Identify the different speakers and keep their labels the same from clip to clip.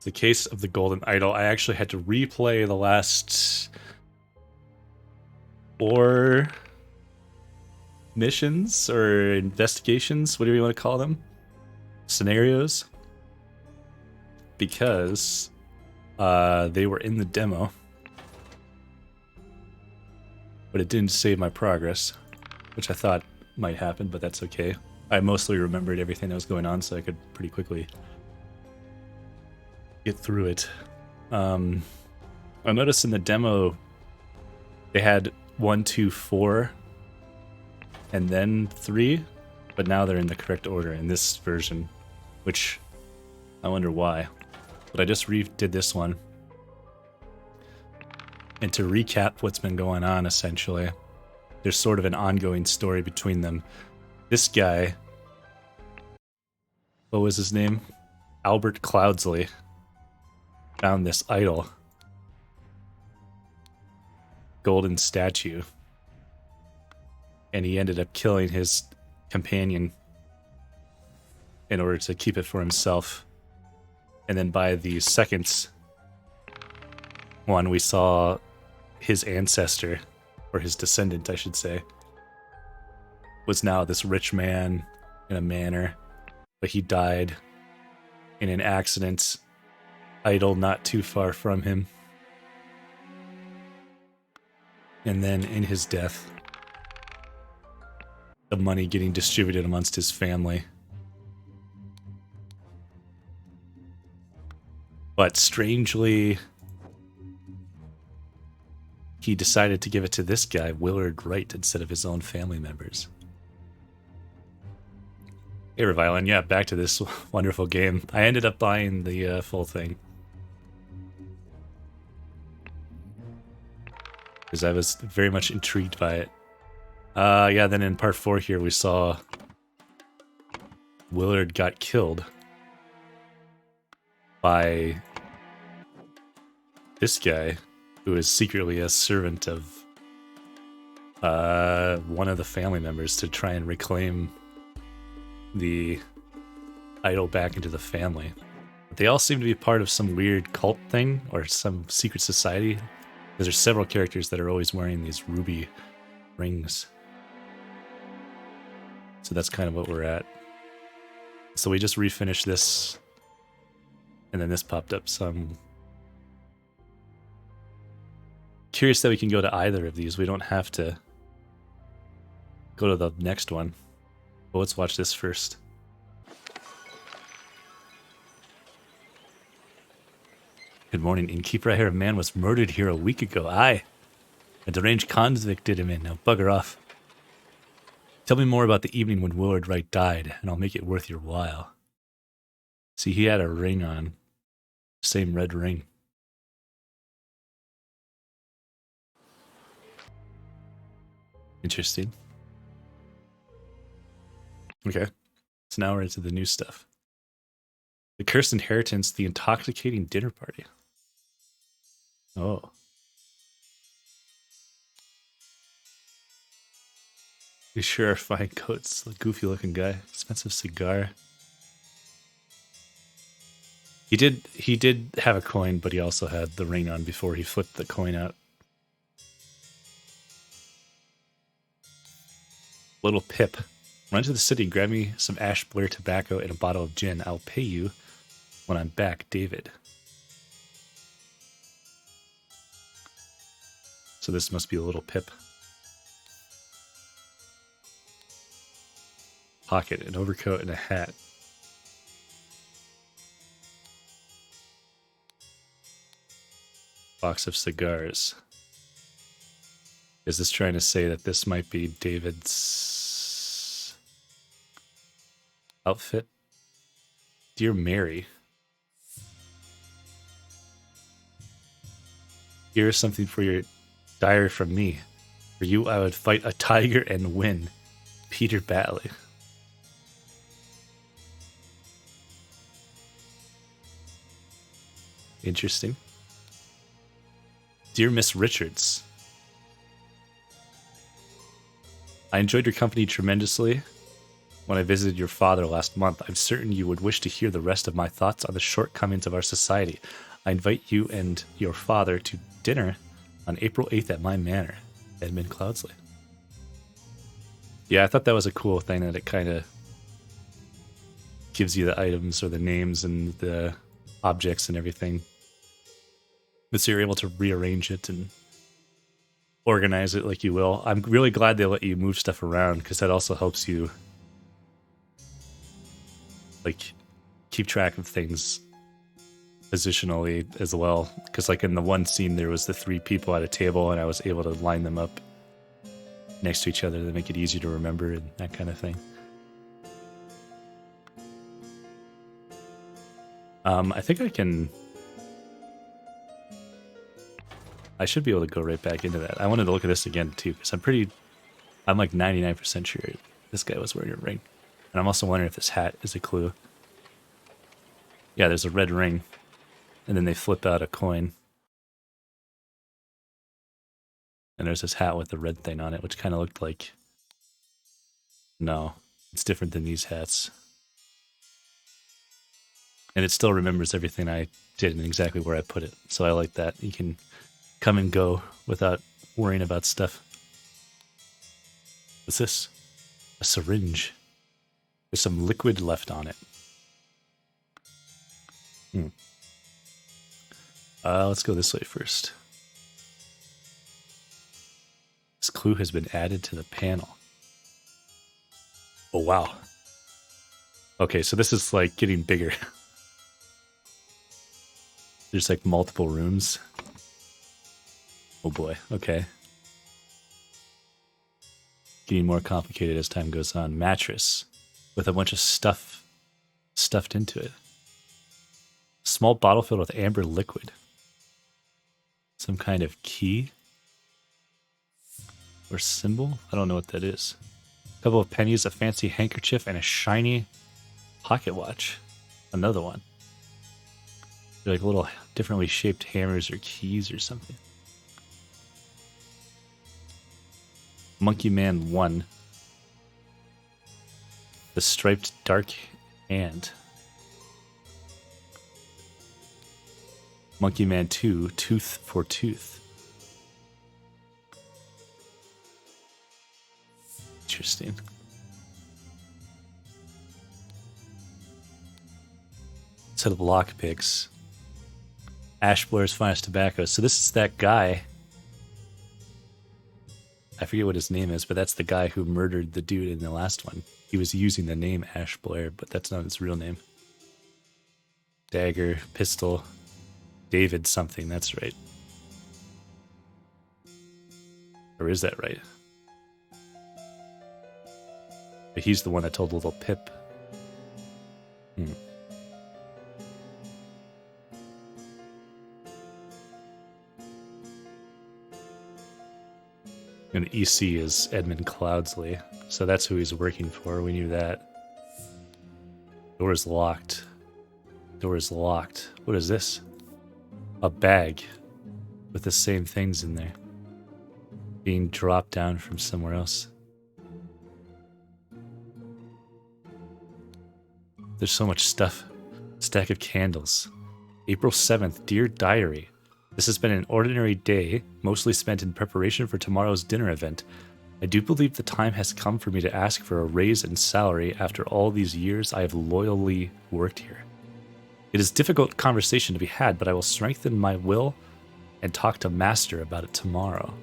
Speaker 1: The case of the golden idol. I actually had to replay the last 4 missions or investigations, whatever you want to call them, scenarios, because they were in the demo, but it didn't save my progress, which I thought might happen, but that's okay. I mostly remembered everything that was going on, so I could pretty quickly get through it. I noticed in the demo they had 1, 2, 4, and then 3, but now they're in the correct order in this version, which I wonder why. But I just redid this one. And to recap what's been going on, essentially, there's sort of an ongoing story between them. This guy, what was his name? Albert Cloudsley, found this idol, golden statue, and he ended up killing his companion in order to keep it for himself. And then by the second one, we saw his ancestor, or his descendant, I should say, was now this rich man in a manor, but he died in an accident, idol not too far from him. And then in his death, the money getting distributed amongst his family. But strangely, he decided to give it to this guy, Willard Wright, instead of his own family members. Hey, Reviolin, yeah, back to this wonderful game. I ended up buying the full thing, because I was very much intrigued by it. Yeah, then in part 4 here, we saw Willard got killed by this guy, who is secretly a servant of one of the family members to try and reclaim the idol back into the family. But they all seem to be part of some weird cult thing or some secret society, because there's several characters that are always wearing these ruby rings. So that's kind of what we're at. So we just refinished this, and then this popped up. So I'm curious that we can go to either of these. We don't have to go to the next one. But let's watch this first. Good morning, innkeeper. I hear a man was murdered here a week ago. Aye. A deranged convict did him in. Now bugger off. Tell me more about the evening when Willard Wright died, and I'll make it worth your while. See, he had a ring on. Same red ring. Interesting. Okay. So now we're into the new stuff. The Cursed Inheritance, the Intoxicating Dinner Party. Oh. You sure are fine coats. A goofy looking guy. Expensive cigar. He did have a coin, but he also had the ring on before he flipped the coin out. Little Pip. Run to the city, grab me some ash blair tobacco and a bottle of gin. I'll pay you when I'm back, David. So this must be a Little Pip. Pocket, an overcoat, and a hat. Box of cigars. Is this trying to say that this might be David's outfit? Dear Mary, here is something for your diary from me. For you, I would fight a tiger and win. Peter Batley. Interesting. Dear Miss Richards, I enjoyed your company tremendously. when I visited your father last month. I'm certain you would wish to hear the rest of my thoughts on the shortcomings of our society. I invite you and your father to dinner on April 8th at my manor. Edmund Cloudsley. Yeah, I thought that was a cool thing that it kind of gives you the items or the names and the objects and everything. But so you're able to rearrange it and organize it like you will. I'm really glad they let you move stuff around because that also helps you like keep track of things positionally as well. Because like in the one scene there was the 3 people at a table and I was able to line them up next to each other to make it easier to remember and that kind of thing. I think I should be able to go right back into that. I wanted to look at this again too, because I'm like 99% sure this guy was wearing a ring. And I'm also wondering if this hat is a clue. Yeah, there's a red ring. And then they flip out a coin. And there's this hat with the red thing on it, which kind of looked like... No, it's different than these hats. And it still remembers everything I did and exactly where I put it. So I like that. You can come and go without worrying about stuff. What's this? A syringe. There's some liquid left on it. Let's go this way first. This clue has been added to the panel. Oh, wow. Okay, so this is like getting bigger. There's like multiple rooms. Oh boy, okay. Getting more complicated as time goes on. Mattress with a bunch of stuff stuffed into it. Small bottle filled with amber liquid. Some kind of key or symbol? I don't know what that is. A couple of pennies, a fancy handkerchief, and a shiny pocket watch. Another one. They're like little differently shaped hammers or keys or something. Monkey Man 1. The striped dark hand. Monkey Man 2, Tooth for Tooth. Interesting. Set of lockpicks. Ash Blair's Finest Tobacco. So this is that guy. I forget what his name is, but that's the guy who murdered the dude in the last one. He was using the name Ash Blair, but that's not his real name. Dagger, pistol, David something, that's right. Or is that right? But he's the one that told little Pip. And the EC is Edmund Cloudsley, so that's who he's working for. We knew that. Door is locked. Door is locked. What is this? A bag with the same things in there. Being dropped down from somewhere else. There's so much stuff. Stack of candles. April 7th, Dear Diary. This has been an ordinary day, mostly spent in preparation for tomorrow's dinner event. I do believe the time has come for me to ask for a raise in salary after all these years I have loyally worked here. It is a difficult conversation to be had, but I will strengthen my will and talk to Master about it tomorrow.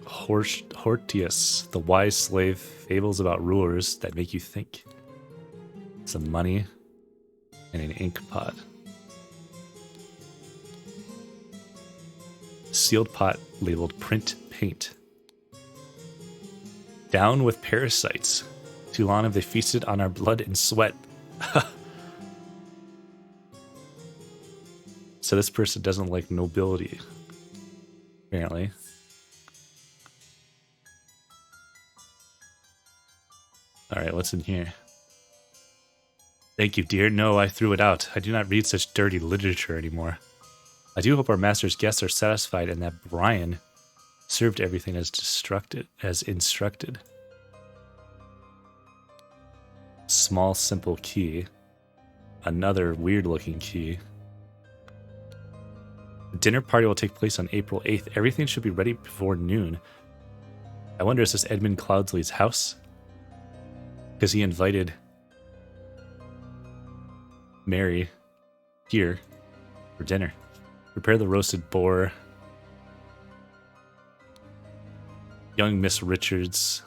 Speaker 1: Hortius, the wise slave, fables about rulers that make you think. Some money and an ink pot. Sealed pot labeled print paint. Down with parasites. Too long have they feasted on our blood and sweat. So this person doesn't like nobility, apparently. Alright, what's in here? Thank you, dear. No, I threw it out. I do not read such dirty literature anymore. I do hope our master's guests are satisfied and that Brian served everything as instructed. Small, simple key. Another weird-looking key. The dinner party will take place on April 8th. Everything should be ready before noon. I wonder, is this Edmund Cloudsley's house? Because he invited Mary here for dinner. Prepare the roasted boar. Young Miss Richards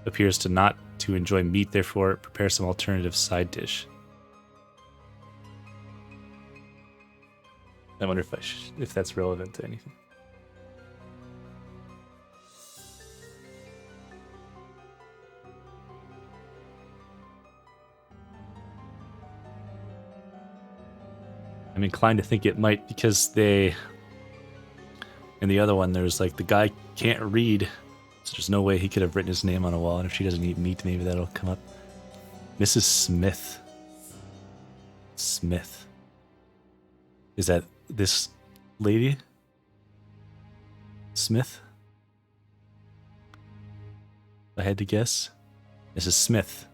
Speaker 1: appears to not to enjoy meat, therefore prepare some alternative side dish. I wonder if that's relevant to anything. I'm inclined to think it might, because in the other one, there's like the guy can't read, so there's no way he could have written his name on a wall, and if she doesn't eat meat, maybe that'll come up. Mrs. Smith. Smith. Is that this lady? Smith? I had to guess. Mrs. Smith.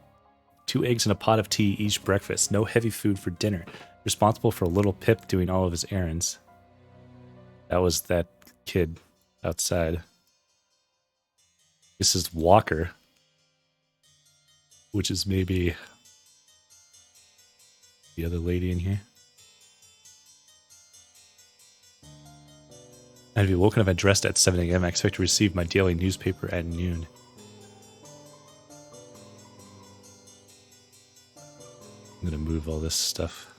Speaker 1: 2 eggs and a pot of tea each breakfast. No heavy food for dinner. Responsible for little Pip doing all of his errands. That was that kid outside. This is Walker, which is maybe the other lady in here. I'd be woken up and dressed at 7 a.m. I expect to receive my daily newspaper at noon. I'm gonna move all this stuff,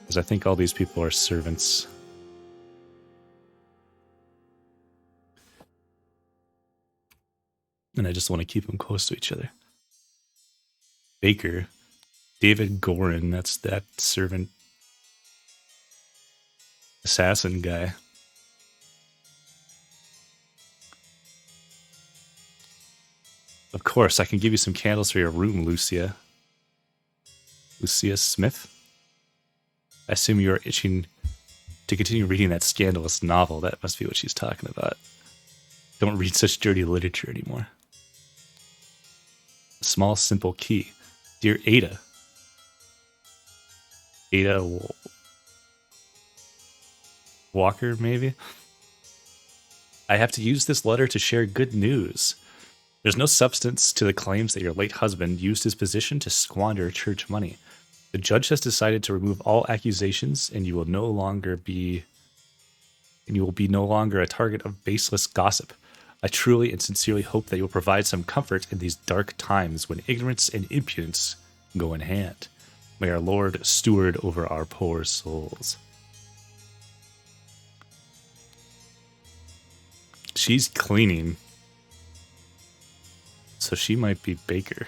Speaker 1: because I think all these people are servants. And I just want to keep them close to each other. Baker. David Gorin, that's that servant assassin guy. Of course, I can give you some candles for your room, Lucia. Lucia Smith? I assume you're itching to continue reading that scandalous novel. That must be what she's talking about. Don't read such dirty literature anymore. A small, simple key. Dear Ada. Ada Walker, maybe? I have to use this letter to share good news. There's no substance to the claims that your late husband used his position to squander church money. The judge has decided to remove all accusations, and you will no longer be a target of baseless gossip. I truly and sincerely hope that you will provide some comfort in these dark times when ignorance and impudence go in hand. May our Lord steward over our poor souls. She's cleaning, so she might be Baker.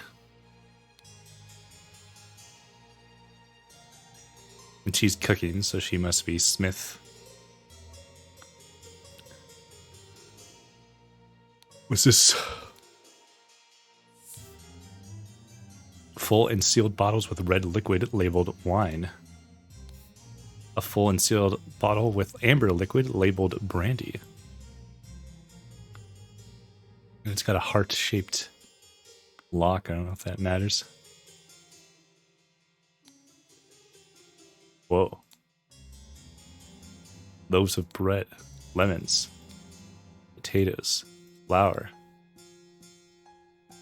Speaker 1: And she's cooking, so she must be Smith. What's this? Full and sealed bottles with red liquid labeled wine. A full and sealed bottle with amber liquid labeled brandy. And it's got a heart-shaped lock. I don't know if that matters. Whoa. Loaves of bread, lemons, potatoes, flour.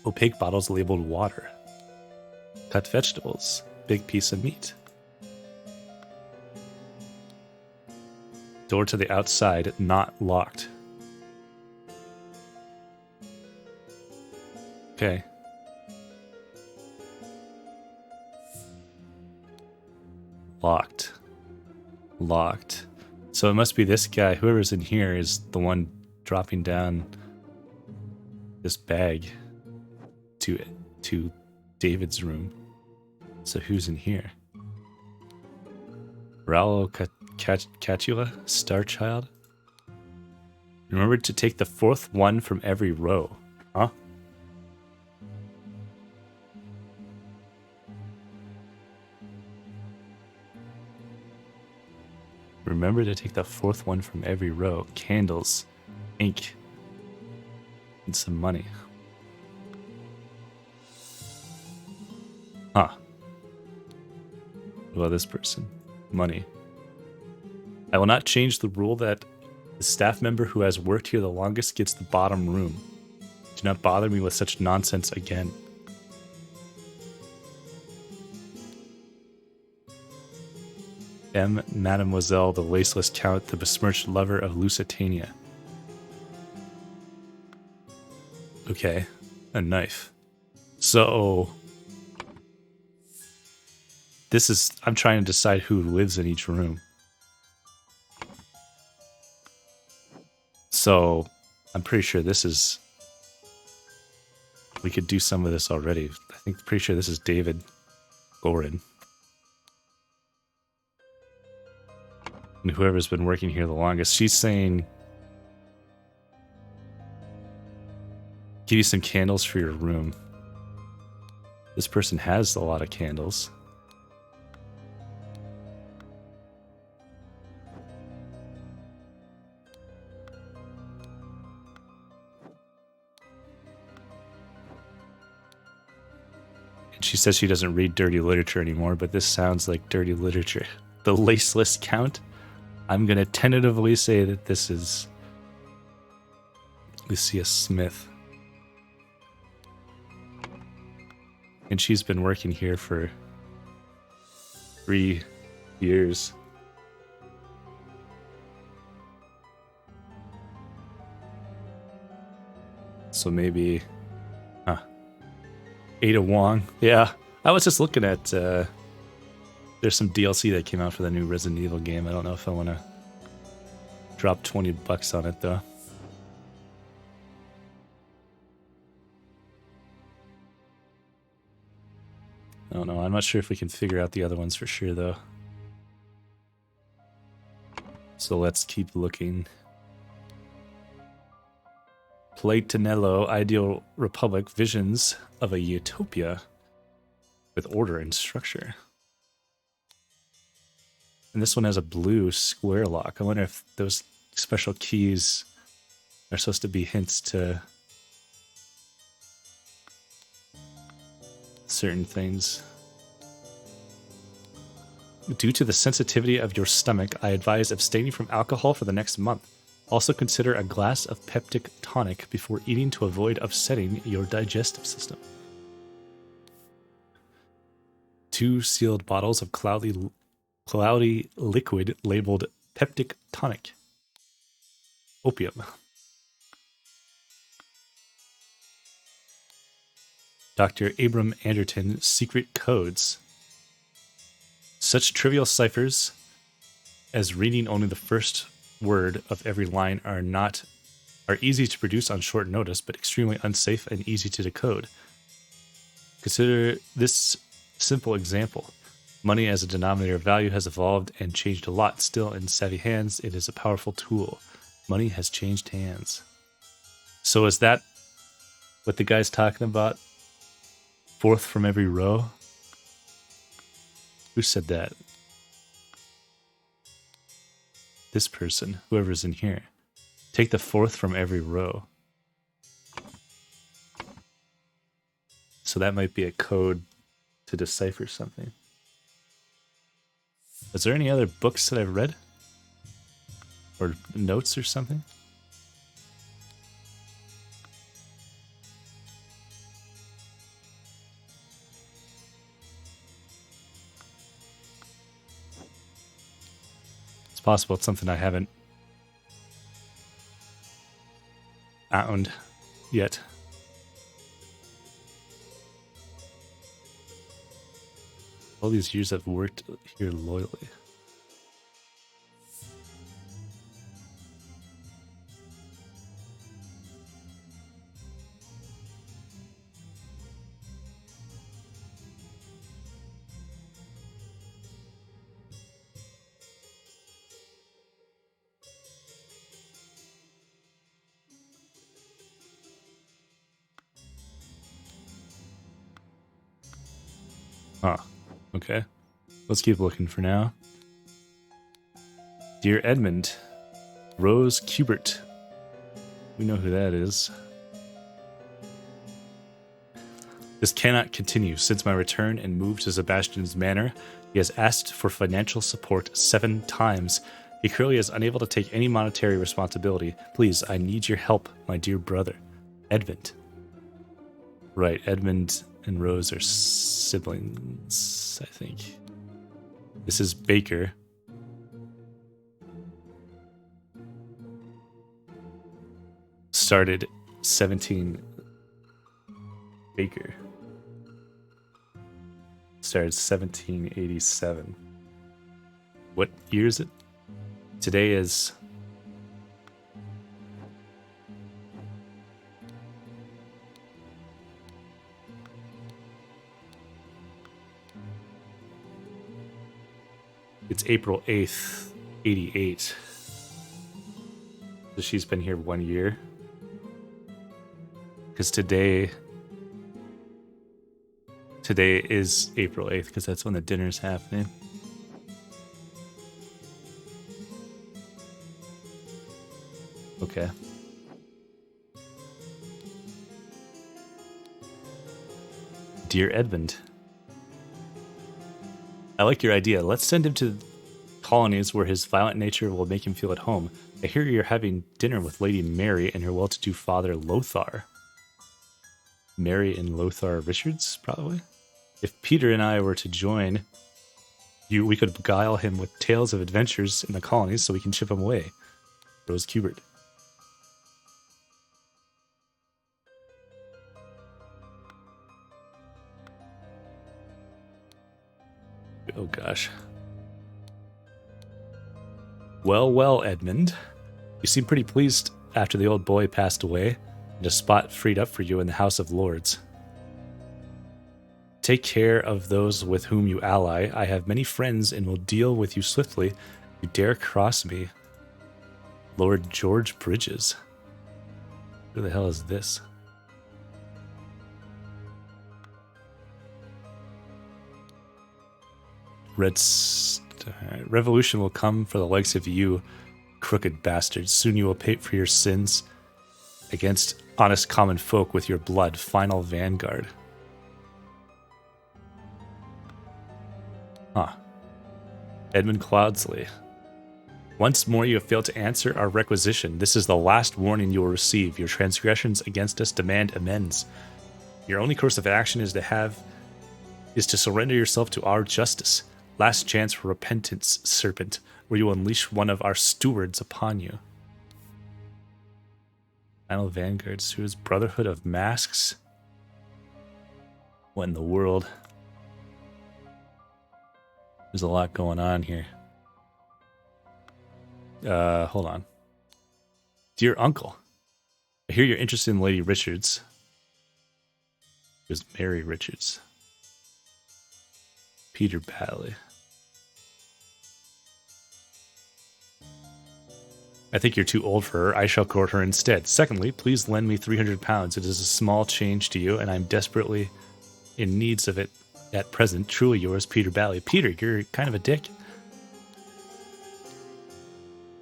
Speaker 1: Opaque bottles labeled water. Cut vegetables, big piece of meat. Door to the outside not locked. Okay. Locked. Locked. So it must be this guy. Whoever's in here is the one dropping down this bag to David's room. So who's in here? Raul Cachula, Star Child. Remember to take the 4th one from every row. Huh? Remember to take the fourth one from every row. Candles, ink, and some money. Huh. Well, this person. Money. I will not change the rule that the staff member who has worked here the longest gets the bottom room. Do not bother me with such nonsense again. M. Mademoiselle, the laceless count, the besmirched lover of Lusitania. Okay, a knife. So, this is, I'm trying to decide who lives in each room. So, I'm pretty sure this is, we could do some of this already. I think, pretty sure this is David Gorin. And whoever's been working here the longest, she's saying, give you some candles for your room. This person has a lot of candles. And she says she doesn't read dirty literature anymore, but this sounds like dirty literature. The Laceless Count? I'm going to tentatively say that this is Lucia Smith. And she's been working here for 3 years. So maybe... Ada Wong. Yeah, I was just looking at... there's some DLC that came out for the new Resident Evil game. I don't know if I want to drop $20 on it, though. I don't know. I'm not sure if we can figure out the other ones for sure, though. So let's keep looking. Platinello, Ideal Republic, Visions of a Utopia with Order and Structure. And this one has a blue square lock. I wonder if those special keys are supposed to be hints to certain things. Due to the sensitivity of your stomach, I advise abstaining from alcohol for the next month. Also consider a glass of peptic tonic before eating to avoid upsetting your digestive system. 2 sealed bottles of cloudy liquid labeled peptic tonic. Opium. Dr. Abram Anderton, Secret Codes. Such trivial ciphers as reading only the first word of every line are easy to produce on short notice, but extremely unsafe and easy to decode. Consider this simple example. Money as a denominator of value has evolved and changed a lot. Still, in savvy hands, it is a powerful tool. Money has changed hands. So is that what the guy's talking about? Fourth from every row? Who said that? This person, whoever's in here. Take the fourth from every row. So that might be a code to decipher something. Is there any other books that I've read? Or notes or something? It's possible it's something I haven't owned yet. All these years I've worked here loyally. Huh. Okay. Let's keep looking for now. Dear Edmund, Rose Kubert. We know who that is. This cannot continue. Since my return and move to Sebastian's manor, he has asked for financial support 7 times. He currently is unable to take any monetary responsibility. Please, I need your help, my dear brother. Edmund. Right, Edmund and Rose are siblings, I think. This is Baker. Started 17. Baker. Started 1787. What year is it? Today is... It's April 8th, 88. So she's been here 1 year. Because today is April 8th, because that's when the dinner's happening. Okay. Dear Edmund, I like your idea. Let's send him to colonies where his violent nature will make him feel at home. I hear you're having dinner with Lady Mary and her well-to-do father Lothar. Mary and Lothar Richards, probably? If Peter and I were to join you, we could beguile him with tales of adventures in the colonies so we can ship him away. Rose Kubert. Oh gosh. Well, well, Edmund. You seem pretty pleased after the old boy passed away, and a spot freed up for you in the House of Lords. Take care of those with whom you ally. I have many friends and will deal with you swiftly. You dare cross me. Lord George Bridges. Who the hell is this? Revolution will come for the likes of you, crooked bastards. Soon you will pay for your sins against honest common folk with your blood. Final vanguard. Huh. Edmund Cloudsley. Once more you have failed to answer our requisition. This is the last warning you will receive. Your transgressions against us demand amends. Your only course of action is to surrender yourself to our justice. Last chance for repentance, serpent, or you will unleash one of our stewards upon you. Final vanguards. Who is Brotherhood of Masks? What in the world? There's a lot going on here. Hold on. Dear Uncle, I hear you're interested in Lady Richards. It was Mary Richards. Peter Batley. I think you're too old for her. I shall court her instead. Secondly, please lend me 300 pounds. It is a small change to you, and I'm desperately in needs of it at present. Truly yours, Peter Batley. Peter, you're kind of a dick.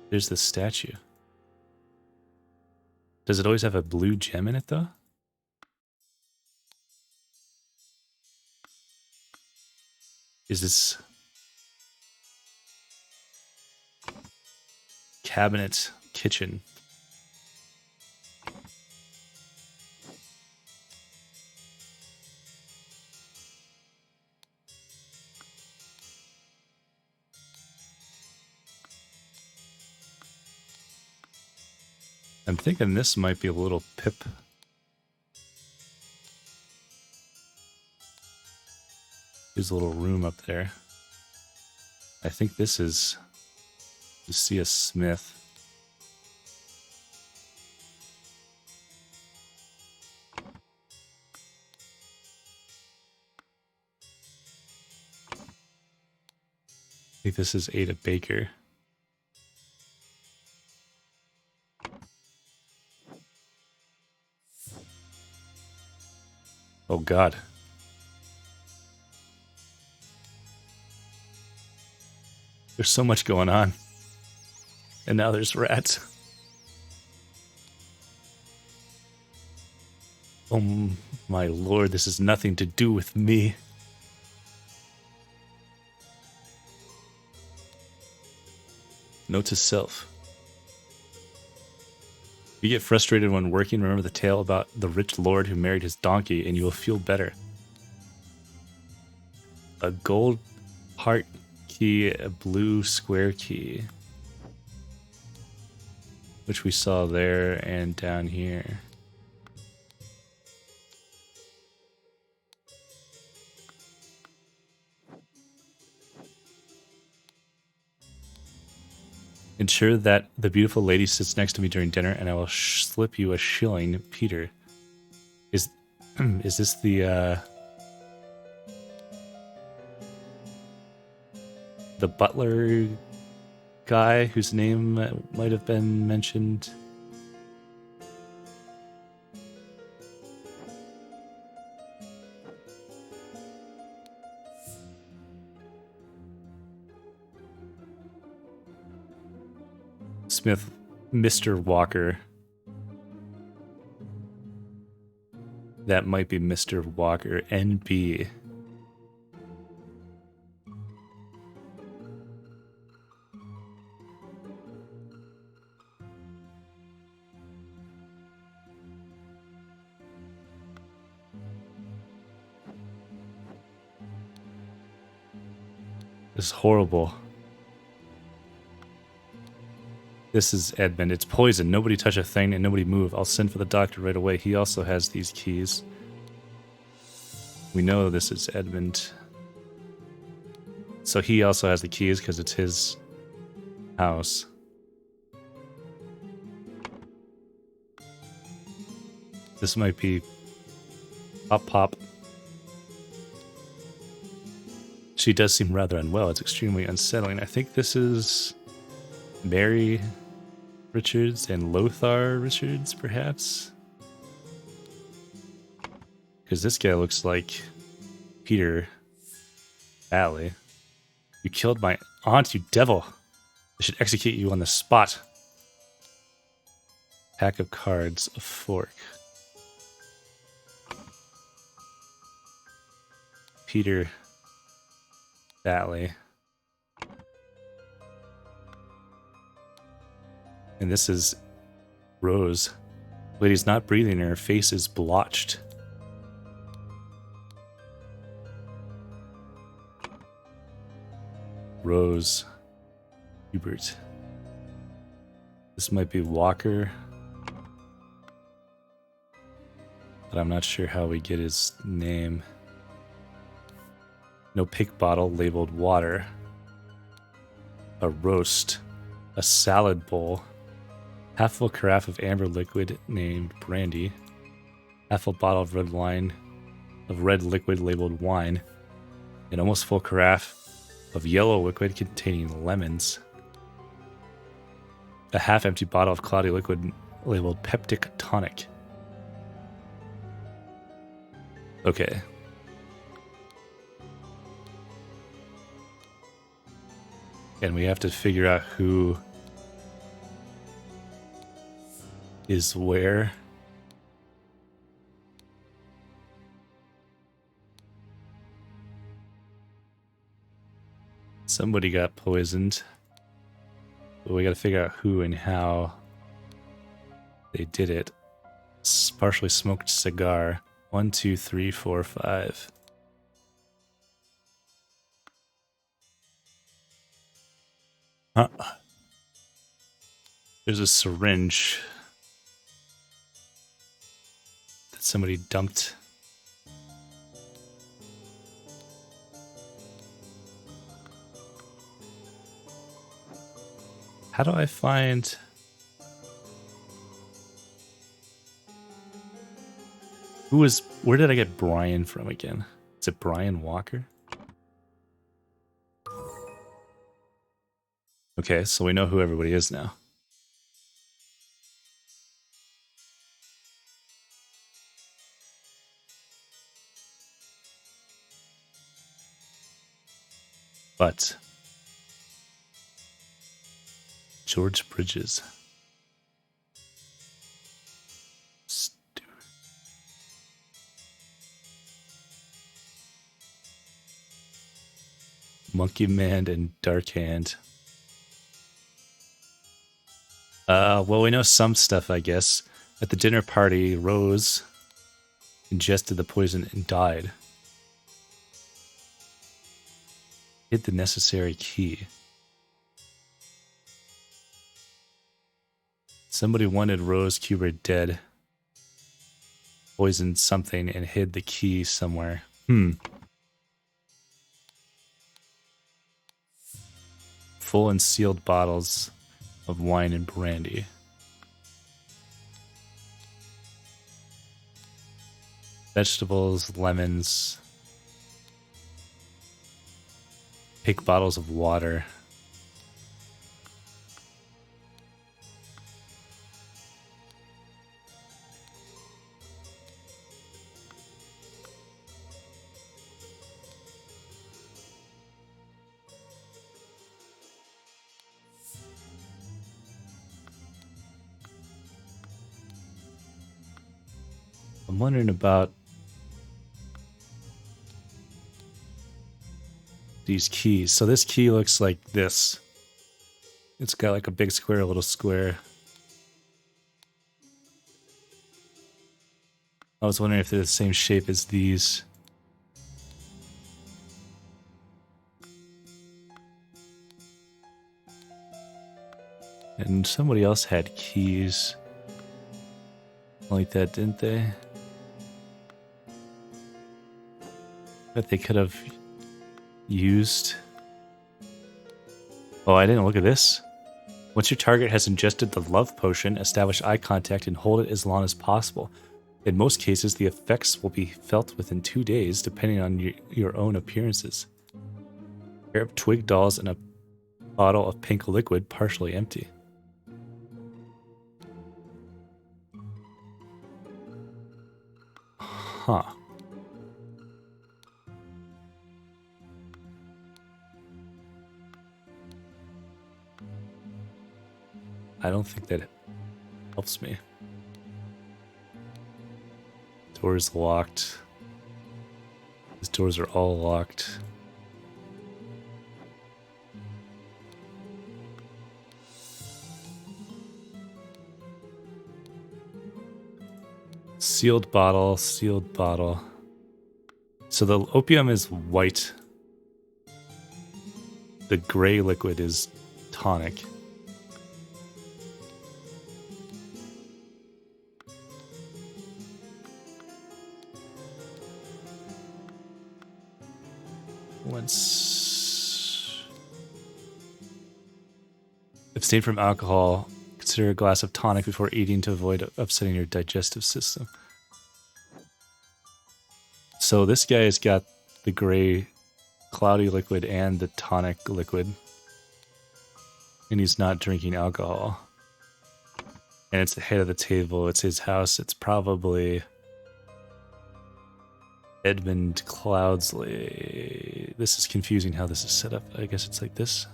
Speaker 1: There's the statue. Does it always have a blue gem in it, though? Is this cabinet kitchen? I'm thinking this might be a little pip. There's a little room up there. I think this is Lucia Smith. I think this is Ada Baker. Oh God. There's so much going on. And now there's rats. Oh my lord, this has nothing to do with me. Note to self. If you get frustrated when working, remember the tale about the rich lord who married his donkey and you will feel better. A gold heart key, a blue square key. Which we saw there and down here. Ensure that the beautiful lady sits next to me during dinner, and I will slip you a shilling, Peter. Is this the butler guy whose name might have been mentioned? Smith, Mr. Walker. That might be Mr. Walker, NB. This is horrible. This is Edmund. It's poison. Nobody touch a thing and nobody move. I'll send for the doctor right away. He also has these keys. We know this is Edmund. So he also has the keys because it's his house. This might be Pop Pop. She does seem rather unwell. It's extremely unsettling. I think this is Mary Richards and Lothar Richards, perhaps? Because this guy looks like Peter Alley. You killed my aunt, you devil. I should execute you on the spot. Pack of cards, a fork. Peter Alley. And this is Rose. Lady's not breathing and her face is blotched. Rose. Hubert. This might be Walker. But I'm not sure how we get his name. No pick bottle labeled water. A roast. A salad bowl. Half full carafe of amber liquid named brandy. Half full bottle of red wine, of red liquid labeled wine. An almost full carafe of yellow liquid containing lemons. A half empty bottle of cloudy liquid labeled peptic tonic. Okay. And we have to figure out who is where. Somebody got poisoned. But we gotta figure out who and how they did it. Partially smoked cigar. 1, 2, 3, 4, 5. Huh. There's a syringe that somebody dumped. How do I find... Where did I get Brian from again? Is it Brian Walker? Okay, so we know who everybody is now. But George Bridges. Monkey Man and Dark Hand. Well, we know some stuff, I guess. At the dinner party, Rose ingested the poison and died. Hid the necessary key. Somebody wanted Rose Kubert dead. Poisoned something and hid the key somewhere. Full and sealed bottles of wine and brandy. Vegetables, lemons. Big bottles of water. I'm wondering about these keys. So this key looks like this. It's got like a big square, a little square. I was wondering if they're the same shape as these. And somebody else had keys like that, didn't they? That they could have used. Oh, I didn't look at this. Once your target has ingested the love potion, establish eye contact and hold it as long as possible. In most cases, the effects will be felt within 2 days, depending on your own appearances. Pair of twig dolls and a bottle of pink liquid, partially empty. Huh. I don't think that helps me. Doors locked. These doors are all locked. Sealed bottle, sealed bottle. So the opium is white. The gray liquid is tonic. Abstain from alcohol. Consider a glass of tonic before eating to avoid upsetting your digestive system. So this guy has got the gray cloudy liquid and the tonic liquid. And he's not drinking alcohol. And it's the head of the table. It's his house. It's probably Edmund Cloudsley. This is confusing how this is set up. I guess it's like this.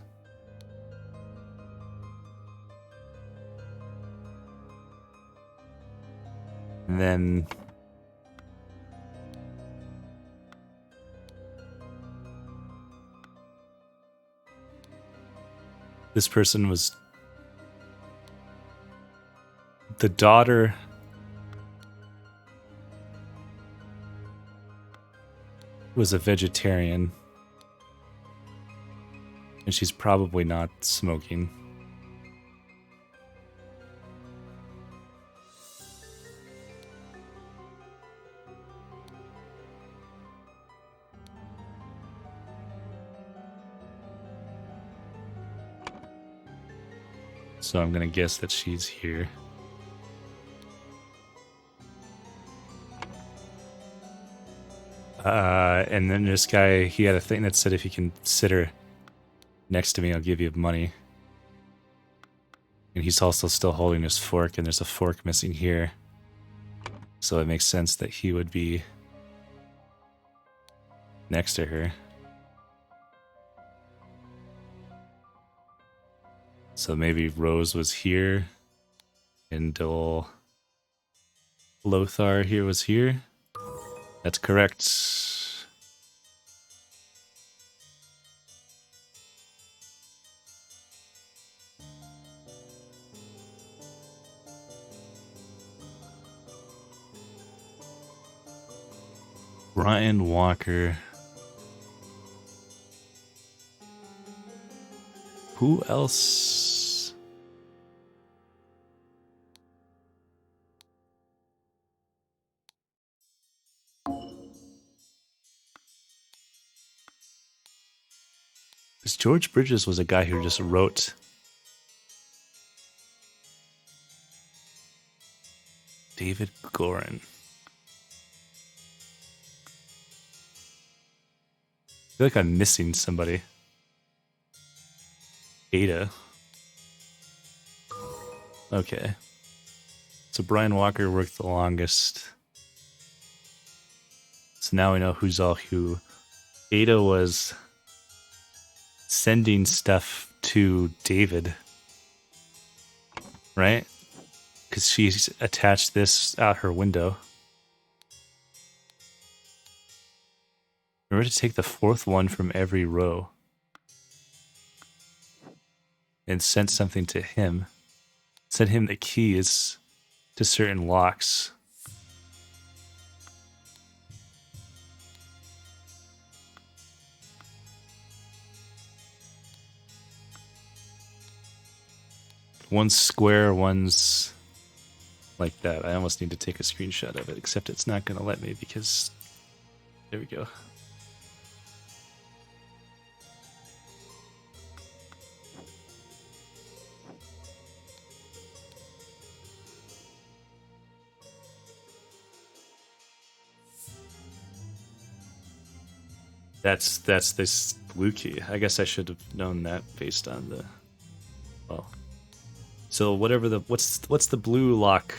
Speaker 1: And then this person was the daughter was a vegetarian, and she's probably not smoking. So I'm gonna guess that she's here. And then this guy, he had a thing that said if you can sit her next to me, I'll give you money. And he's also still holding his fork, and there's a fork missing here. So it makes sense that he would be next to her. So maybe Rose was here, and Lothar here was here. That's correct. Brian Walker. Who else? Because George Bridges was a guy who just wrote. David Gorin. I feel like I'm missing somebody. Ada. Okay. So Brian Walker worked the longest. So now we know who's all who. Ada was sending stuff to David, right? Because she's attached this out her window. Remember to take the fourth one from every row and send something to him. Send him the keys to certain locks. One's square, one's like that. I almost need to take a screenshot of it, except it's not going to let me because... There we go. That's this blue key. I guess I should have known that based on the... Well... So whatever the... What's the blue lock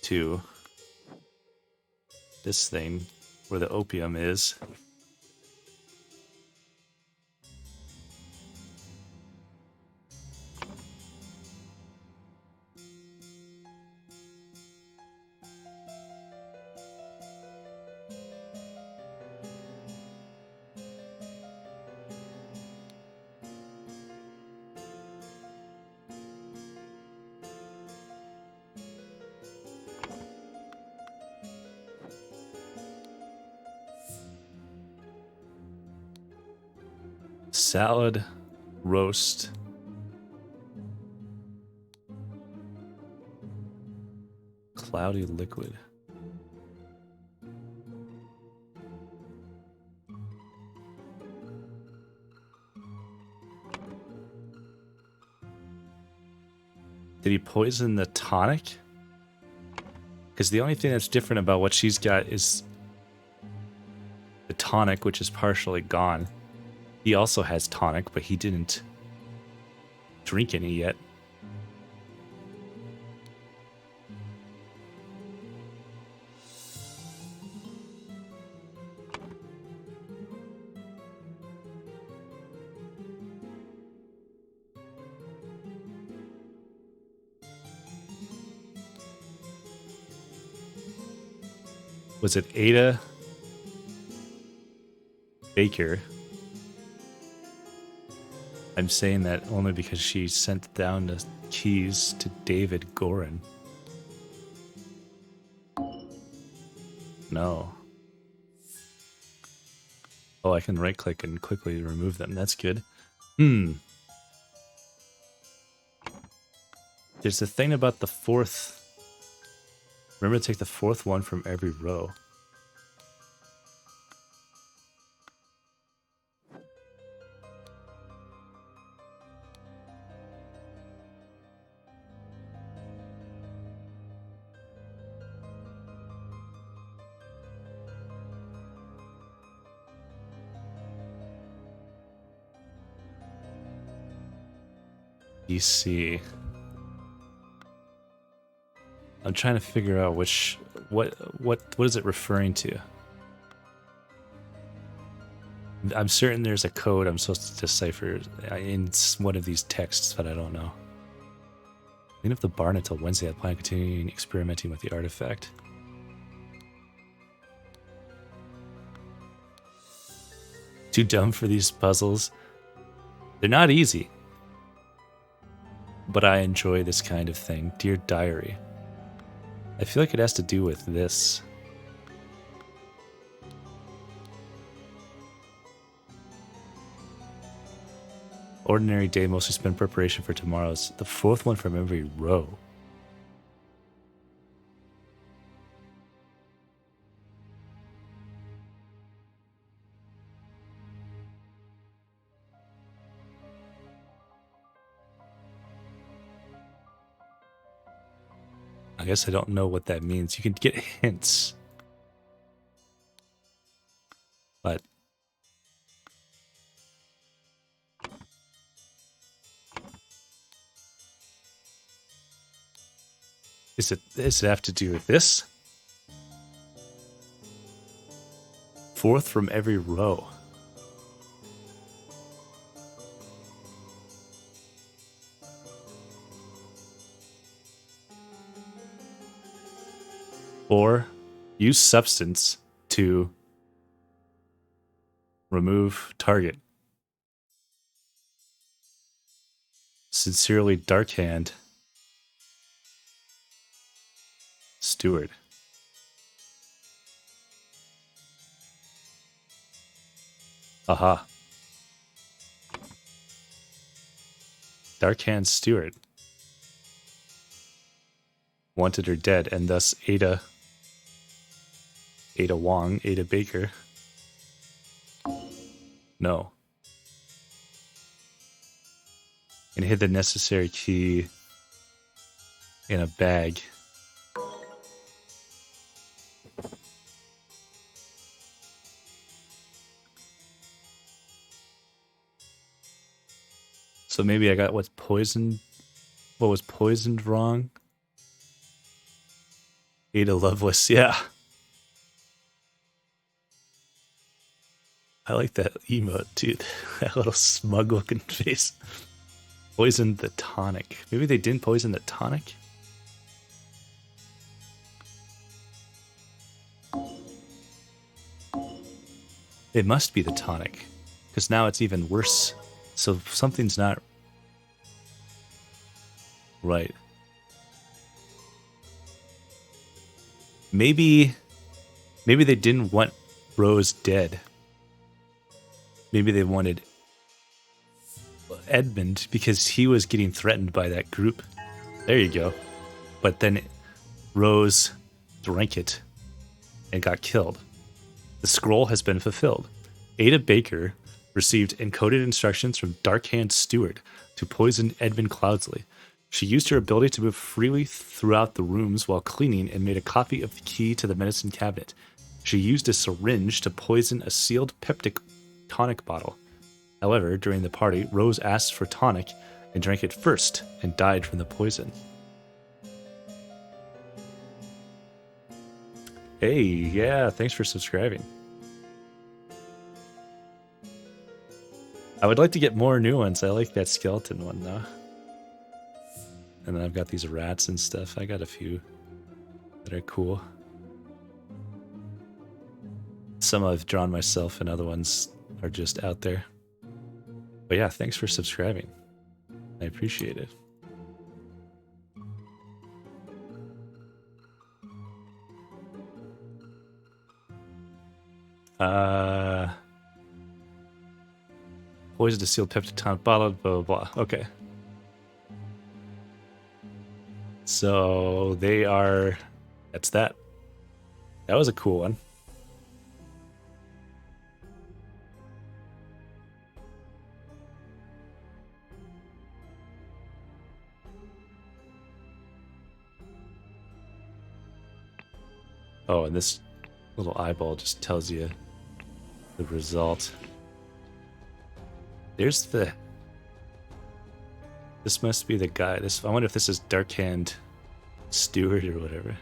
Speaker 1: to this thing where the opium is? Salad, roast, cloudy liquid. Did he poison the tonic? Because the only thing that's different about what she's got is the tonic, which is partially gone. He also has tonic, but he didn't drink any yet. Was it Ada Baker? I'm saying that only because she sent down the keys to David Gorin. No. Oh, I can right click and quickly remove them. That's good. There's a thing about the fourth. Remember to take the fourth one from every row. DC. I'm trying to figure out what is it referring to? I'm certain there's a code I'm supposed to decipher in one of these texts, but I don't know. Clean up the barn until Wednesday. I plan on continuing experimenting with the artifact. Too dumb for these puzzles. They're not easy. But I enjoy this kind of thing. Dear Diary. I feel like it has to do with this. Ordinary day, mostly spent preparation for tomorrow's. The fourth one from every row. I guess I don't know what that means. You can get hints. But does it have to do with this? Fourth from every row. Or use substance to remove target. Sincerely, Darkhand. Steward. Aha. Darkhand Steward. Wanted or dead, and thus Ada Wong, Ada Baker. No. And hid the necessary key in a bag. So maybe I got what was poisoned wrong. Ada Lovelace, yeah. I like that emote, dude. That little smug looking face. Poisoned the tonic. Maybe they didn't poison the tonic? It must be the tonic. Because now it's even worse. So something's not right. Maybe they didn't want Rose dead. Maybe they wanted Edmund because he was getting threatened by that group. There you go. But then Rose drank it and got killed. The scroll has been fulfilled. Ada Baker received encoded instructions from Darkhand Steward to poison Edmund Cloudsley. She used her ability to move freely throughout the rooms while cleaning and made a copy of the key to the medicine cabinet. She used a syringe to poison a sealed peptic tonic bottle. However, during the party, Rose asked for tonic and drank it first and died from the poison. Hey, yeah, thanks for subscribing. I would like to get more new ones. I like that skeleton one, though. And then I've got these rats and stuff. I got a few that are cool. Some I've drawn myself and other ones are just out there. But yeah, thanks for subscribing. I appreciate it. Poison to sealed peptidone bottle, blah, blah, blah. Okay. So they are... That's that. That was a cool one. Oh, and this little eyeball just tells you the result. There's the... This must be the guy. I wonder if this is Darkhand Steward or whatever.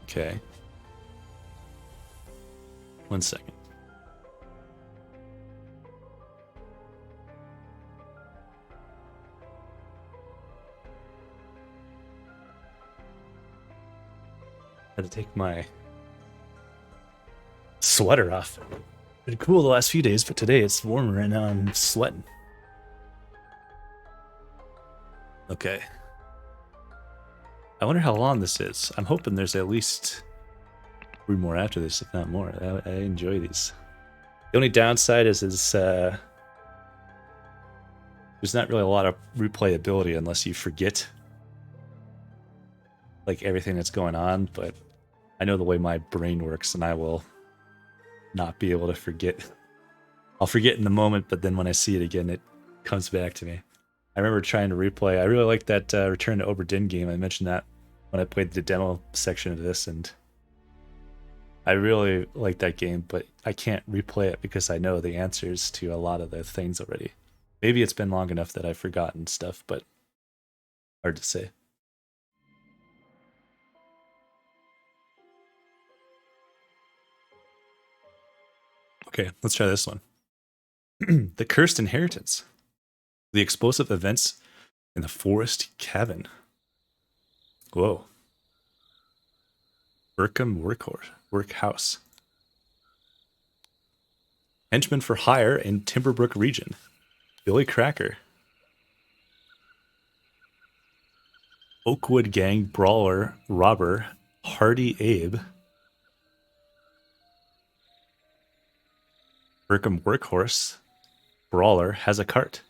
Speaker 1: Okay. 1 second. Had to take my sweater off. Been cool the last few days, but today it's warmer and now I'm sweating. Okay. I wonder how long this is. I'm hoping there's at least 3 more after this, if not more. I enjoy these. The only downside is there's not really a lot of replayability unless you forget like everything that's going on, but I know the way my brain works and I will not be able to forget. I'll forget in the moment, but then when I see it again, it comes back to me. I remember trying to replay. I really liked that Return to Obra Dinn game. I mentioned that when I played the demo section of this, and I really like that game, but I can't replay it because I know the answers to a lot of the things already. Maybe it's been long enough that I've forgotten stuff, but hard to say. Okay, let's try this one. The Cursed Inheritance. The explosive events in the forest cabin. Whoa. Burkham Workhouse. Henchman for hire in Timberbrook region. Billy Cracker. Oakwood Gang brawler robber Hardy Abe. Burkham Workhorse brawler has a cart.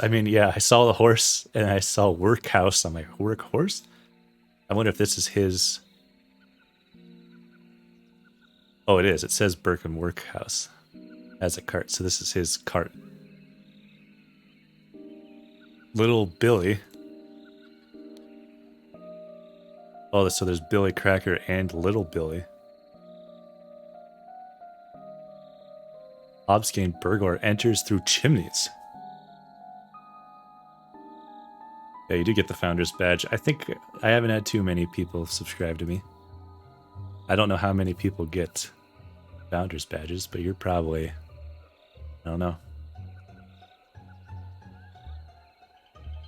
Speaker 1: I mean, yeah, I saw the horse and I saw workhouse. I'm like, workhorse? I wonder if this is his. Oh, it is. It says Burkham Workhouse has a cart. So this is his cart. Little Billy. Oh, so there's Billy Cracker and Little Billy. Obscane burglar enters through chimneys. Yeah, you do get the Founder's Badge. I think I haven't had too many people subscribe to me. I don't know how many people get Founder's Badges, but you're probably... I don't know.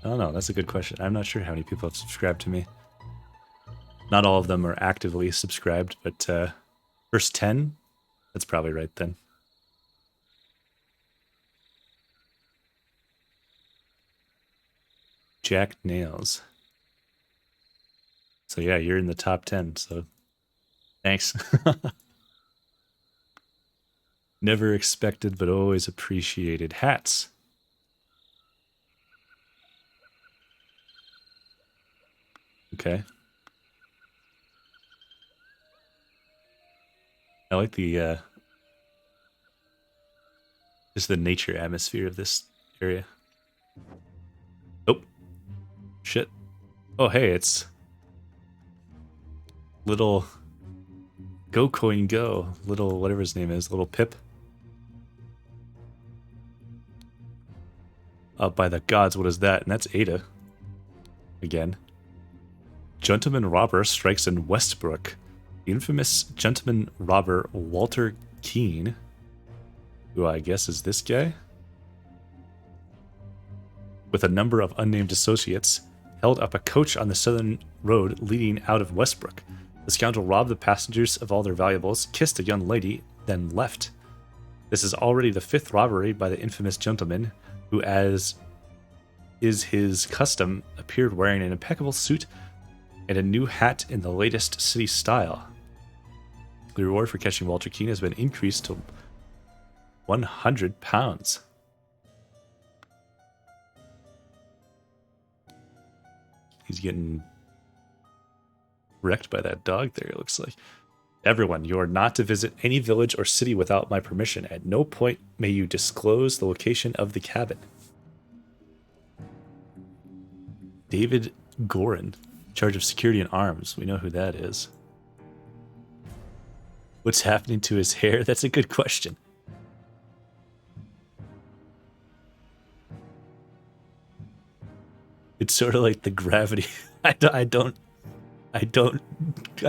Speaker 1: I don't know. That's a good question. I'm not sure how many people have subscribed to me. Not all of them are actively subscribed, but first 10? That's probably right then. Jack Nails. So yeah, you're in the top 10, so thanks. Never expected, but always appreciated. Hats. Okay. I like the just the nature atmosphere of this area. Oh, shit. Oh, hey, it's little Go Coin Go. Little whatever his name is, little Pip. By the gods, what is that? And that's Ada. Again. Gentleman robber strikes in Westbrook. The infamous gentleman robber Walter Keene, who I guess is this guy, with a number of unnamed associates, held up a coach on the southern road leading out of Westbrook. The scoundrel robbed the passengers of all their valuables, kissed a young lady, then left. This is already the 5th robbery by the infamous gentleman, who, as is his custom, appeared wearing an impeccable suit and a new hat in the latest city style. The reward for catching Walter Keene has been increased to £100. He's getting wrecked by that dog there, it looks like. Everyone, you are not to visit any village or city without my permission. At no point may you disclose the location of the cabin. David Gorin, in charge of security and arms. We know who that is. What's happening to his hair? That's a good question. It's sort of like the gravity. I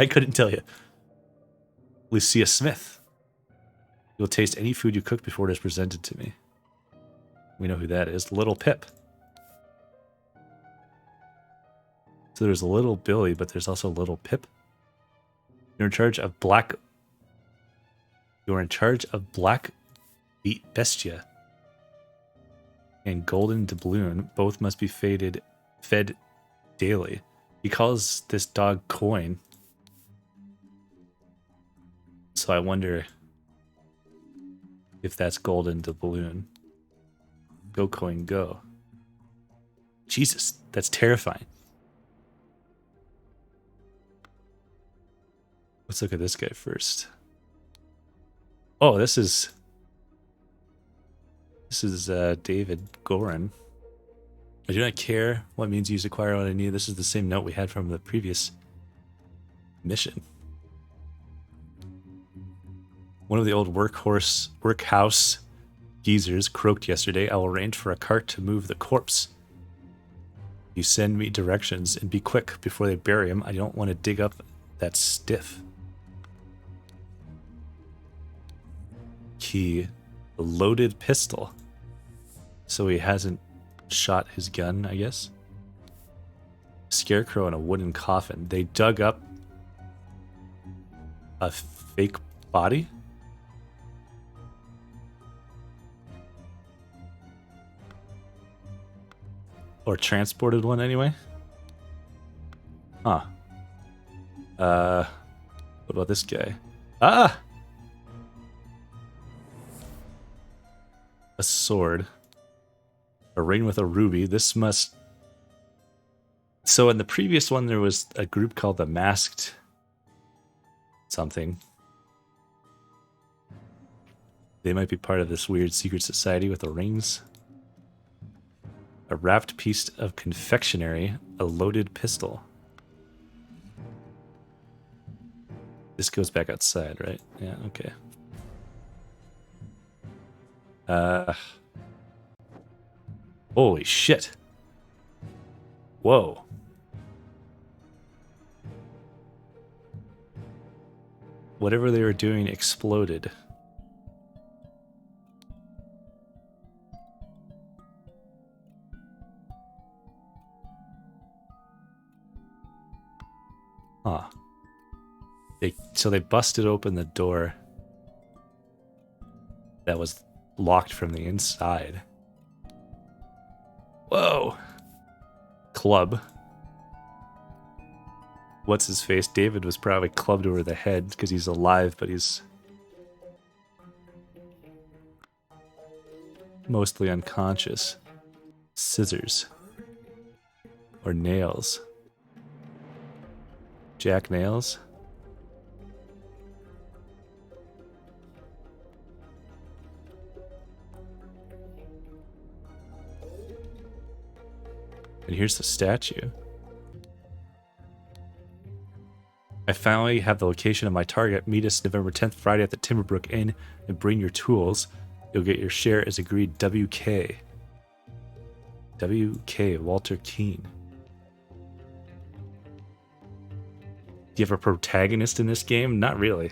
Speaker 1: couldn't tell you. Lucia Smith. You'll taste any food you cook before it is presented to me. We know who that is. Little Pip. So there's Little Billy, but there's also Little Pip. You're in charge of Black Beat Bestia and Golden Doubloon. Both must be fed daily. He calls this dog Coin. So I wonder if that's Golden Doubloon. Go Coin, go. Jesus, that's terrifying. Let's look at this guy first. Oh, this is David Gorin. I do not care what means you use acquire what I need. This is the same note we had from the previous mission. One of the old workhouse geezers croaked yesterday. I will arrange for a cart to move the corpse. You send me directions and be quick before they bury him. I don't want to dig up that stiff. Key, a loaded pistol. So he hasn't shot his gun, I guess. Scarecrow in a wooden coffin. They dug up a fake body? Or transported one anyway? Huh. What about this guy? Ah! A sword. A ring with a ruby. This must... So in the previous one, there was a group called the Masked something. They might be part of this weird secret society with the rings. A wrapped piece of confectionery. A loaded pistol. This goes back outside, right? Yeah, okay. Holy shit. Whoa. Whatever they were doing exploded. Huh. So they busted open the door that was locked from the inside. Whoa. Club. What's his face? David was probably clubbed over the head because he's alive, but he's mostly unconscious. Scissors. Or nails. Jack nails. And here's the statue. I finally have the location of my target. Meet us November 10th, Friday at the Timberbrook Inn, and bring your tools. You'll get your share as agreed. WK. WK, Walter Keane. Do you have a protagonist in this game? Not really.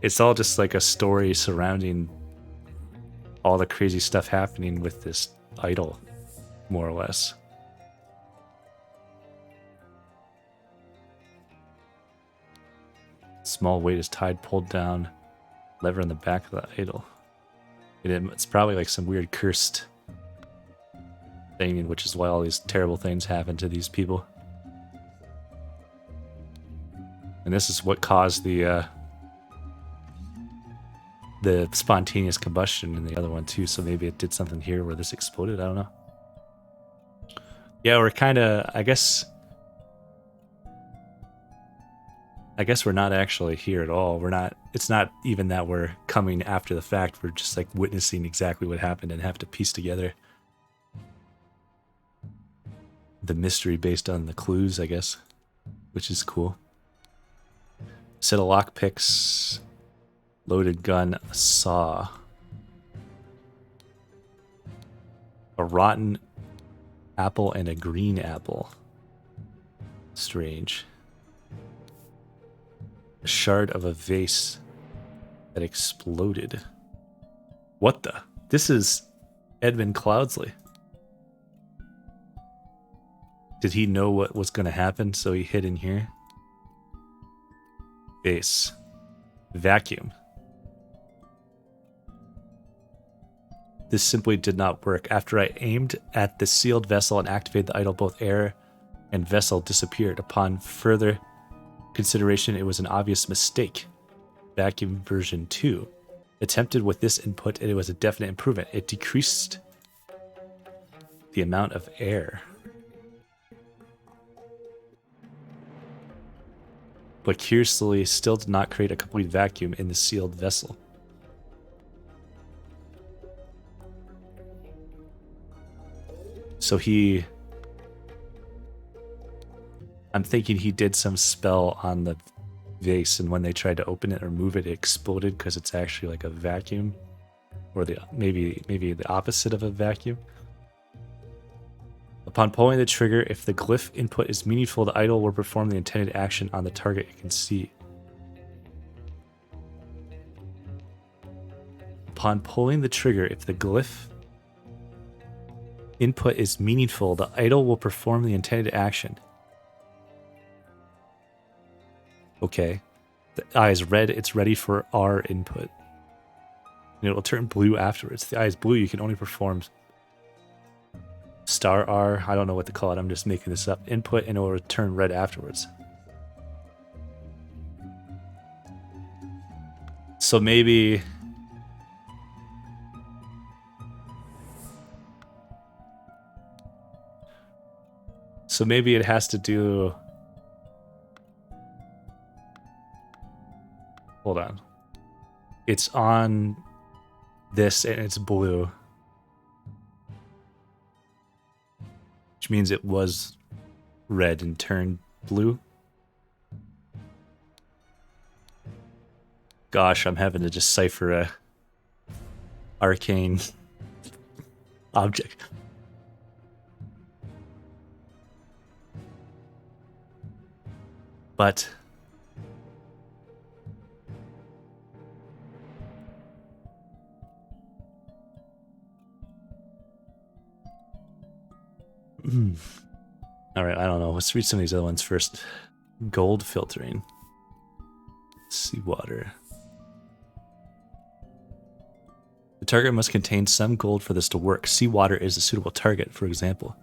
Speaker 1: It's all just like a story surrounding all the crazy stuff happening with this idol, more or less. Small weight is tied, pulled down, lever in the back of the idol. It's probably like some weird cursed thing, which is why all these terrible things happen to these people. And this is what caused the spontaneous combustion in the other one too. So maybe it did something here where this exploded. I don't know. Yeah, we're kind of. I guess we're not actually here at all. We're not. It's not even that we're coming after the fact. We're just like witnessing exactly what happened and have to piece together the mystery based on the clues, I guess, which is cool. Set of lockpicks, loaded gun, a saw, a rotten apple, and a green apple. Strange. A shard of a vase that exploded. What the? This is Edmund Cloudsley. Did he know what was going to happen, so he hid in here? Vase. Vacuum. This simply did not work. After I aimed at the sealed vessel and activated the idol, both air and vessel disappeared. Upon further consideration, it was an obvious mistake. Vacuum version 2. Attempted with this input, and it was a definite improvement. It decreased the amount of air. But curiously, still did not create a complete vacuum in the sealed vessel. So I'm thinking he did some spell on the vase, and when they tried to open it or move it, it exploded because it's actually like a vacuum, or maybe the opposite of a vacuum. Upon pulling the trigger, if the glyph input is meaningful, the idol will perform the intended action on the target it can see. Upon pulling the trigger, if the glyph input is meaningful, the idol will perform the intended action. Okay. The eye is red, it's ready for R input. And it will turn blue afterwards. If the eye is blue, you can only perform star R, I don't know what to call it, I'm just making this up, input, and it will return red afterwards. So maybe it has to do... Hold on. It's on this and it's blue. Which means it was red and turned blue. Gosh, I'm having to decipher a arcane object. But all right, I don't know. Let's read some of these other ones first. Gold filtering. Seawater. The target must contain some gold for this to work. Seawater is a suitable target, for example.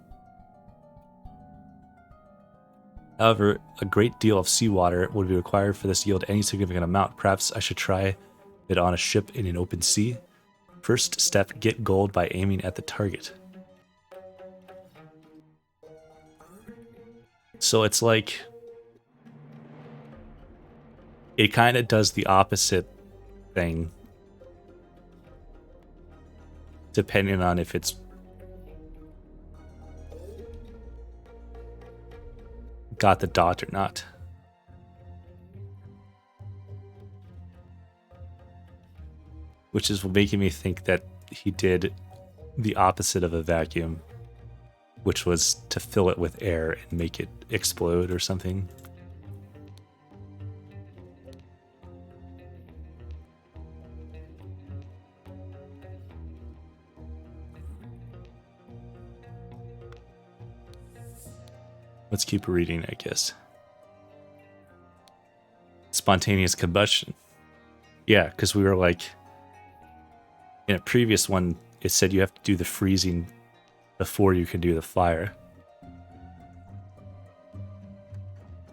Speaker 1: However, a great deal of seawater would be required for this to yield any significant amount. Perhaps I should try it on a ship in an open sea. First step, get gold by aiming at the target. So it's like, it kind of does the opposite thing, depending on if it's got the dot or not. Which is making me think that he did the opposite of a vacuum, which was to fill it with air and make it explode or something. Let's keep reading, I guess. Spontaneous combustion. Yeah, because we were like, in a previous one, it said you have to do the freezing before you can do the fire.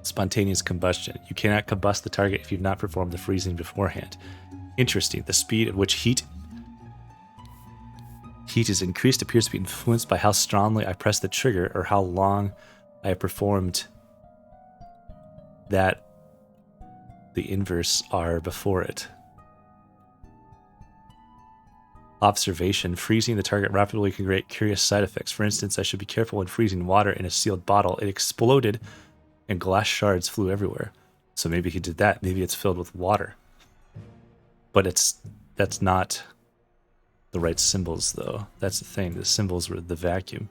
Speaker 1: Spontaneous combustion. You cannot combust the target if you've not performed the freezing beforehand. Interesting. The speed at which heat is increased appears to be influenced by how strongly I press the trigger or how long I have performed that the inverse are before it. Observation. Freezing the target rapidly can create curious side effects. For instance, I should be careful when freezing water in a sealed bottle. It exploded and glass shards flew everywhere. So maybe he did that. Maybe it's filled with water. But that's not the right symbols, though. That's the thing. The symbols were the vacuum.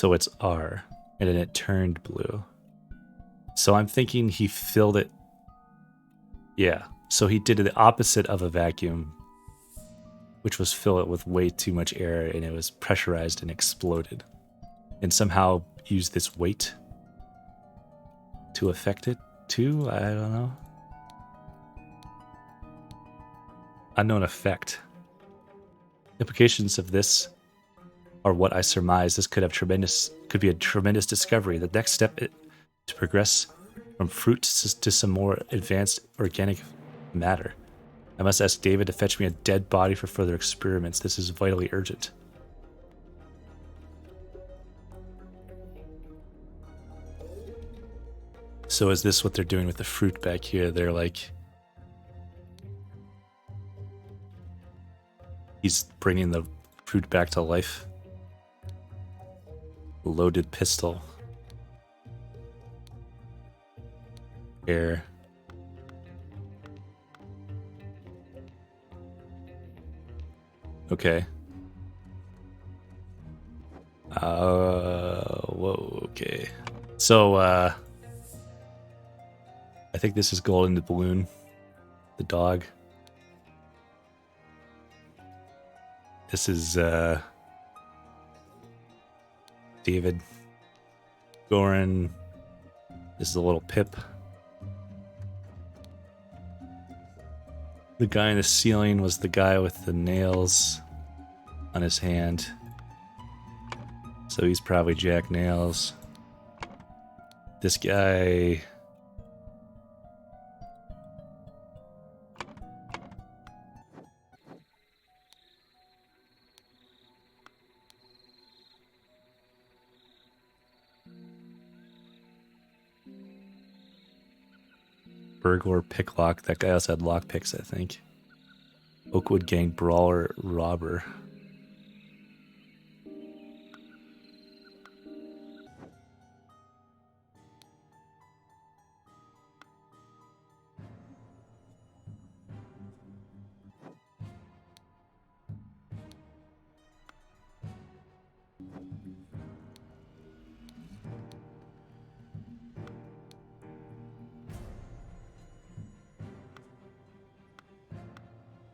Speaker 1: So it's R, and then it turned blue. So I'm thinking he filled it. Yeah, so he did the opposite of a vacuum, which was fill it with way too much air, and it was pressurized and exploded. And somehow used this weight to affect it too? I don't know. Unknown effect. Implications of this are what I surmise. This could be a tremendous discovery. The next step to progress from fruit to some more advanced organic matter. I must ask David to fetch me a dead body for further experiments. This is vitally urgent. So is this what they're doing with the fruit back here? They're like... He's bringing the fruit back to life. Loaded pistol. Air. Okay. Whoa, okay. So, I think this is Golden the Balloon. The dog. This is, David. Goran. This is a little Pip. The guy in the ceiling was the guy with the nails on his hand. So he's probably Jack Nails. This guy... Burglar Picklock. That guy also had lockpicks, I think. Oakwood Gang Brawler Robber.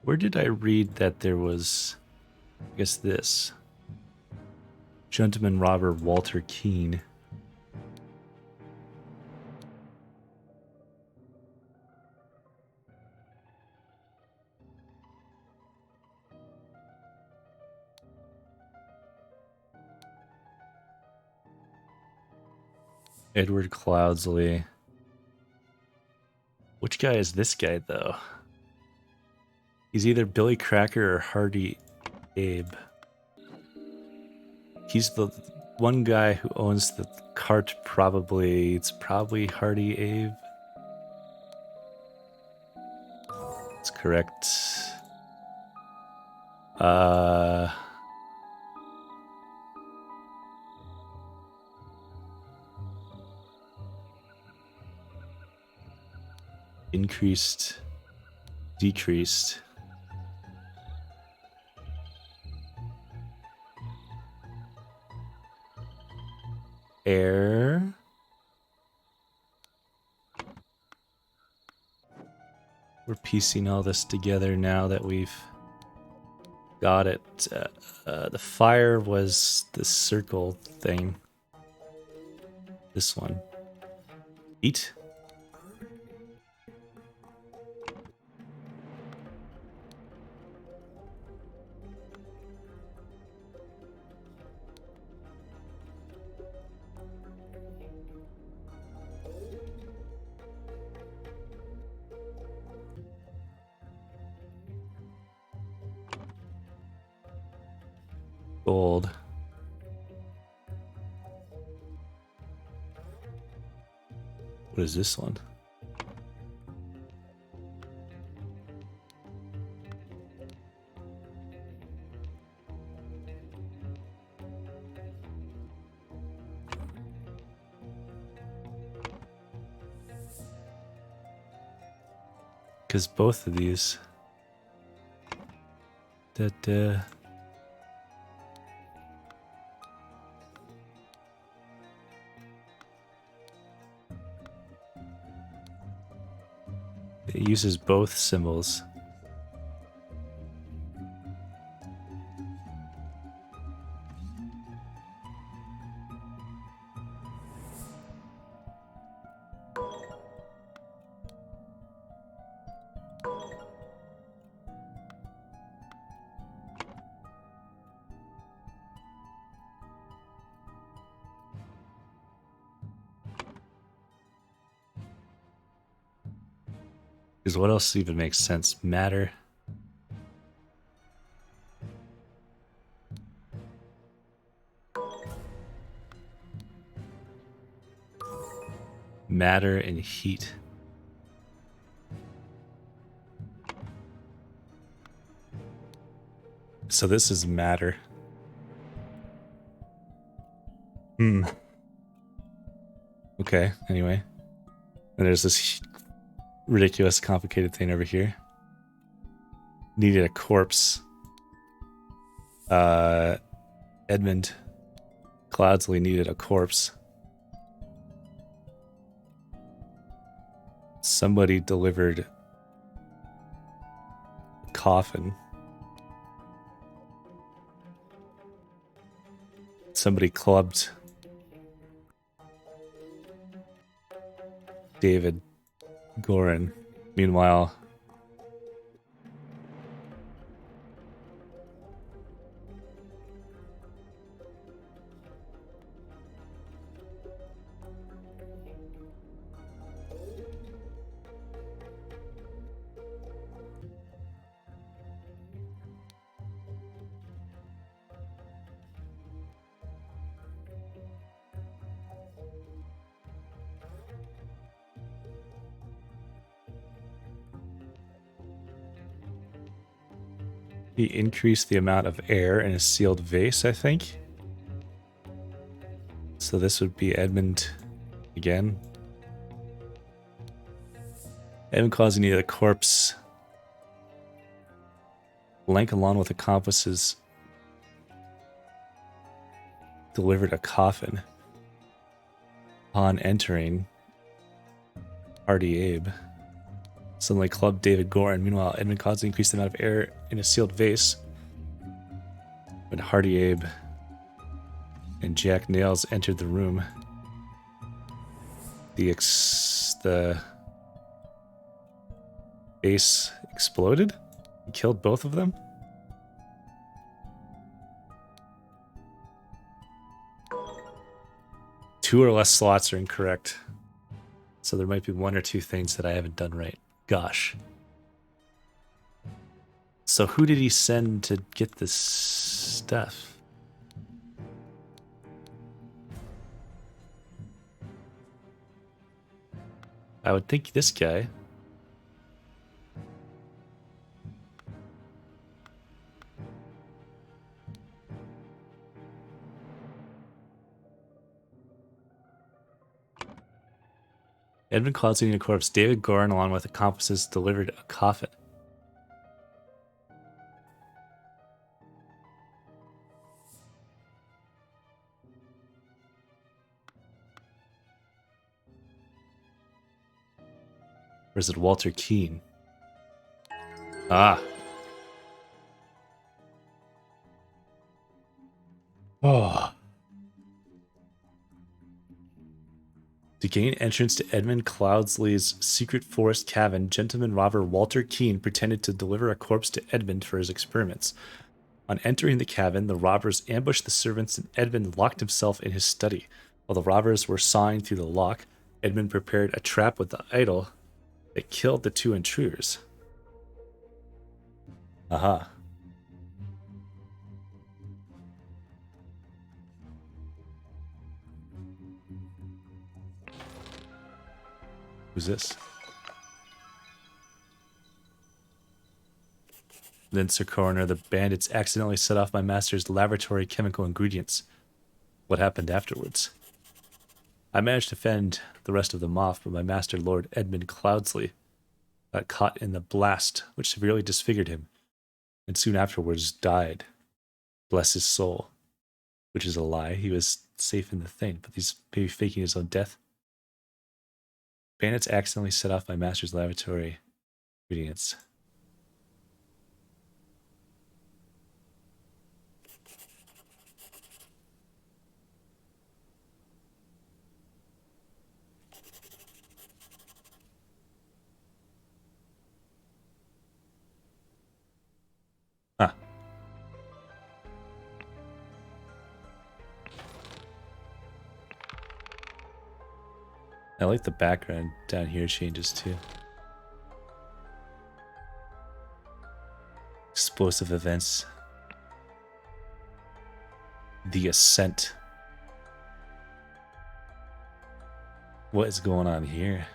Speaker 1: Where did I read that there was, I guess this, gentleman robber Walter Keene. Edward Cloudsley. Which guy is this guy, though? He's either Billy Cracker or Hardy Abe. He's the one guy who owns the cart, probably. It's probably Hardy Abe. That's correct. Increased, decreased. Air. We're piecing all this together now that we've got it. The fire was the circle thing. This one. Eat. Gold. What is this one? Because both of these... It uses both symbols. Because what else even makes sense? Matter. Matter and heat. So this is matter. Okay, anyway. And there's this ridiculous complicated thing over here. Needed a corpse. Edmund Cloudsley needed a corpse. Somebody delivered a coffin. Somebody clubbed David Gorin. Meanwhile, he increased the amount of air in a sealed vase, I think. So this would be Edmund again. Edmund causing needed a corpse. Blank along with accomplices delivered a coffin. Upon entering, Hardy Abe suddenly clubbed David Gorin. Meanwhile, Edmund caused increased amount of air in a sealed vase. When Hardy Abe and Jack Nails entered the room, the vase exploded and killed both of them. Two or less slots are incorrect. So there might be one or two things that I haven't done right. Gosh. So who did he send to get this stuff? I would think this guy. Edmund Cloudsley a corpse. David Gorin, along with accomplices, delivered a coffin. Or is it Walter Keane? Ah. Oh. To gain entrance to Edmund Cloudsley's secret forest cabin, gentleman robber Walter Keane pretended to deliver a corpse to Edmund for his experiments. On entering the cabin, the robbers ambushed the servants and Edmund locked himself in his study. While the robbers were sawing through the lock, Edmund prepared a trap with the idol that killed the two intruders. Aha. Who's this? Then, Sir Coroner, the bandits accidentally set off my master's laboratory chemical ingredients. What happened afterwards? I managed to fend the rest of them off, but my master, Lord Edmund Cloudsley, got caught in the blast, which severely disfigured him, and soon afterwards died. Bless his soul. Which is a lie. He was safe in the thing, but he's maybe faking his own death. Bandits accidentally set off my master's laboratory Ingredients. Huh. I like the background down here changes too. Explosive events. The Ascent. What is going on here?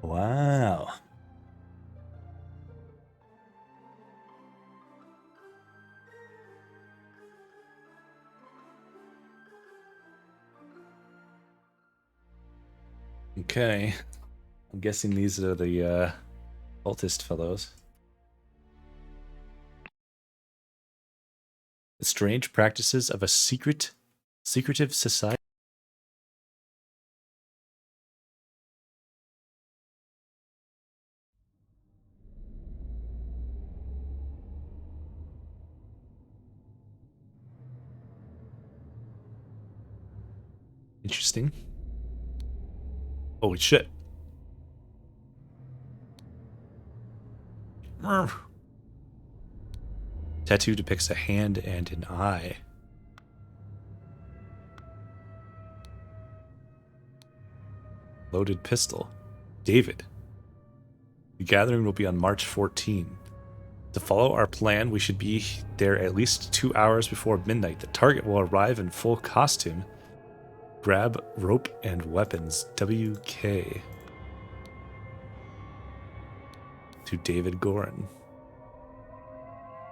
Speaker 1: Wow. Okay. I'm guessing these are the cultist fellows. The strange practices of a secretive society. Interesting. Holy shit. Tattoo depicts a hand and an eye. Loaded pistol. David. The gathering will be on March 14. To follow our plan, we should be there at least 2 hours before midnight. The target will arrive in full costume. Grab rope and weapons. WK. To David Gorin.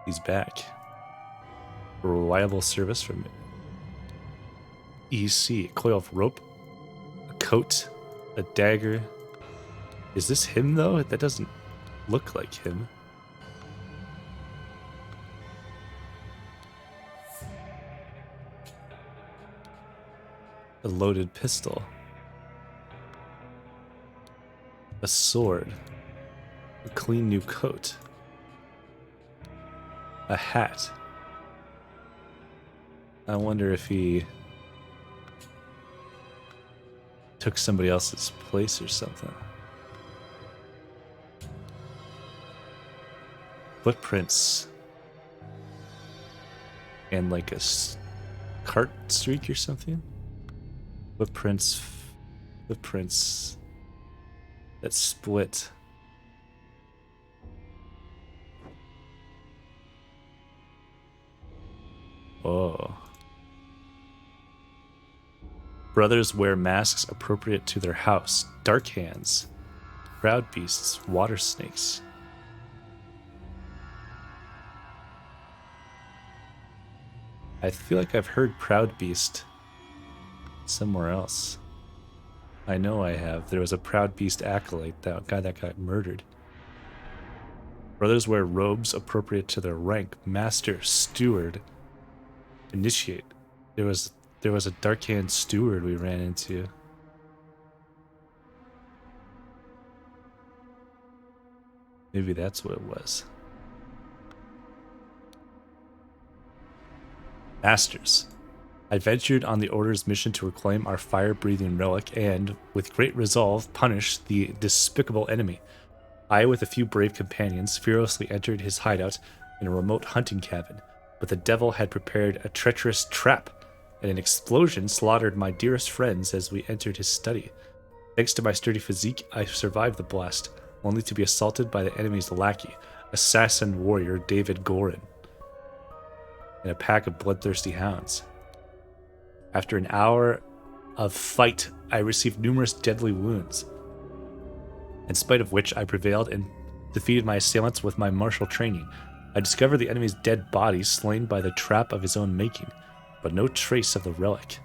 Speaker 1: He's back. A reliable service from EC. A coil of rope. A coat. A dagger. Is this him, though? That doesn't look like him. A loaded pistol. A sword. A clean new coat. A hat. I wonder if he took somebody else's place or something. Footprints. And like a cart streak or something? Footprints that split. Oh. Brothers wear masks appropriate to their house. Dark hands. Proud beasts. Water snakes. I feel like I've heard Proud Beast somewhere else. I know I have. There was a Proud Beast acolyte, that guy that got murdered. Brothers wear robes appropriate to their rank. Master, steward, initiate. There was a Darkhand steward we ran into. Maybe that's what it was. Masters. I ventured on the Order's mission to reclaim our fire-breathing relic and, with great resolve, punish the despicable enemy. I, with a few brave companions, fearlessly entered his hideout in a remote hunting cabin, but the devil had prepared a treacherous trap, and an explosion slaughtered my dearest friends as we entered his study. Thanks to my sturdy physique, I survived the blast, only to be assaulted by the enemy's lackey, assassin warrior David Gorin, and a pack of bloodthirsty hounds. After an hour of fight, I received numerous deadly wounds, in spite of which I prevailed and defeated my assailants with my martial training. I discovered the enemy's dead body slain by the trap of his own making, but no trace of the relic.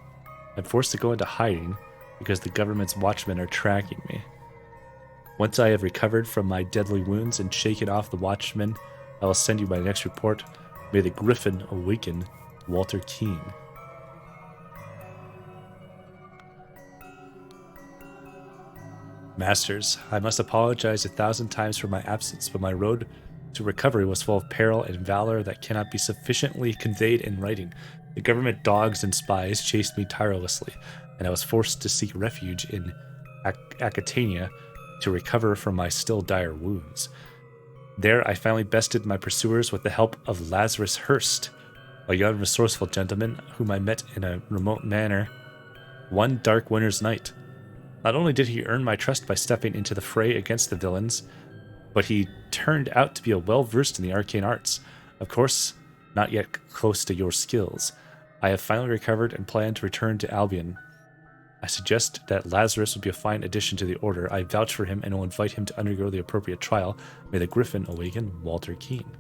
Speaker 1: I'm forced to go into hiding because the government's watchmen are tracking me. Once I have recovered from my deadly wounds and shaken off the watchmen, I will send you my next report. May the Griffin awaken, Walter Keane. Masters, I must apologize 1,000 times for my absence, but my road to recovery was full of peril and valor that cannot be sufficiently conveyed in writing. The government dogs and spies chased me tirelessly, and I was forced to seek refuge in Aquitania to recover from my still dire wounds. There, I finally bested my pursuers with the help of Lazarus Hurst, a young, resourceful gentleman whom I met in a remote manor one dark winter's night. Not only did he earn my trust by stepping into the fray against the villains, but he turned out to be a well-versed in the arcane arts. Of course, not yet close to your skills. I have finally recovered and plan to return to Albion. I suggest that Lazarus would be a fine addition to the Order. I vouch for him and will invite him to undergo the appropriate trial. May the Griffin awaken Walter Keene.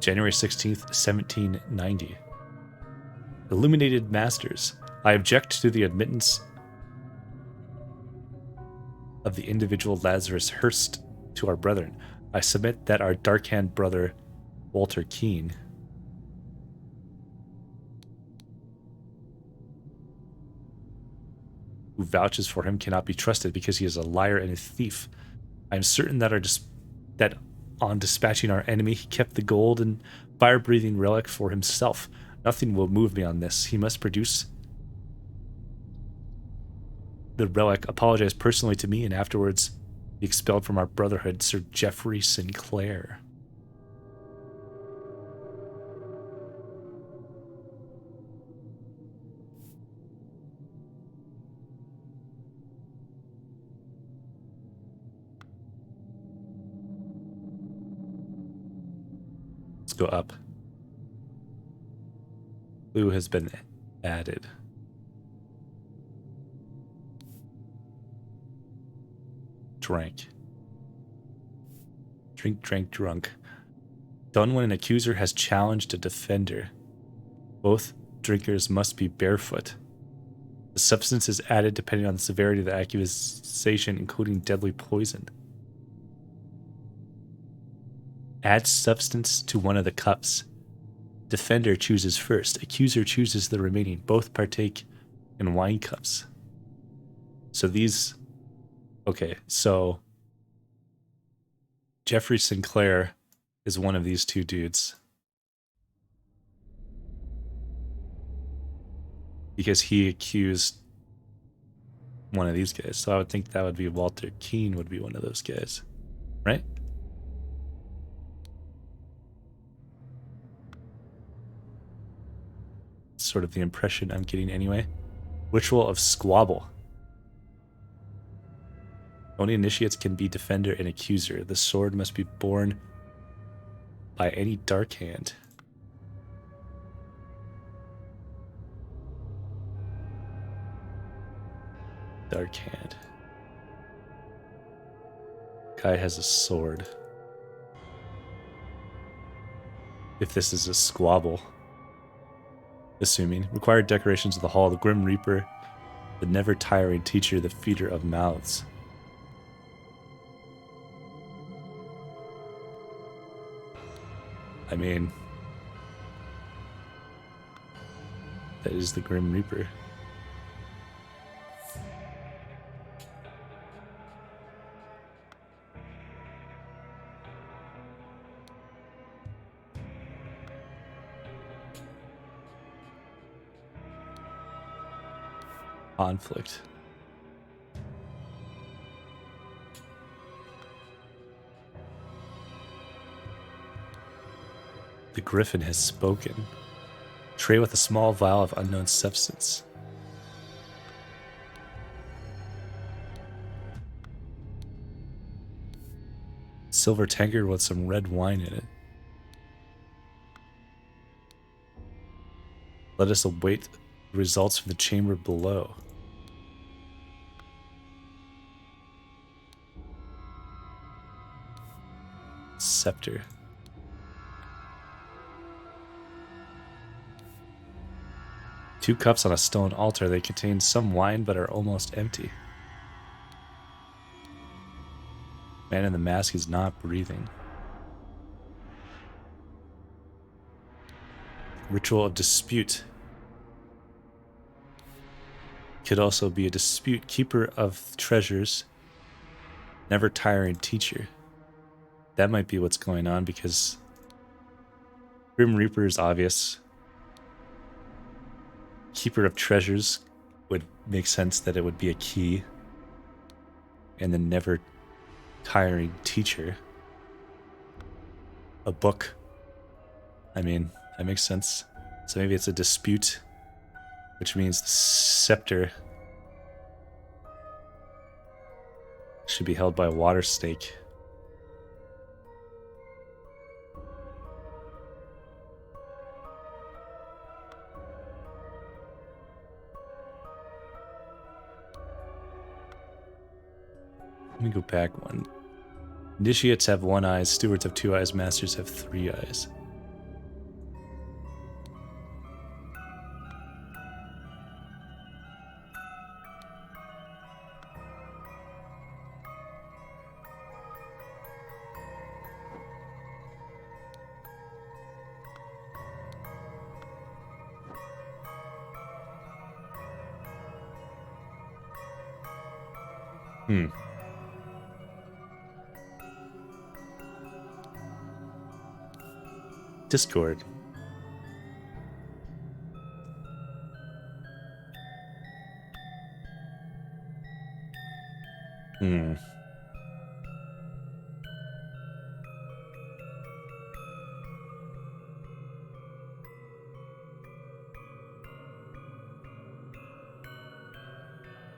Speaker 1: January 16th, 1790. Illuminated Masters, I object to the admittance of the individual Lazarus Hurst to our brethren. I submit that our dark-hand brother, Walter Keene, who vouches for him, cannot be trusted because he is a liar and a thief. I am certain that that on dispatching our enemy, he kept the gold and fire-breathing relic for himself. Nothing will move me on this. He must produce the relic, apologize personally to me, and afterwards be expelled from our brotherhood. Sir Geoffrey Sinclair. Let's go up. Clue has been added. Drank. Drink, drank, drunk. Done when an accuser has challenged a defender. Both drinkers must be barefoot. The substance is added depending on the severity of the accusation, including deadly poison. Add substance to one of the cups. Defender chooses first. Accuser chooses the remaining. Both partake in wine cups. So these... Okay, so... Geoffrey Sinclair is one of these two dudes. Because he accused one of these guys. So I would think that would be Walter Keene would be one of those guys. Right? Sort of the impression I'm getting anyway. Ritual of Squabble. Only initiates can be defender and accuser. The sword must be borne by any dark hand. Dark hand. Guy has a sword. If this is a squabble. Assuming. Required decorations of the hall. The Grim Reaper. The never tiring teacher. The feeder of mouths. I mean, that is the Grim Reaper. Conflict. The Griffin has spoken. Tray with a small vial of unknown substance. Silver tankard with some red wine in it. Let us await the results from the chamber below. Scepter. Two cups on a stone altar. They contain some wine but are almost empty. Man in the mask is not breathing. Ritual of dispute. Could also be a dispute keeper of treasures, never tiring teacher. That might be what's going on because Grim Reaper is obvious. Keeper of treasures would make sense that it would be a key. And then never tiring teacher. A book. I mean, that makes sense. So maybe it's a dispute, which means the scepter should be held by a water snake. Let me go back one. Initiates have 1 eye, stewards have 2 eyes, masters have 3 eyes. Discord.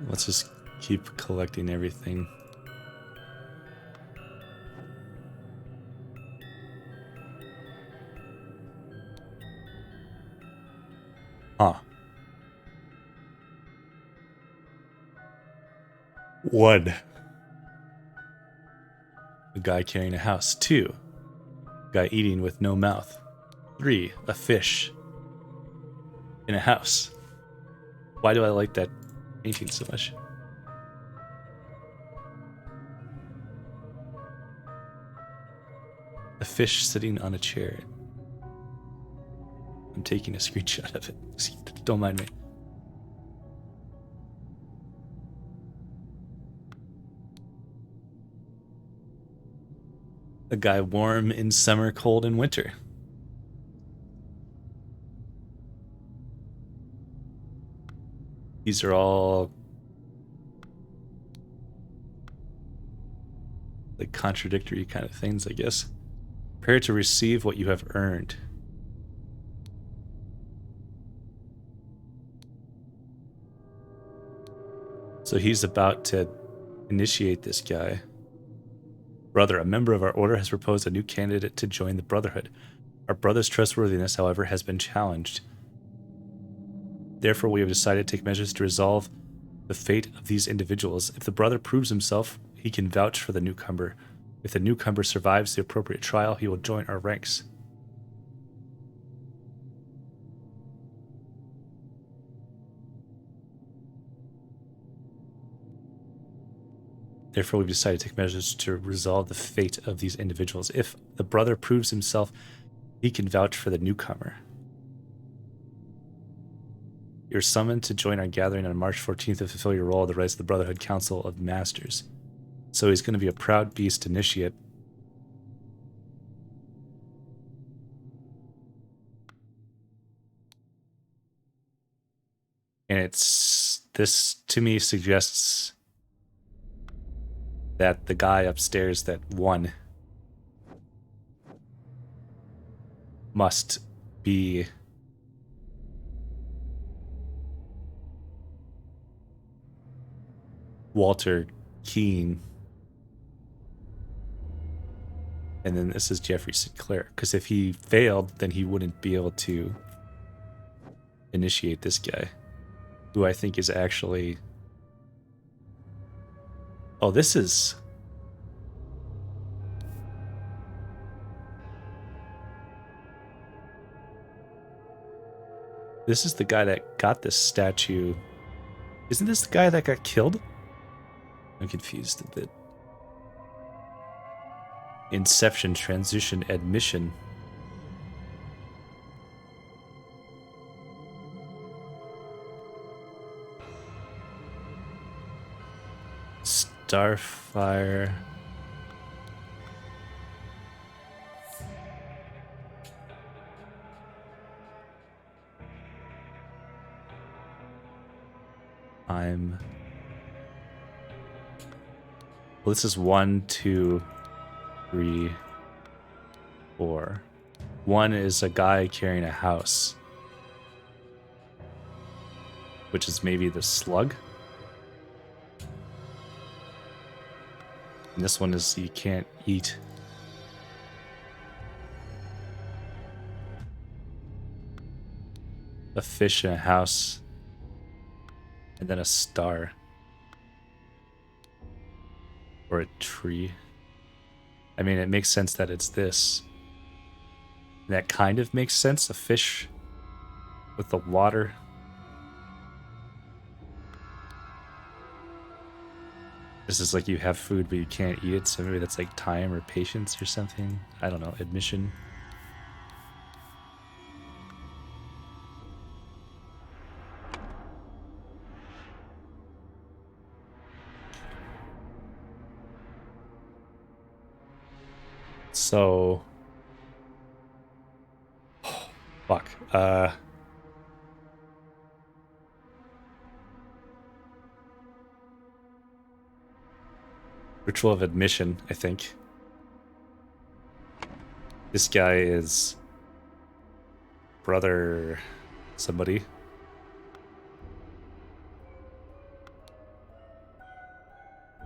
Speaker 1: Let's just keep collecting everything. Huh. 1. A guy carrying a house. 2. A guy eating with no mouth. 3. A fish in a house. Why do I like that painting so much? A fish sitting on a chair. I'm taking a screenshot of it. Don't mind me. A guy warm in summer, cold in winter. These are all like contradictory kind of things, I guess. Prepare to receive what you have earned. So he's about to initiate this guy. Brother, a member of our order has proposed a new candidate to join the Brotherhood. Our brother's trustworthiness, however, has been challenged. Therefore, we have decided to take measures to resolve the fate of these individuals. If the brother proves himself, he can vouch for the newcomer. If the newcomer survives the appropriate trial, he will join our ranks. Therefore, we've decided to take measures to resolve the fate of these individuals. If the brother proves himself, he can vouch for the newcomer. You're summoned to join our gathering on March 14th to fulfill your role of the rights of the Brotherhood Council of Masters. So he's going to be a proud beast initiate. And this to me suggests that the guy upstairs that won must be Walter Keane. And then this is Jeffrey Sinclair. Because if he failed, then he wouldn't be able to initiate this guy, who I think is actually... Oh, this is... This is the guy that got this statue. Isn't this the guy that got killed? I'm confused a bit. Inception, transition, admission. Starfire. Well, this is 1, 2, 3, 4. 1 is a guy carrying a house, which is maybe the slug. And this one is you can't eat. A fish in a house. And then a star. Or a tree. I mean, it makes sense that it's this. That kind of makes sense. A fish with the water. This is like you have food, but you can't eat it. So maybe that's like time or patience or something. I don't know. Admission. So, fuck. Ritual of admission, I think. This guy is brother somebody.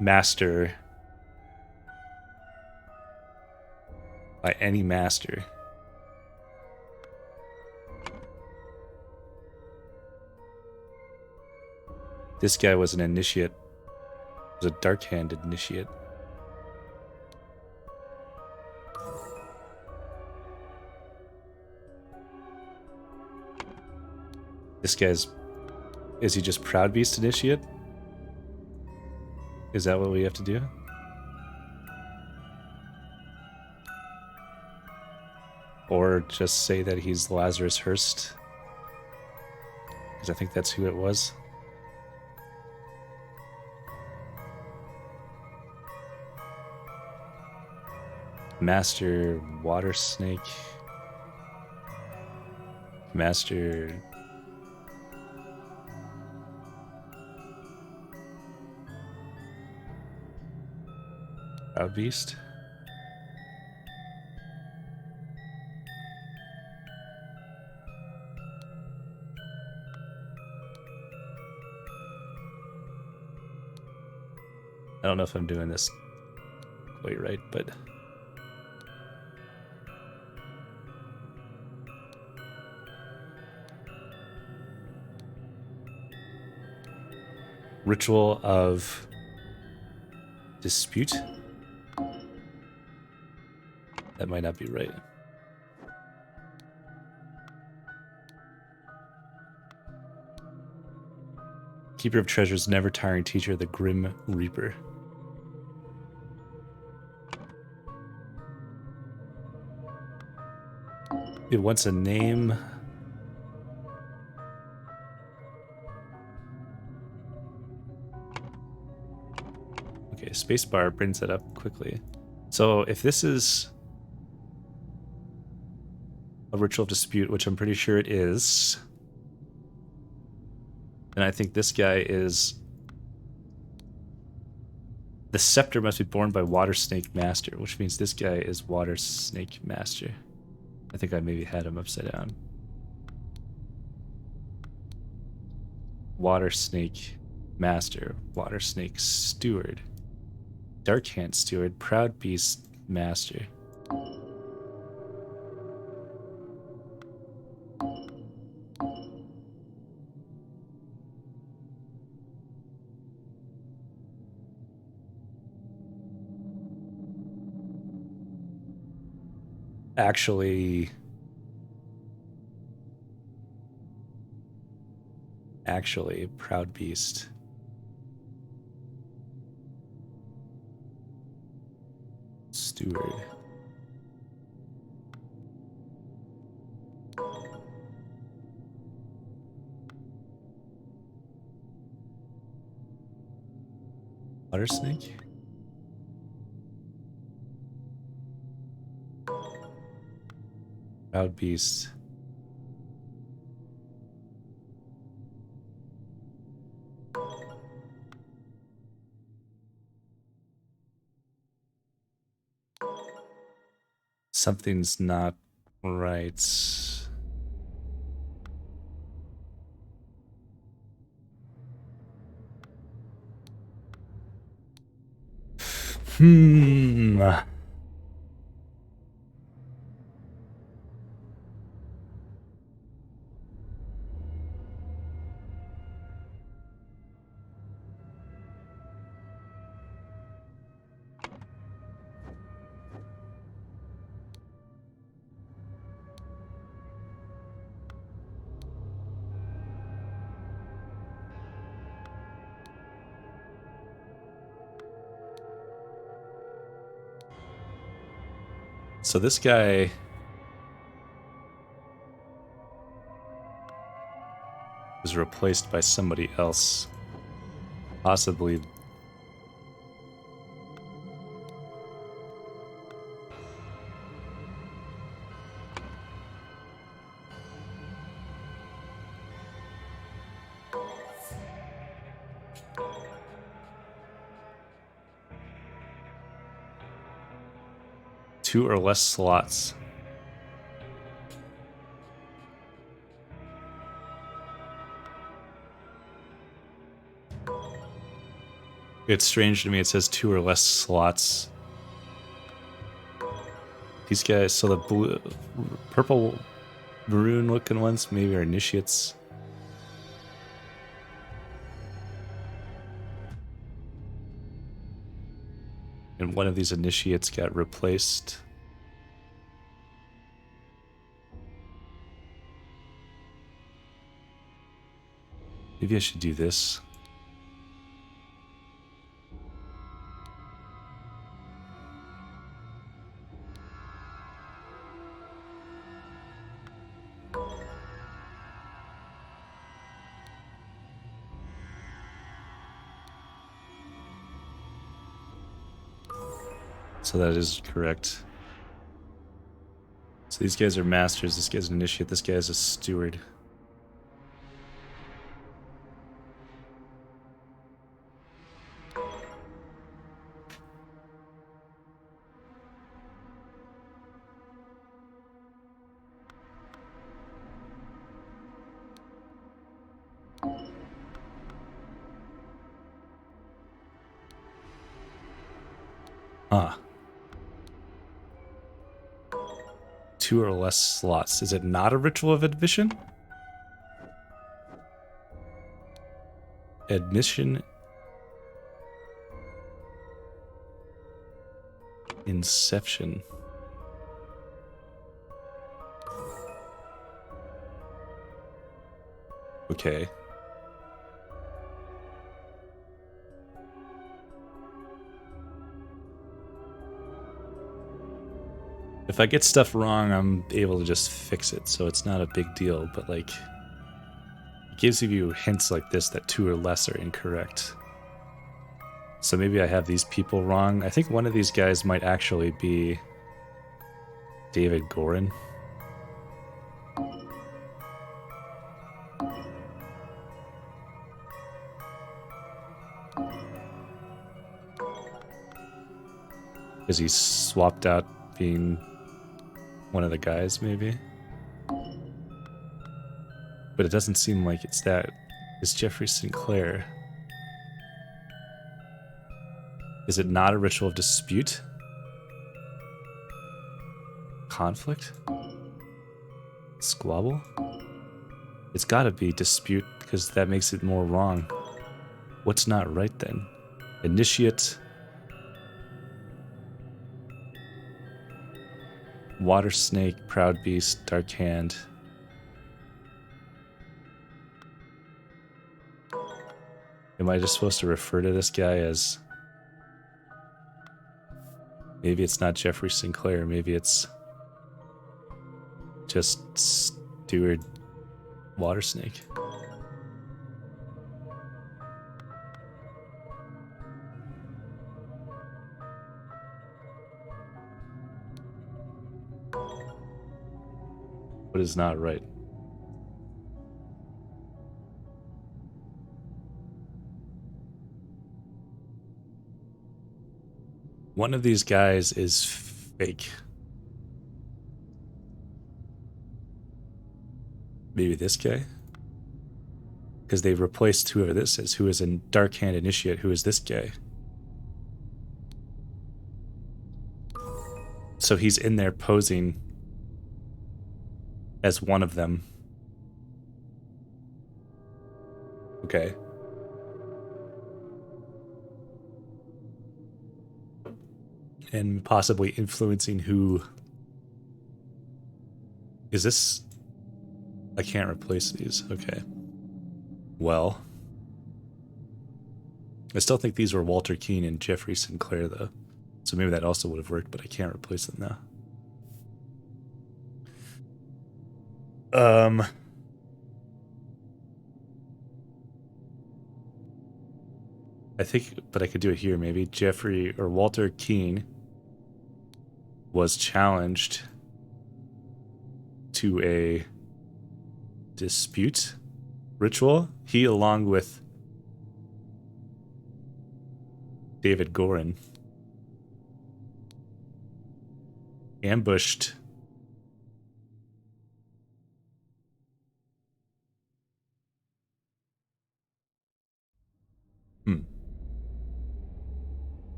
Speaker 1: Master. By any master. This guy was an initiate. Was a dark-handed initiate. This guy's... Is he just Proud Beast initiate? Is that what we have to do? Or just say that he's Lazarus Hearst? Because I think that's who it was. Master Water Snake. Master... Proud Beast? I don't know if I'm doing this quite right, but... Ritual of dispute? That might not be right. Keeper of treasures, never tiring teacher, the Grim Reaper. It wants a name. Okay, spacebar brings that up quickly. So if this is a ritual of dispute, which I'm pretty sure it is, then I think this guy is... The scepter must be borne by Water Snake Master, which means this guy is Water Snake Master. I think I maybe had him upside down. Water Snake Master, Water Snake Steward, Dark Hand Steward, Proud Beast Master. Actually, Proud Beast. Steward. Water snake? Proud beast. Something's not right. Hmm. So this guy was replaced by somebody else. Possibly. Two or less slots. It's strange to me, it says 2 or less slots. These guys, so the blue, purple, maroon looking ones maybe are initiates. And one of these initiates got replaced. Maybe I should do this. So that is correct. So these guys are masters, this guy's an initiate, this guy's a steward. Ah. 2 or less slots. Is it not a ritual of admission? Admission. Inception. Okay. If I get stuff wrong, I'm able to just fix it, so it's not a big deal, but like, it gives you hints like this that 2 or less are incorrect. So maybe I have these people wrong. I think one of these guys might actually be David Gorin. Because he swapped out being one of the guys, maybe. But it doesn't seem like it's that. It's Jeffrey Sinclair. Is it not a ritual of dispute? Conflict? Squabble? It's gotta be dispute, because that makes it more wrong. What's not right then? Initiate. Water snake, proud beast, dark hand. Am I just supposed to refer to this guy as... Maybe it's not Jeffrey Sinclair, maybe it's just Steward Water Snake. What is not right? One of these guys is fake. Maybe this guy? Because they've replaced whoever this is, who is a Dark Hand Initiate, who is this guy. So he's in there posing as one of them. Okay. And possibly influencing who... Is this... I can't replace these. Okay. Well... I still think these were Walter Keane and Jeffrey Sinclair, though. So maybe that also would have worked, but I can't replace them now. I think, but I could do it here maybe. Jeffrey or Walter Keane was challenged to a dispute ritual. He, along with David Gorin, ambushed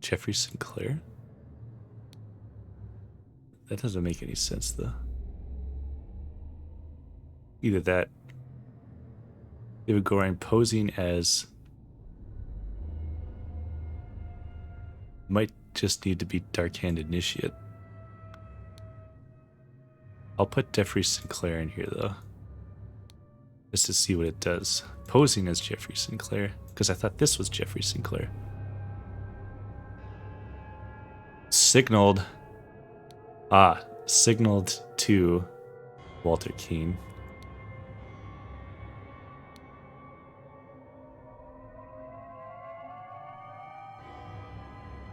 Speaker 1: Jeffrey Sinclair? That doesn't make any sense, though. Either that, David Gorin posing as... might just need to be Dark Hand Initiate. I'll put Jeffrey Sinclair in here, though. Just to see what it does. Posing as Jeffrey Sinclair, because I thought this was Jeffrey Sinclair. Signaled to Walter Keane.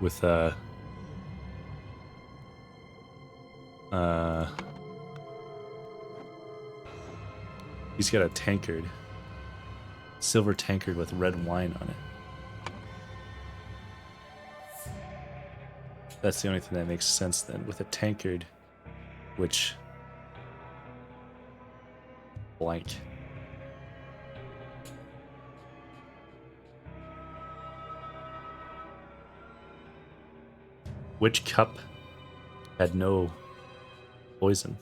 Speaker 1: With he's got a tankard. Silver tankard with red wine on it. That's the only thing that makes sense then. With a tankard, which... blank. Which cup had no poison?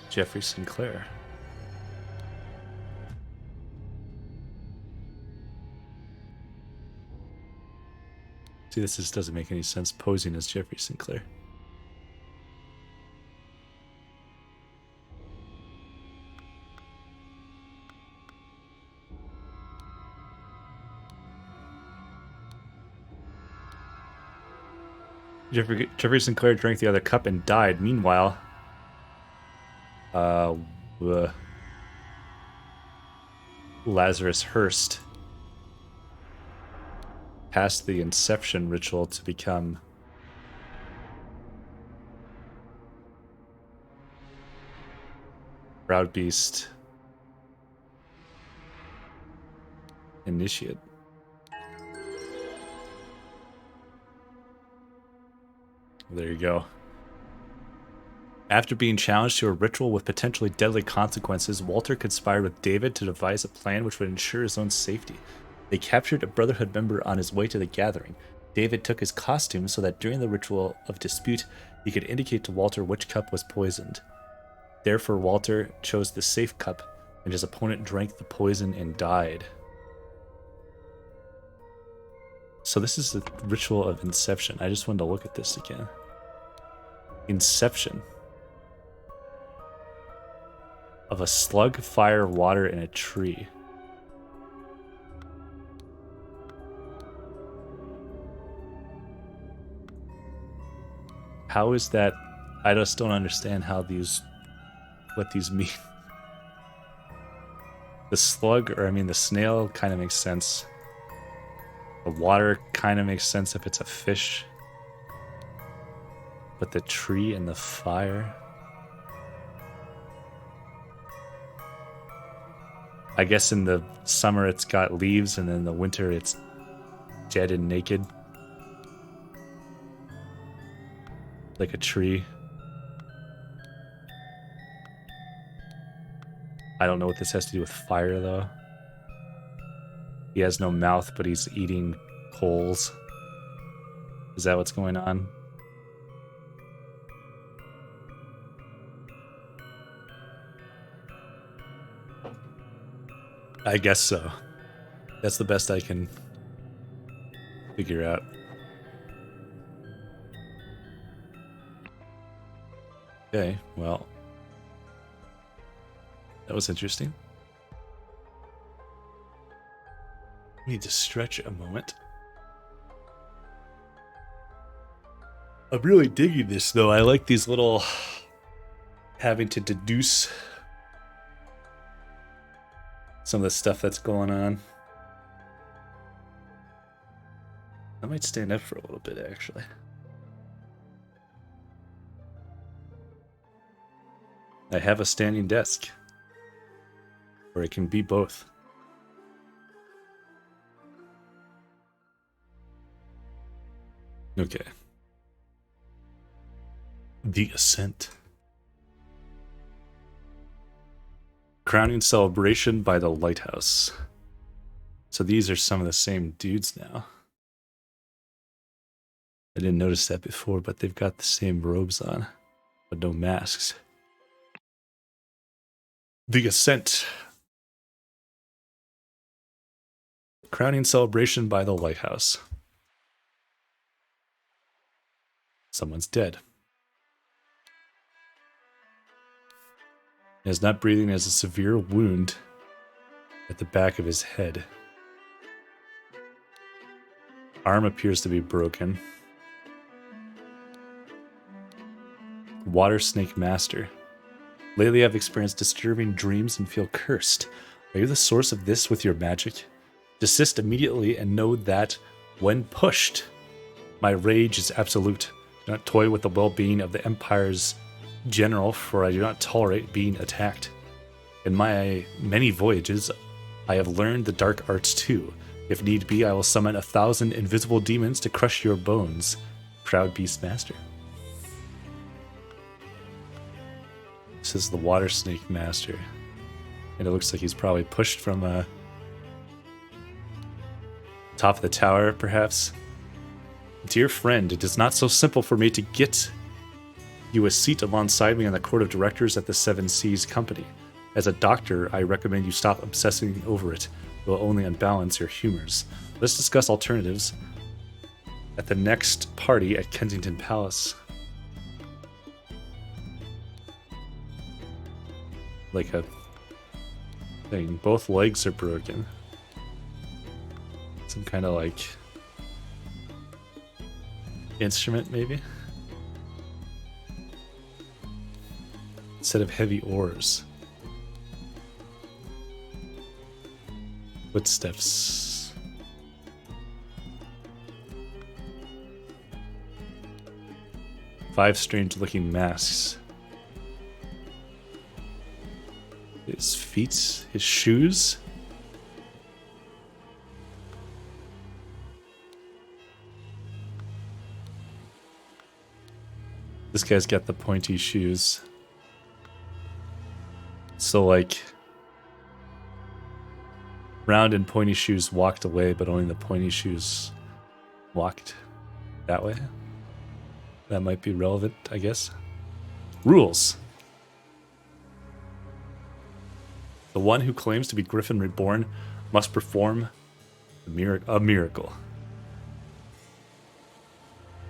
Speaker 1: Jeffrey Sinclair. See, this just doesn't make any sense posing as Jeffrey Sinclair. Jeffrey Sinclair drank the other cup and died. Meanwhile, Lazarus Hurst passed the Inception ritual to become Proud Beast Initiate. There you go. After being challenged to a ritual with potentially deadly consequences, Walter conspired with David to devise a plan which would ensure his own safety. They captured a Brotherhood member on his way to the gathering. David took his costume so that during the ritual of dispute, he could indicate to Walter which cup was poisoned. Therefore, Walter chose the safe cup, and his opponent drank the poison and died. So this is the ritual of Inception. I just wanted to look at this again. Inception. Of a slug, fire, water, and a tree. How is that? I just don't understand how these, what these mean. The slug, or I mean the snail, kind of makes sense. The water kind of makes sense if it's a fish. But the tree and the fire... I guess in the summer it's got leaves, and in the winter it's dead and naked. Like a tree. I don't know what this has to do with fire, though. He has no mouth, but he's eating coals. Is that what's going on? I guess so. That's the best I can figure out. Okay, well. That was interesting. I need to stretch a moment. I'm really digging this, though. I like these little... having to deduce some of the stuff that's going on. I might stand up for a little bit, actually. I have a standing desk. Or it can be both. Okay. The Ascent. Crowning celebration by the lighthouse. So these are some of the same dudes now. I didn't notice that before, but they've got the same robes on, but no masks. The Ascent. Crowning celebration by the lighthouse. Someone's dead. He is not breathing, has a severe wound at the back of his head. Arm appears to be broken. Water Snake Master. Lately I've experienced disturbing dreams and feel cursed. Are you the source of this with your magic? Desist immediately and know that, when pushed, my rage is absolute. Do not toy with the well-being of the Empire's general, for I do not tolerate being attacked. In my many voyages, I have learned the dark arts too. If need be, I will summon 1,000 invisible demons to crush your bones. Proud Beast Master. This is the Water Snake Master. And it looks like he's probably pushed from top of the tower, perhaps. Dear friend, it is not so simple for me to get you a seat alongside me on the court of directors at the Seven Seas Company. As a doctor, I recommend you stop obsessing over it. It will only unbalance your humors. Let's discuss alternatives at the next party at Kensington Palace. Like a thing. Both legs are broken. Some kind of like instrument, maybe? Instead of heavy oars. Footsteps. Five strange looking masks. His feet, his shoes. This guy's got the pointy shoes. So like round and pointy shoes walked away, but only the pointy shoes walked that way. That might be relevant, I guess. Rules. The one who claims to be Griffin Reborn must perform a miracle.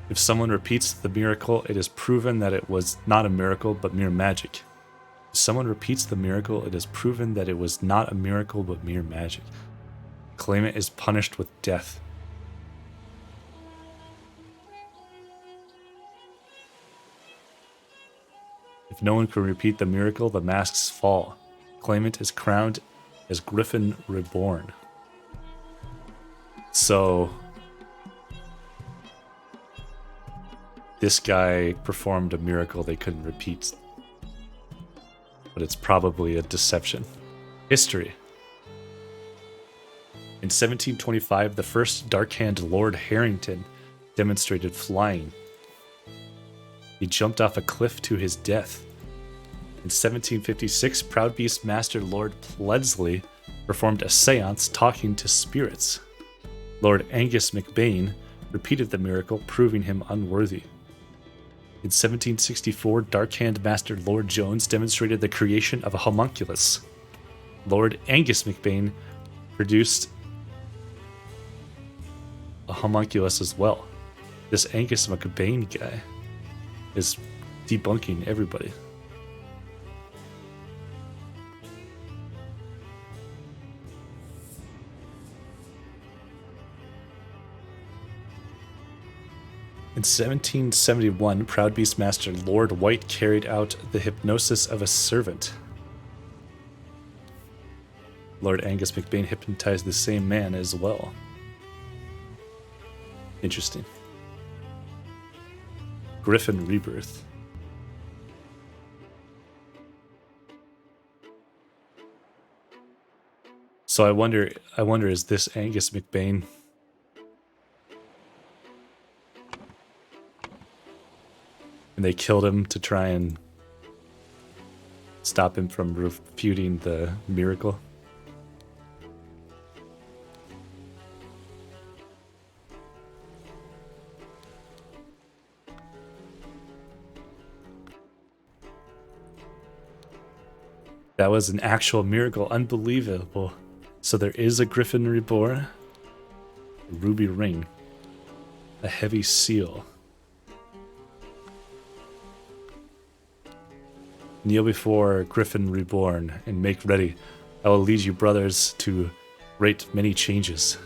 Speaker 1: If someone repeats the miracle, it is proven that it was not a miracle, but mere magic. If someone repeats the miracle, it is proven that it was not a miracle, but mere magic. The claimant is punished with death. If no one can repeat the miracle, the masks fall. The claimant is crowned as Griffin Reborn. So this guy performed a miracle they couldn't repeat, but it's probably a deception. History. In 1725, the first Dark-Hand Lord Harrington demonstrated flying. He jumped off a cliff to his death. In 1756, Proud Beast Master Lord Pledsley performed a seance talking to spirits. Lord Angus MacBain repeated the miracle, proving him unworthy. In 1764, Dark-Hand Master Lord Jones demonstrated the creation of a homunculus. Lord Angus MacBain produced a homunculus as well. This Angus MacBain guy is debunking everybody. In 1771, Proud Beast Master Lord White carried out the hypnosis of a servant. Lord Angus MacBain hypnotized the same man as well. Interesting. Griffin Rebirth. So I wonder, is this Angus MacBain? And they killed him to try and stop him from refuting the miracle. That was an actual miracle. Unbelievable. So there is a Griffin Reborn, a ruby ring, a heavy seal. Kneel before Griffin Reborn and make ready. I will lead you, brothers, to great many changes.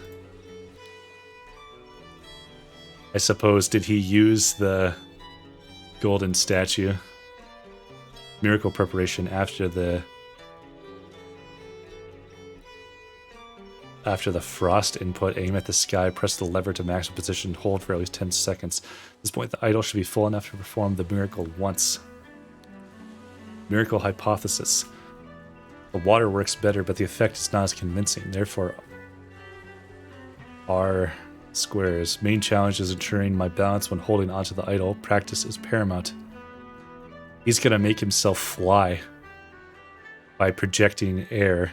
Speaker 1: I suppose, did he use the golden statue? Miracle preparation after the frost input, aim at the sky, press the lever to maximum position, hold for at least 10 seconds. At this point, the idol should be full enough to perform the miracle once. Miracle hypothesis. The water works better, but the effect is not as convincing. Therefore, R squares. Main challenge is ensuring my balance when holding onto the idol. Practice is paramount. He's gonna make himself fly by projecting air,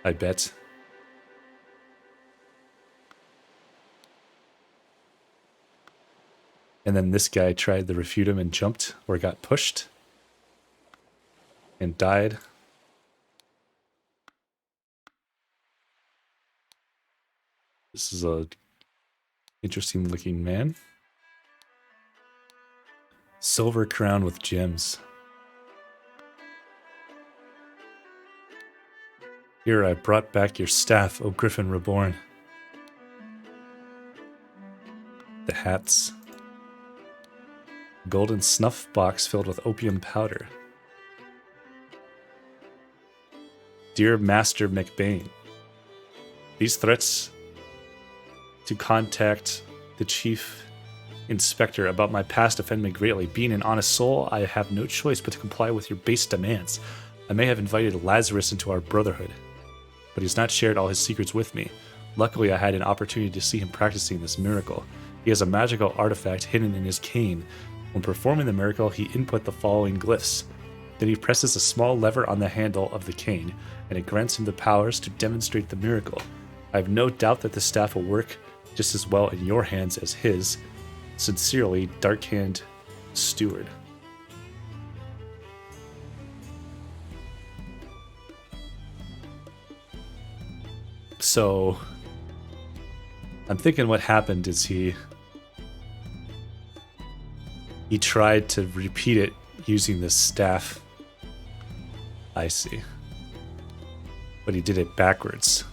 Speaker 1: I bet. And then this guy tried to refute him and jumped, or got pushed and died. This is a interesting looking man. Silver crown with gems. Here I brought back your staff, O Griffin Reborn. The hats. Golden snuff box filled with opium powder. Dear Master MacBain, these threats to contact the Chief Inspector about my past offend me greatly. Being an honest soul, I have no choice but to comply with your base demands. I may have invited Lazarus into our brotherhood, but he's not shared all his secrets with me. Luckily, I had an opportunity to see him practicing this miracle. He has a magical artifact hidden in his cane. When performing the miracle, he input the following glyphs. Then he presses a small lever on the handle of the cane, and it grants him the powers to demonstrate the miracle. I have no doubt that the staff will work just as well in your hands as his. Sincerely, Dark-Hand Steward. So, I'm thinking what happened is he tried to repeat it using the staff. I see. But he did it backwards.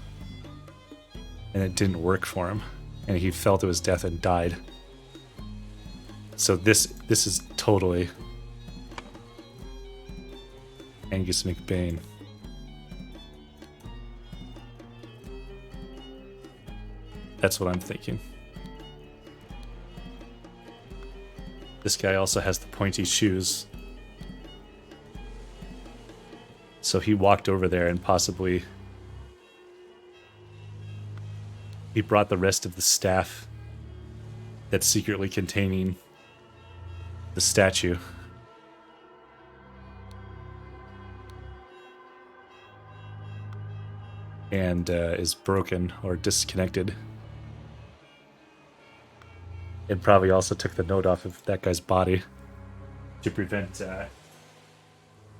Speaker 1: And it didn't work for him. And he fell to his death and died. So this is totally Angus MacBain. That's what I'm thinking. This guy also has the pointy shoes. So he walked over there and possibly he brought the rest of the staff that's secretly containing the statue. And is broken or disconnected. It probably also took the note off of that guy's body to prevent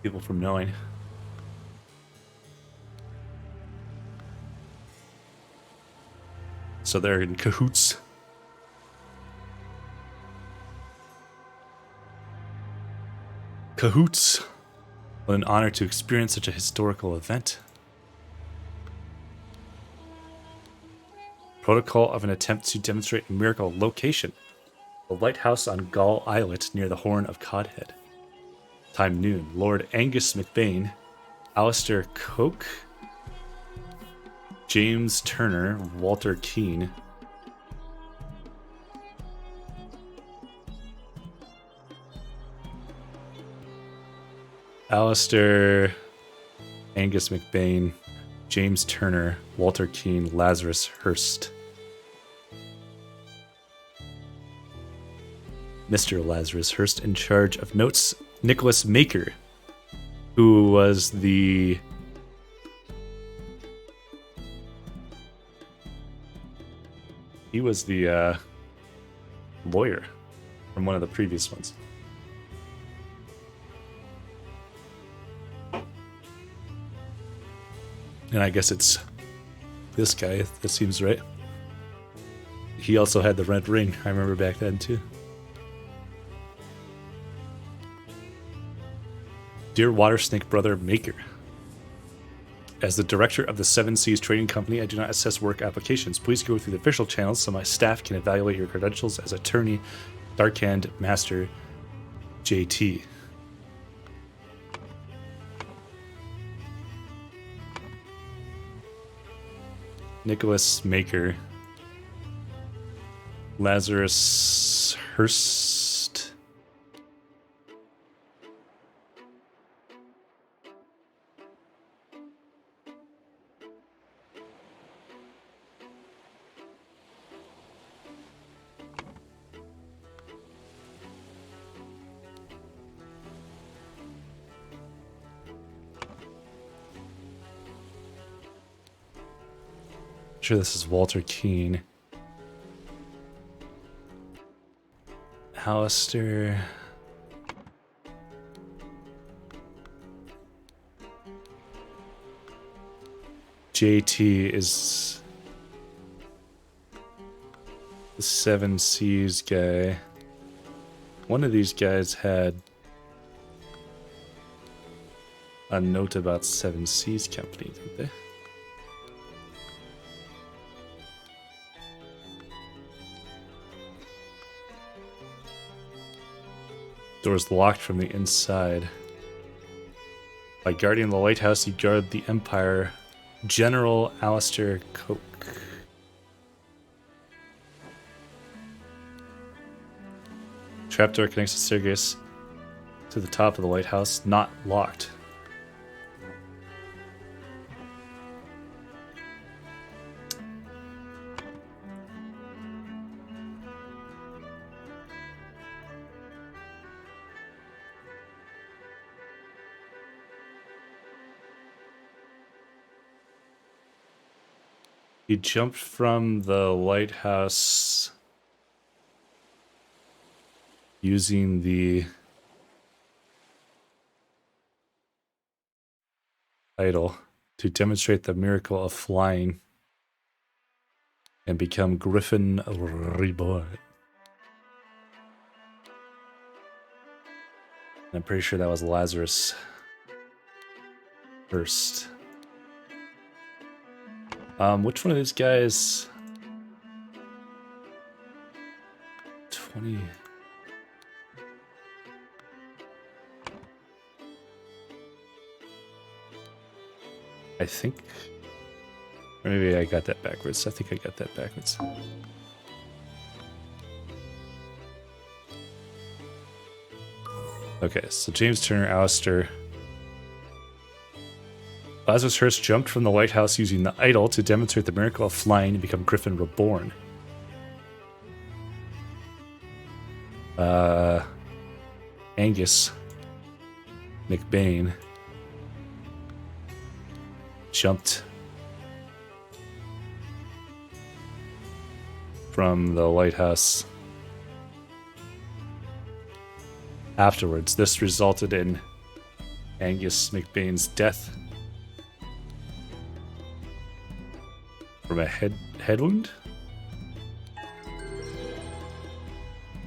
Speaker 1: people from knowing. So they're in cahoots. Cahoots! What an honor to experience such a historical event. Protocol of an attempt to demonstrate a miracle location. The lighthouse on Gull Islet near the Horn of Codhead. Time noon. Lord Angus McBain, Alistair Coke, James Turner, Walter Keane. Alistair, Angus McBain, James Turner, Walter Keane, Lazarus Hurst. Mr. Lazarus Hurst in charge of notes. Nicholas Maker, who was the lawyer from one of the previous ones. And I guess it's this guy, that seems right. He also had the red ring, I remember back then too. Dear Water Snake Brother Maker, as the director of the Seven Seas Trading Company, I do not assess work applications. Please go through the official channels so my staff can evaluate your credentials as attorney, Darkhand Master JT. Nicholas Maker, Lazarus Hurst. Sure, this is Walter Keane. Alistair. JT is the Seven Seas guy. One of these guys had a note about Seven Seas Company, didn't they? Doors locked from the inside. By guarding the lighthouse, you guard the Empire. General Alistair Coke. Trapdoor connects the staircase to the top of the lighthouse, not locked. He jumped from the lighthouse using the idol to demonstrate the miracle of flying and become Griffin Reborn. I'm pretty sure that was Lazarus first. Which one of these guys? 20. I think Or maybe I got that backwards. I think I got that backwards. Okay, so James Turner, Alistair. Lazarus Hearst jumped from the White House using the idol to demonstrate the miracle of flying and become Griffin Reborn. Angus McBain jumped from the White House afterwards. This resulted in Angus McBain's death from a head wound.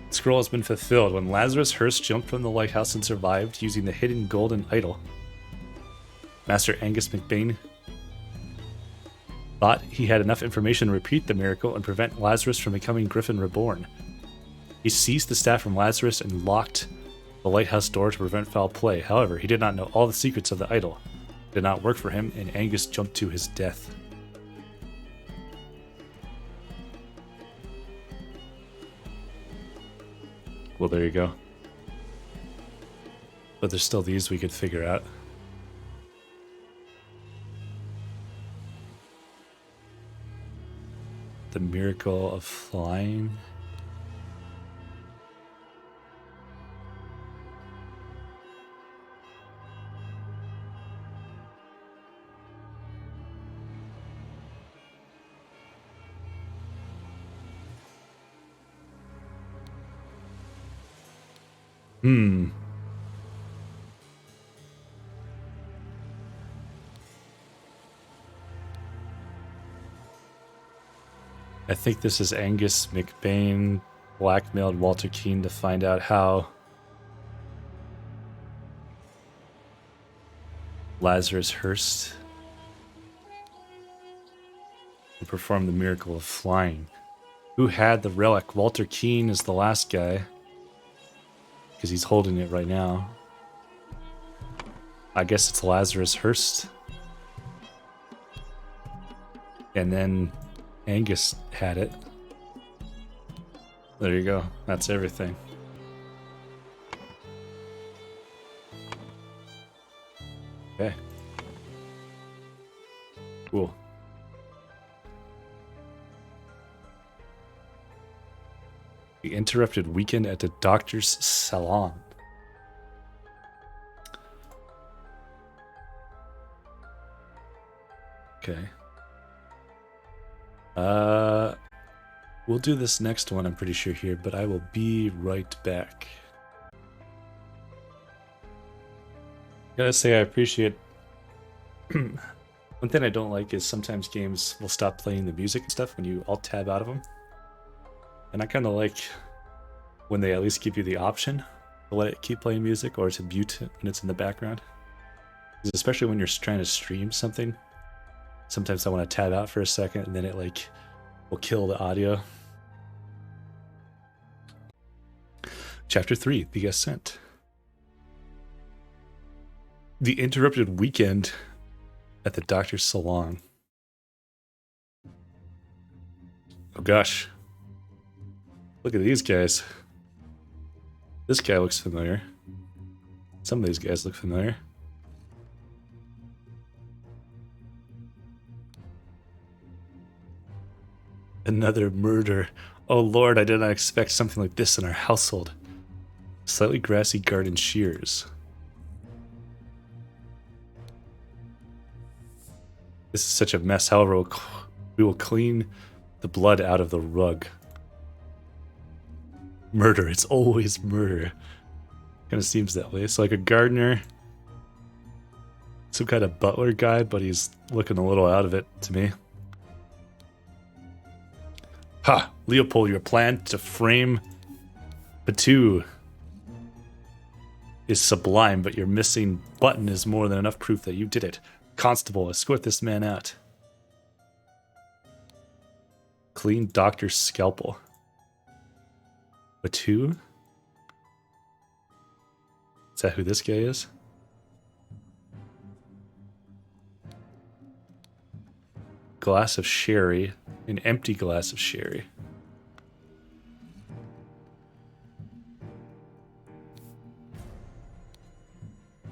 Speaker 1: The scroll has been fulfilled. When Lazarus Hearst jumped from the White House and survived using the hidden golden idol, Master Angus McBain thought he had enough information to repeat the miracle and prevent Lazarus from becoming Griffin Reborn. He seized the staff from Lazarus and locked the lighthouse door to prevent foul play. However, he did not know all the secrets of the idol. It did not work for him, and Angus jumped to his death. Well, there you go. But there's still these we could figure out. The miracle of flying. I think this is Angus McBain blackmailed Walter Keane to find out how Lazarus Hearst would perform the miracle of flying. Who had the relic? Walter Keane is the last guy, because he's holding it right now. I guess it's Lazarus Hearst. And then Angus had it. There you go. That's everything. Okay. Cool. The interrupted weekend at the doctor's salon. Okay. We'll do this next one, I'm pretty sure, here, but I will be right back. Gotta say, I appreciate... One thing I don't like is sometimes games will stop playing the music and stuff when you alt-tab out of them. And I kind of like when they at least give you the option to let it keep playing music or to mute it when it's in the background. Especially when you're trying to stream something. Sometimes I want to tab out for a second and then it like will kill the audio. Chapter 3, The Ascent. The interrupted weekend at the doctor's salon. Oh gosh. Look at these guys. This guy looks familiar. Some of these guys look familiar. Another murder. Oh Lord, I did not expect something like this in our household. Slightly grassy garden shears. This is such a mess. However, we will clean the blood out of the rug. Murder. It's always murder. Kind of seems that way. It's like a gardener. Some kind of butler guy, but he's looking a little out of it to me. Ha! Leopold, your plan to frame Batu is sublime, but your missing button is more than enough proof that you did it. Constable, escort this man out. Clean doctor's scalpel. Batu? Is that who this guy is? glass of sherry, an empty glass of sherry.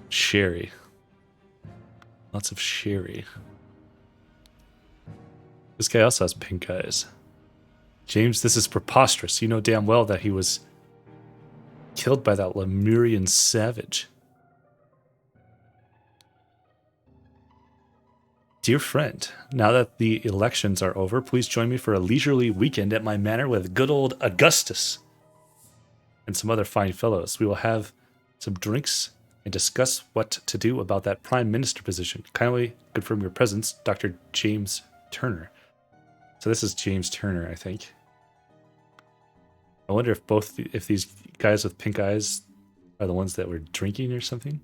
Speaker 1: Sherry. Lots of sherry. This guy also has pink eyes. James, this is preposterous. You know damn well that he was killed by that Lemurian savage. Dear friend, now that the elections are over, please join me for a leisurely weekend at my manor with good old Augustus and some other fine fellows. We will have some drinks and discuss what to do about that prime minister position. Kindly confirm your presence, Dr. James Turner. So this is James Turner, I think. I wonder if these guys with pink eyes are the ones that were drinking or something?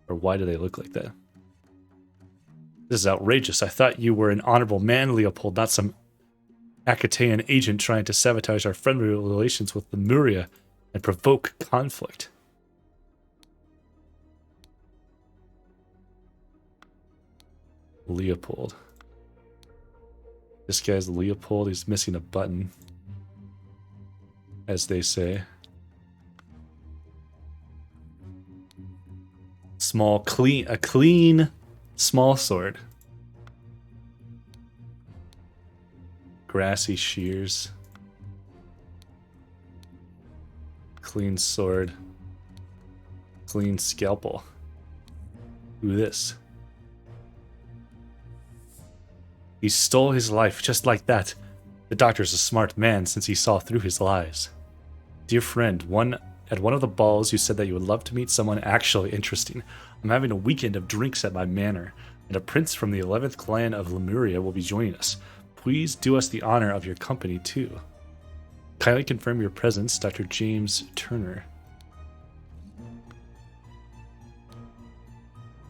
Speaker 1: Or why do they look like that? This is outrageous. I thought you were an honorable man, Leopold, not some Achatean agent trying to sabotage our friendly relations with Lemuria and provoke conflict. Leopold. This guy's Leopold. He's missing a button, as they say. A clean, small sword. Grassy shears. Clean sword. Clean scalpel. Who this? He stole his life just like that. The doctor's a smart man since he saw through his lies. Dear friend, at one of the balls you said that you would love to meet someone actually interesting. I'm having a weekend of drinks at my manor, and a prince from the 11th clan of Lemuria will be joining us. Please do us the honor of your company too. Kindly confirm your presence, Dr. James Turner.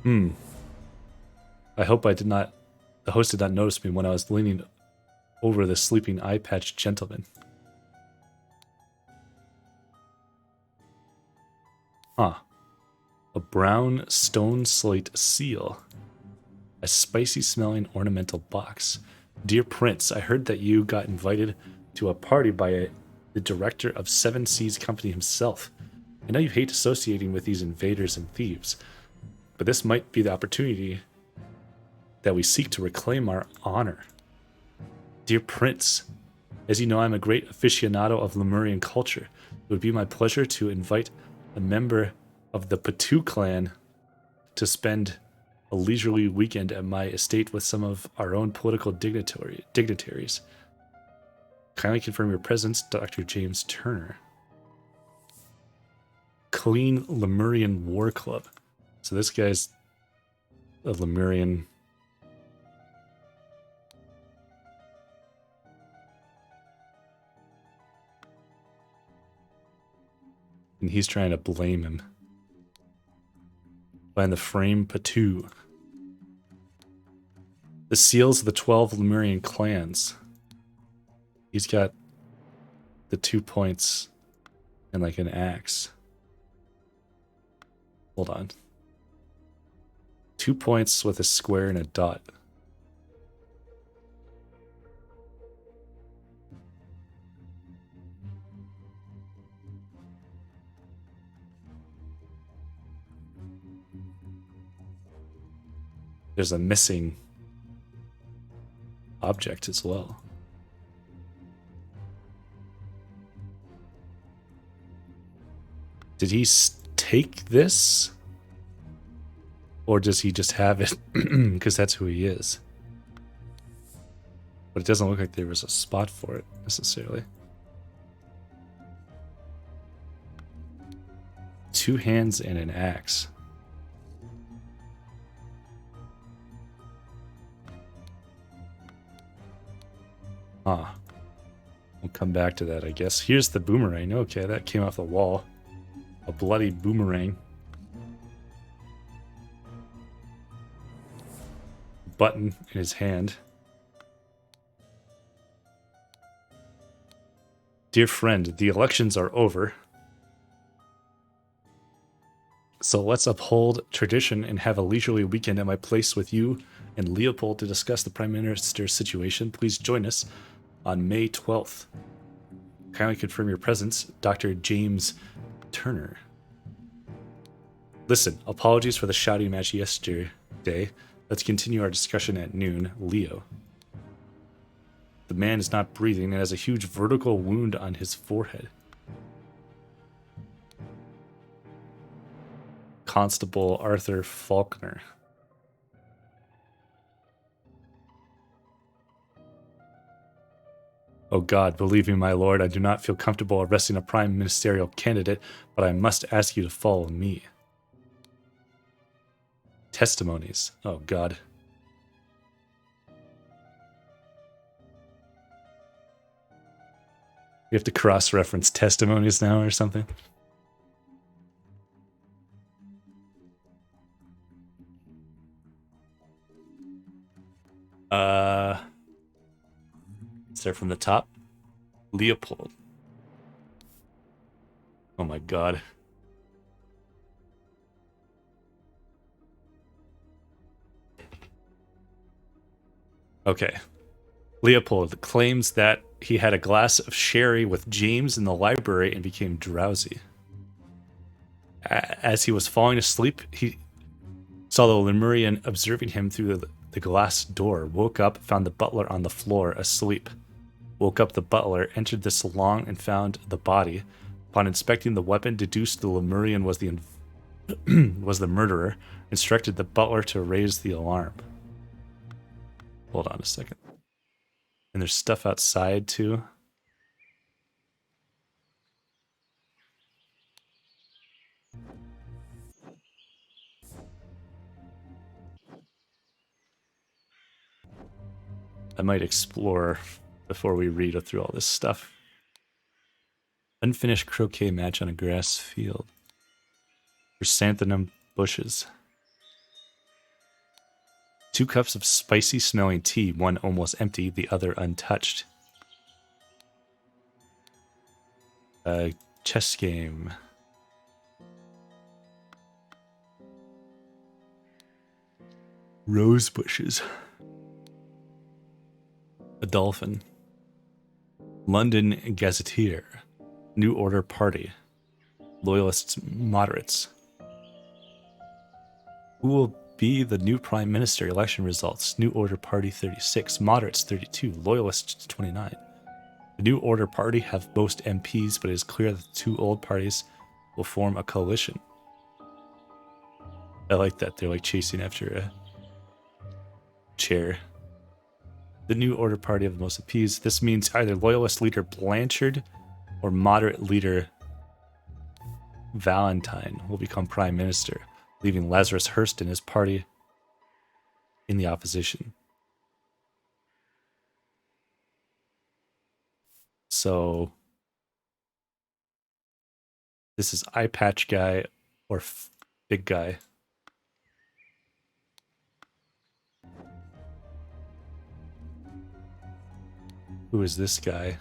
Speaker 1: I hope the host did not notice me when I was leaning over the sleeping eye-patched gentleman. A brown stone slate seal. A spicy-smelling ornamental box. Dear Prince, I heard that you got invited to a party by the director of Seven Seas Company himself. I know you hate associating with these invaders and thieves, but this might be the opportunity that we seek to reclaim our honor. Dear Prince, as you know, I'm a great aficionado of Lemurian culture. It would be my pleasure to invite a member of the Patu clan to spend a leisurely weekend at my estate with some of our own political dignitaries. Kindly confirm your presence, Dr. James Turner. Clean Lemurian War Club. So this guy's a Lemurian. And he's trying to blame him. Find the frame Patu. The seals of the 12 Lemurian clans. He's got the 2 points and like an axe. Hold on. 2 points with a square and a dot. There's a missing object as well. Did he take this? Or does he just have it because that's who he is? But it doesn't look like there was a spot for it necessarily. 2 hands and an axe. We'll come back to that, I guess. Here's the boomerang. Okay, that came off the wall. A bloody boomerang. Button in his hand. Dear friend, the elections are over. So let's uphold tradition and have a leisurely weekend at my place with you and Leopold to discuss the Prime Minister's situation. Please join us on May 12th. Kindly confirm your presence, Dr. James Turner. Listen, apologies for the shouting match yesterday. Let's continue our discussion at noon. Leo. The man is not breathing and has a huge vertical wound on his forehead. Constable Arthur Faulkner. Oh God, believe me, my lord, I do not feel comfortable arresting a prime ministerial candidate, but I must ask you to follow me. Testimonies. Oh God. We have to cross-reference testimonies now or something? Start from the top. Leopold. Oh my God. Okay. Leopold claims that he had a glass of sherry with James in the library and became drowsy. As he was falling asleep, he saw the Lemurian observing him through the glass door, woke up, found the butler on the floor, asleep. Woke up the butler, entered the salon, and found the body. Upon inspecting the weapon, deduced the Lemurian was the murderer, instructed the butler to raise the alarm. Hold on a second. And there's stuff outside, too. I might explore before we read through all this stuff. Unfinished croquet match on a grass field. Chrysanthemum bushes. 2 cups of spicy smelling tea, one almost empty, the other untouched. A chess game. Rose bushes. A dolphin. London Gazetteer. New Order Party. Loyalists moderates. Who will be the new Prime Minister? Election results. New Order Party 36. Moderates 32. Loyalists 29. The New Order Party have most MPs, but it is clear that the 2 old parties will form a coalition. I like that. They're like chasing after a chair. The New Order Party have the most MPs. This means either Loyalist leader Blanchard or moderate leader Valentine will become Prime Minister, leaving Lazarus Hurst and his party in the opposition. So this is Eye Patch Guy or Big Guy. Who is this guy?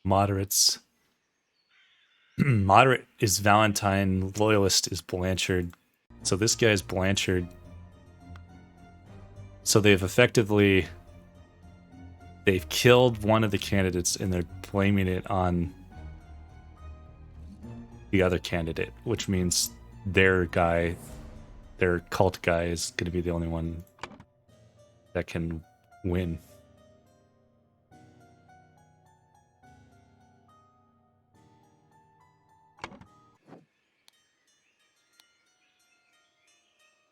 Speaker 1: Moderates. Moderate is Valentine. Loyalist is Blanchard. So this guy is Blanchard. So they've killed one of the candidates and they're blaming it on the other candidate, which means their cult guy is going to be the only one that can win.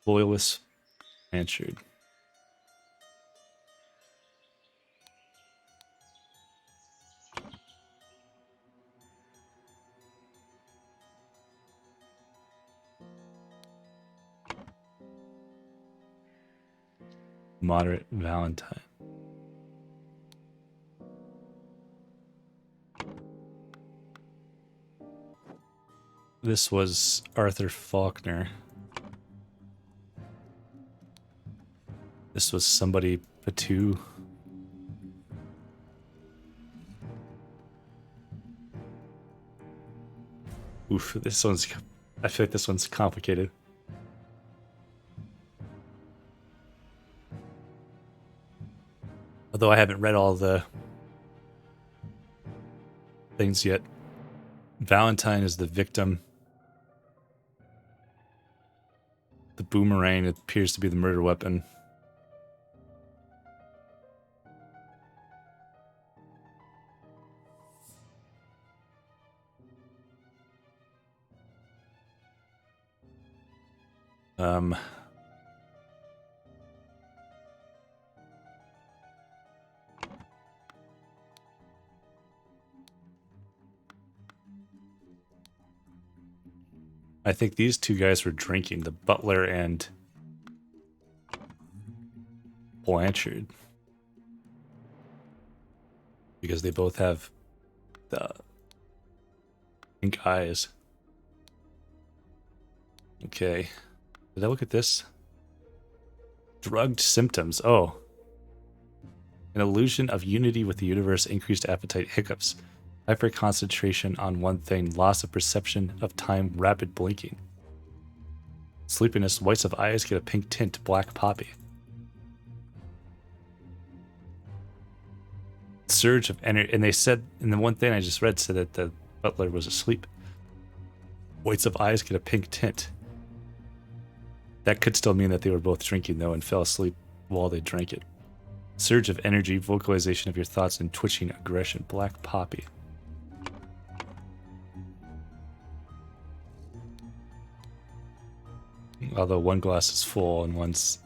Speaker 1: Loyalist Blanchard. Moderate Valentine. This was Arthur Faulkner. This was somebody Patu. Oof, this one's... I feel like this one's complicated. Although I haven't read all the things yet. Valentine is the victim. The boomerang appears to be the murder weapon. I think these two guys were drinking, the butler and Blanchard. Because they both have the pink eyes. Okay. Did I look at this? Drugged symptoms. Oh. An illusion of unity with the universe, increased appetite, hiccups. Hyperconcentration on one thing, loss of perception of time, rapid blinking. Sleepiness, whites of eyes get a pink tint, black poppy. Surge of energy, and they said, and the one thing I just read said that the butler was asleep. Whites of eyes get a pink tint. That could still mean that they were both drinking though and fell asleep while they drank it. Surge of energy, vocalization of your thoughts, and twitching aggression, black poppy. Although one glass is full and one's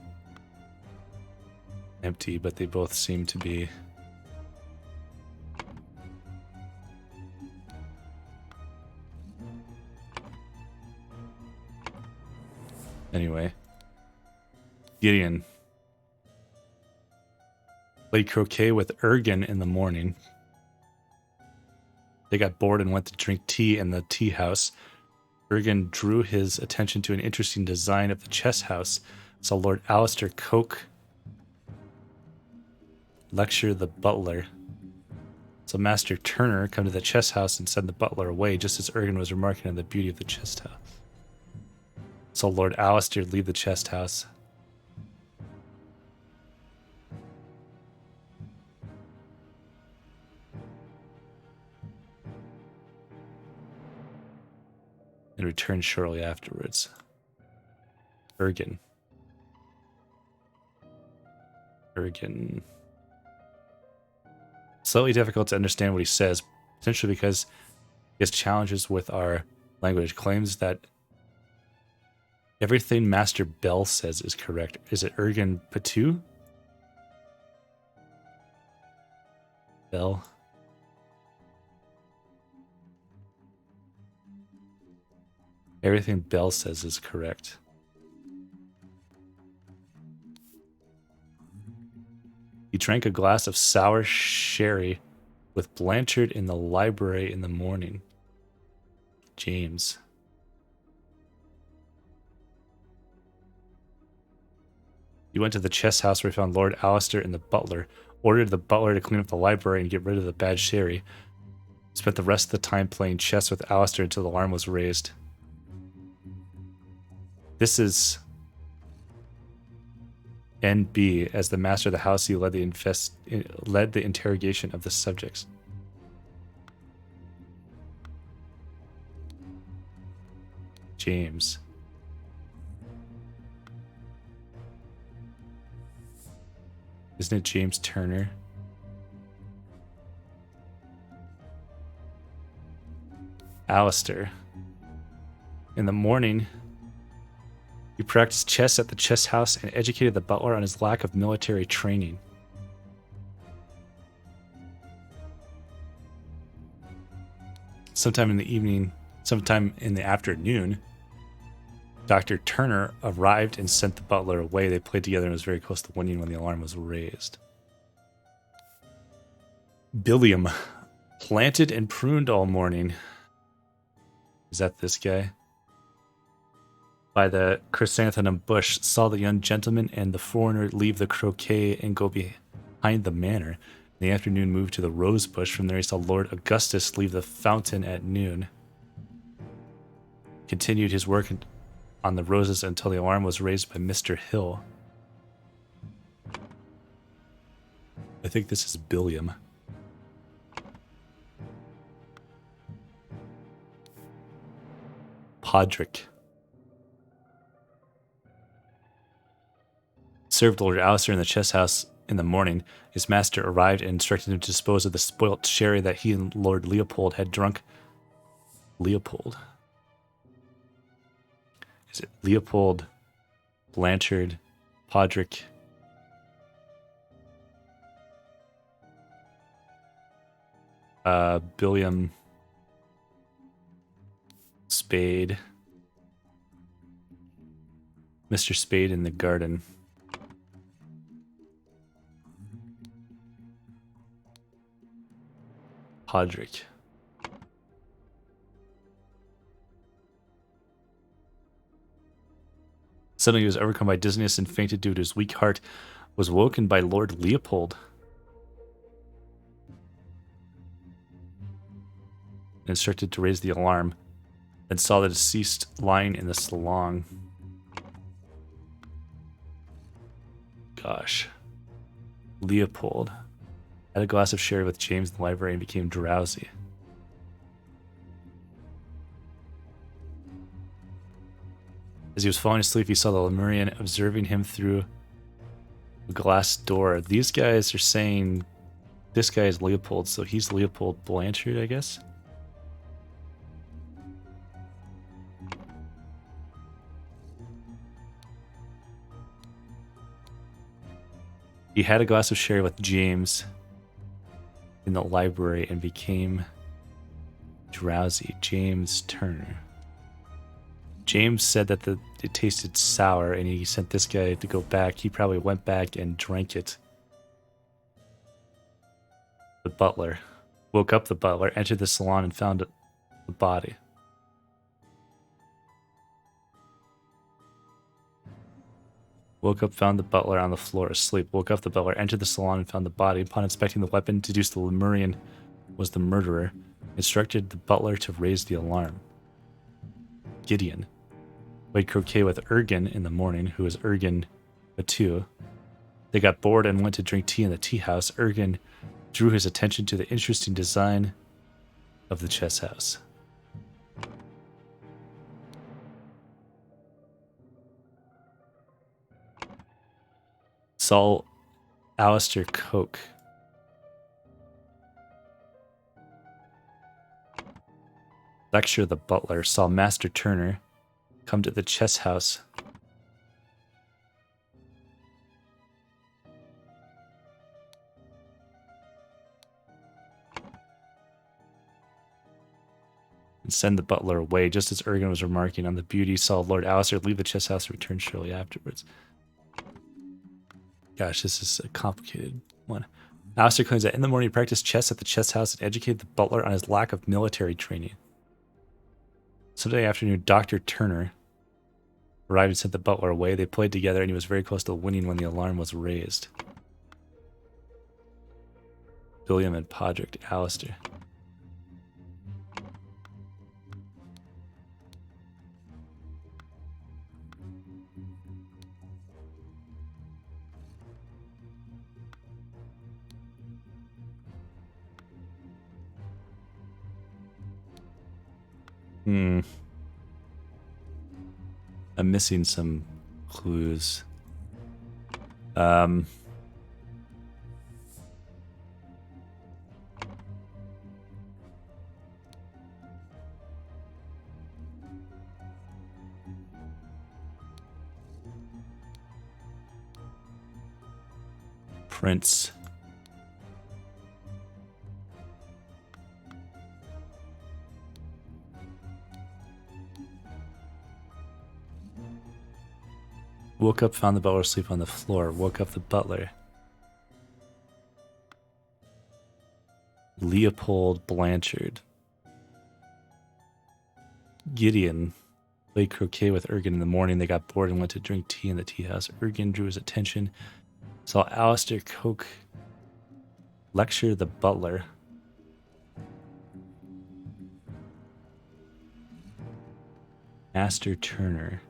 Speaker 1: empty, but they both seem to be... Anyway. Gideon played croquet with Ergen in the morning. They got bored and went to drink tea in the tea house. Ergen drew his attention to an interesting design of the chess house. Saw Lord Alistair Coke lecture the butler. So Master Turner come to the chess house and send the butler away, just as Ergen was remarking on the beauty of the chest house. So Lord Alistair leave the chest house. And return shortly afterwards. Ergen. Slightly difficult to understand what he says, potentially because he has challenges with our language. Claims that everything Master Bell says is correct. Is it Ergen Patu? Bell? Everything Bell says is correct. He drank a glass of sour sherry with Blanchard in the library in the morning. James. He went to the chess house where he found Lord Alistair and the butler, ordered the butler to clean up the library and get rid of the bad sherry. Spent the rest of the time playing chess with Alistair until the alarm was raised. This is NB. As the master of the house, he led the interrogation of the subjects. James. Isn't it James Turner? Alistair. In the morning, he practiced chess at the chess house and educated the butler on his lack of military training. Sometime in the afternoon, Dr. Turner arrived and sent the butler away. They played together and was very close to winning when the alarm was raised. Billiam. Planted and pruned all morning. Is that this guy? By the chrysanthemum bush, saw the young gentleman and the foreigner leave the croquet and go behind the manor. In the afternoon, moved to the rose bush. From there, he saw Lord Augustus leave the fountain at noon. Continued his work on the roses until the alarm was raised by Mr. Hill. I think this is Billiam. Podrick. Served Lord Alistair in the chess house in the morning. His master arrived and instructed him to dispose of the spoilt sherry that he and Lord Leopold had drunk. Leopold. Is it Leopold, Blanchard, Podrick? Billiam, Spade, Mr. Spade in the garden. Podrick. Suddenly he was overcome by dizziness and fainted due to his weak heart, was woken by Lord Leopold. Instructed to raise the alarm, then saw the deceased lying in the salon. Gosh. Leopold had a glass of sherry with James in the library and became drowsy. As he was falling asleep, he saw the Lemurian observing him through a glass door. These guys are saying this guy is Leopold, so he's Leopold Blanchard, I guess? He had a glass of sherry with James in the library and became drowsy. James Turner. James said that it tasted sour and he sent this guy to go back. He probably went back and drank it. The butler. Woke up the butler, entered the salon and found the body. Woke up, found the butler on the floor asleep. Woke up the butler, entered the salon and found the body. Upon inspecting the weapon, deduced the Lemurian was the murderer. Instructed the butler to raise the alarm. Gideon played croquet with Ergen in the morning, who was Ergen Batu. They got bored and went to drink tea in the tea house. Ergen drew his attention to the interesting design of the chess house. Saw Alistair Coke. Lecture the butler. Saw Master Turner come to the chess house. And send the butler away. Just as Ergen was remarking on the beauty, saw Lord Alistair leave the chess house and return shortly afterwards. Gosh, this is a complicated one. Alistair claims that in the morning he practiced chess at the chess house and educated the butler on his lack of military training. Sunday afternoon, Dr. Turner arrived and sent the butler away. They played together and he was very close to winning when the alarm was raised. William and Podrick, Alistair. I'm missing some clues. Prince. Woke up, found the butler asleep on the floor. Woke up the butler. Leopold Blanchard. Gideon played croquet with Ergen in the morning. They got bored and went to drink tea in the tea house. Ergen drew his attention. Saw Alistair Coke lecture the butler. Master Turner.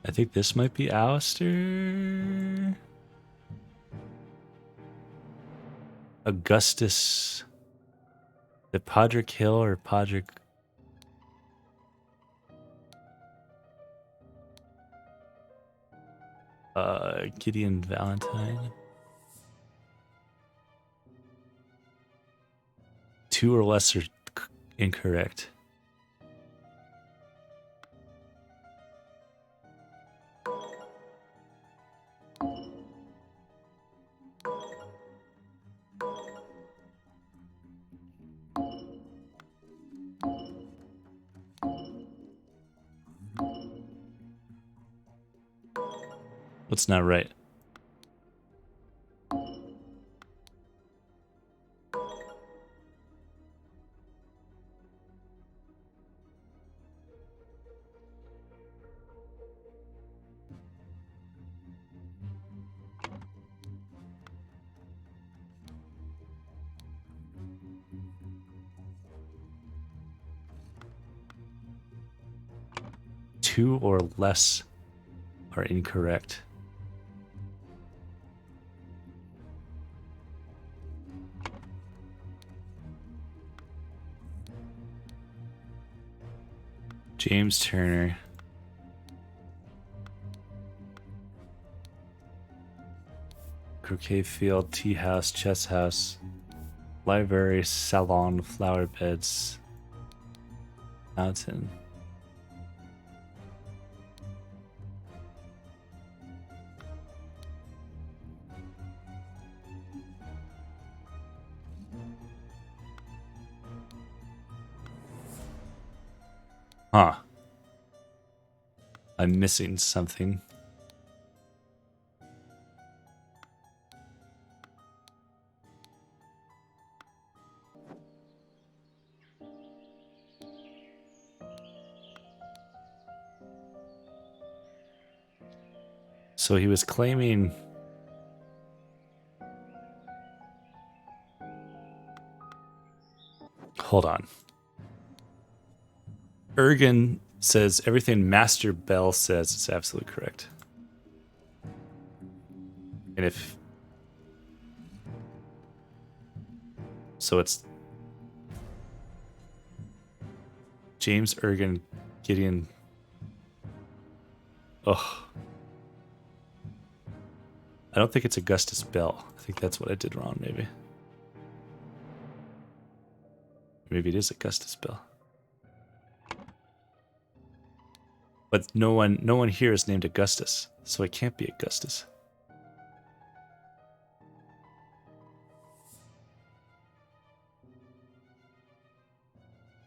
Speaker 1: I think this might be Alistair. Augustus. The Podrick Hill or Podrick. Gideon Valentine. 2 or less are incorrect. What's not right? Two or less are incorrect. James Turner. Croquet field, tea house, chess house, library, salon, flower beds, mountain. Huh. I'm missing something. So he was claiming hold on. Ergen says everything Master Bell says is absolutely correct. And if so, it's James Ergen, Gideon. Ugh. I don't think it's Augustus Bell. I think that's what I did wrong, maybe. Maybe it is Augustus Bell. But no one here is named Augustus, so it can't be Augustus.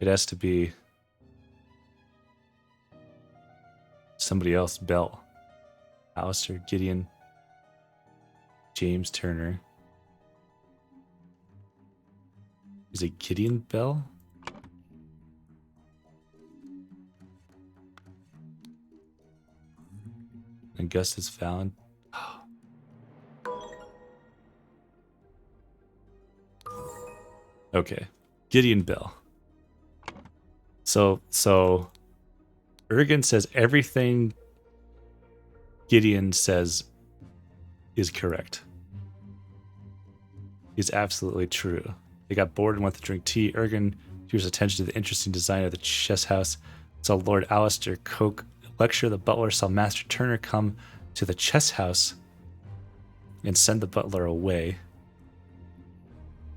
Speaker 1: It has to be somebody else. Bell. Alistair, Gideon, James Turner. Is it Gideon Bell? Augustus Fallon. Oh. Okay. Gideon Bell. So Ergen says everything Gideon says is correct. Is absolutely true. They got bored and went to drink tea. Ergen drew his attention to the interesting design of the chess house. Saw Lord Alistair Coke lecture the butler. Saw Master Turner come to the chess house and send the butler away.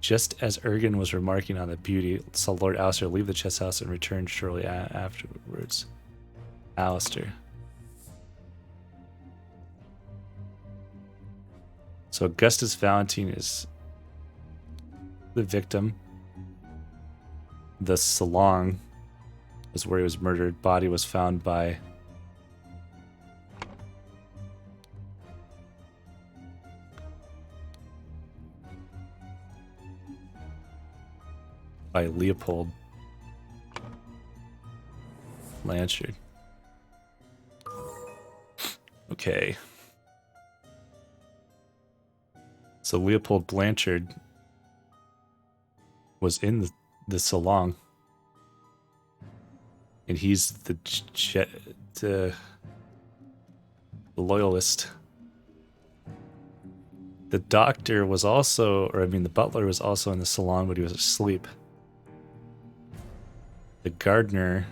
Speaker 1: Just as Ergen was remarking on the beauty, saw Lord Alistair leave the chess house and return shortly afterwards. Alistair. So Augustus Valentine is the victim. The salon was where he was murdered. Body was found by Leopold Blanchard. Okay. So Leopold Blanchard was in the salon, and he's the loyalist. The doctor was also, or I mean, the butler was also in the salon, but he was asleep. The gardener,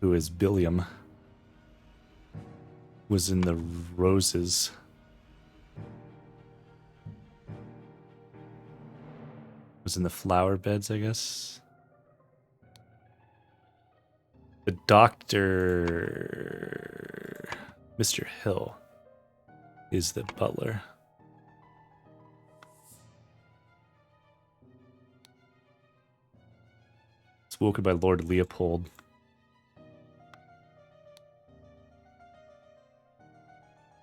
Speaker 1: who is Billiam, was in the roses. Was in the flower beds, I guess. The doctor, Mr. Hill, is the butler. It's woken by Lord Leopold.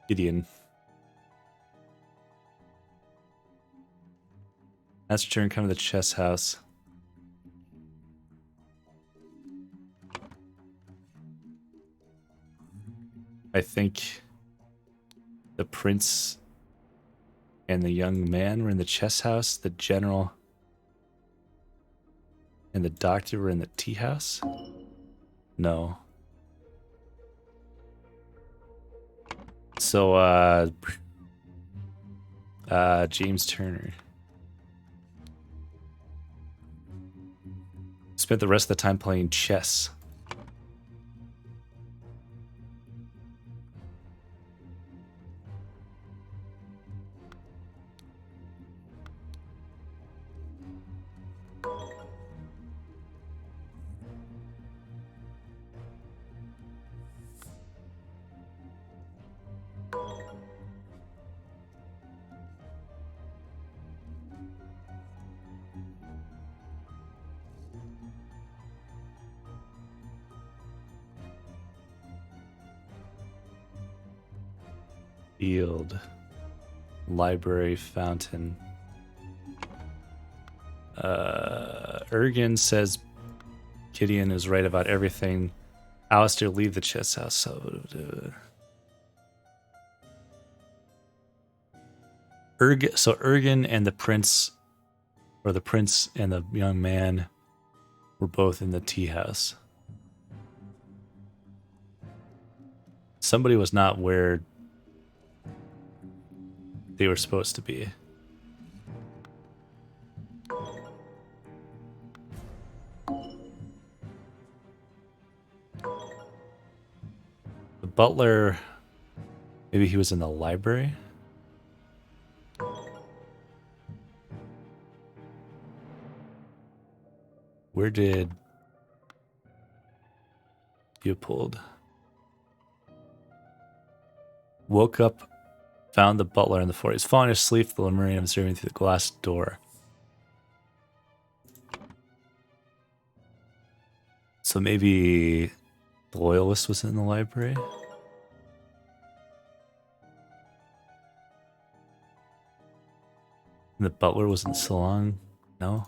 Speaker 1: Gideon. Master turn, come to the chess house. I think the prince and the young man were in the chess house. The general and the doctor were in the tea house. No. So, James Turner spent the rest of the time playing chess. Field, library, fountain. Ergen says Gideon is right about everything. Alistair, leave the chess house. So Ergen and the prince, or the prince and the young man, were both in the tea house. Somebody was not where they were supposed to be. The butler, maybe he was in the library. Where did Leopold? Woke up, found the butler in the floor. He's falling asleep, the Lemurian observing through the glass door. So maybe the loyalist was in the library? And the butler was in the salon? No?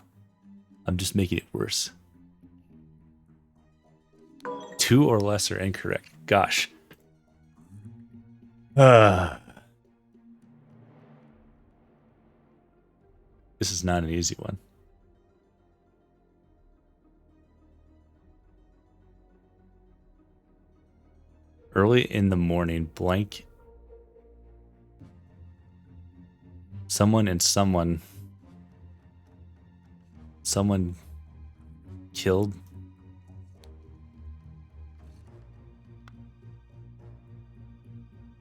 Speaker 1: I'm just making it worse. 2 or less are incorrect. Gosh. This is not an easy one. Early in the morning, blank. Someone and someone. Someone killed.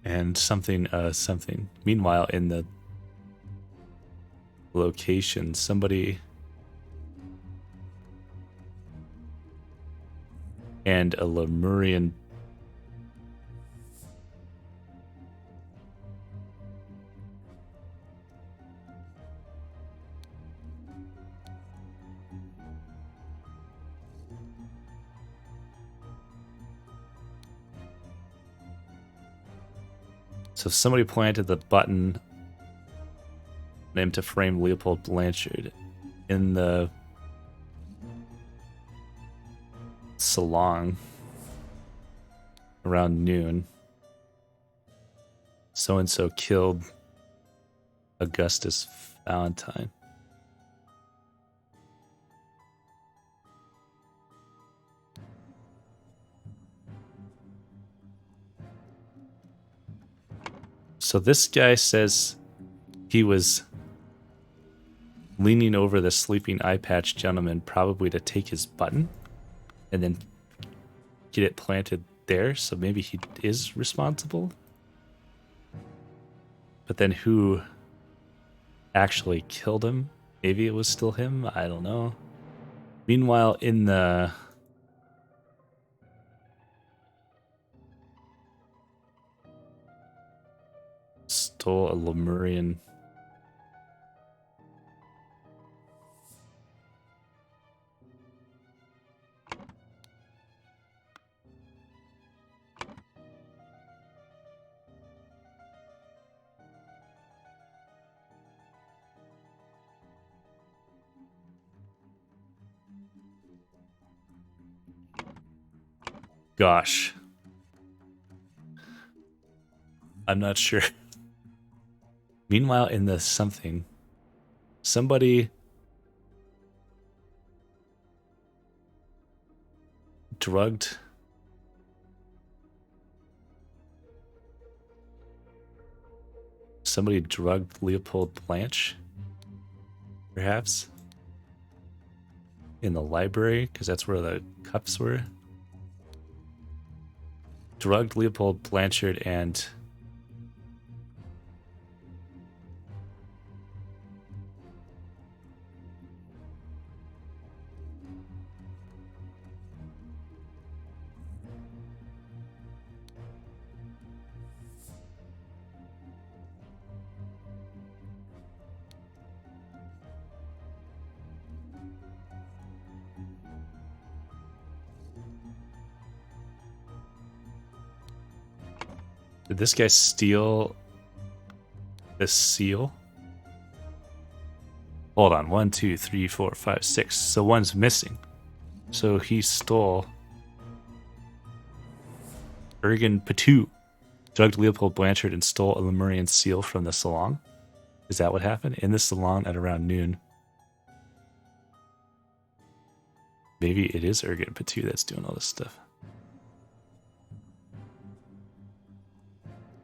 Speaker 1: And something, something. Meanwhile, in the location, somebody and a Lemurian So somebody planted the button named to frame Leopold Blanchard in the salon around noon. So-and-so killed Augustus Valentine. So this guy says he was leaning over the sleeping eye patch gentleman, probably to take his button and then get it planted there. So maybe he is responsible. But then who actually killed him? Maybe it was still him. I don't know. Meanwhile, in the stole a Lemurian. Gosh. I'm not sure. Meanwhile, in the something, somebody drugged Leopold Blanche, perhaps, in the library, because that's where the cups were. Drugged Leopold Blanchard and did this guy steal this seal? Hold on. 1, 2, 3, 4, 5, 6. So one's missing. So he stole Ergen Patu, drugged Leopold Blanchard, and stole a Lemurian seal from the salon. Is that what happened? In the salon at around noon. Maybe it is Ergen Patu that's doing all this stuff.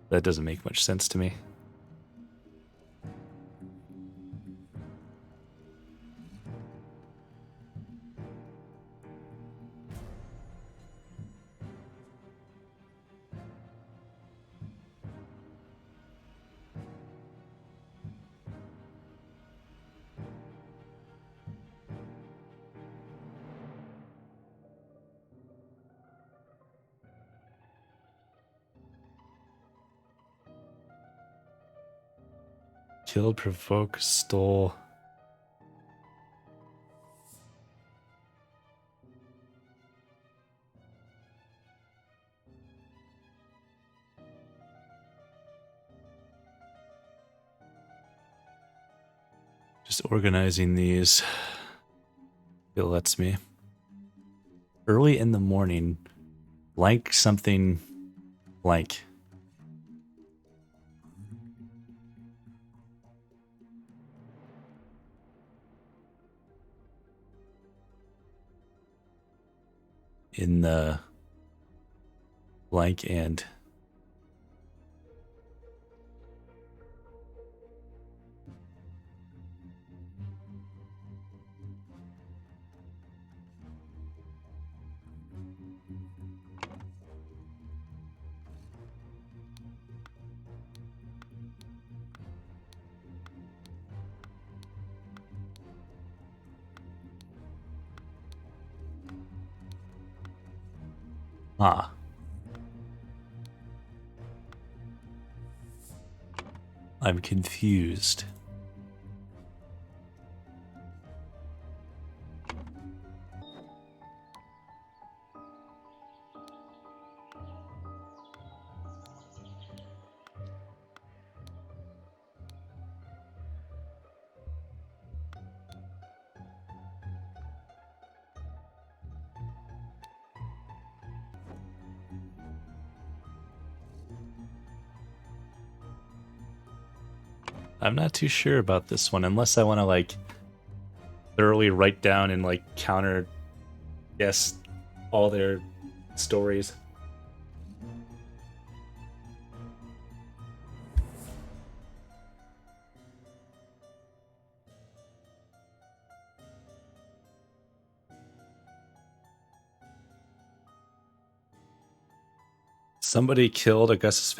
Speaker 1: That doesn't make much sense to me. Killed, provoked, stole. Just organizing these. It lets me. Early in the morning, blank something blank. In the blank and I'm confused. I'm not too sure about this one, unless I want to like thoroughly write down and like counter guess all their stories. Somebody killed Augustus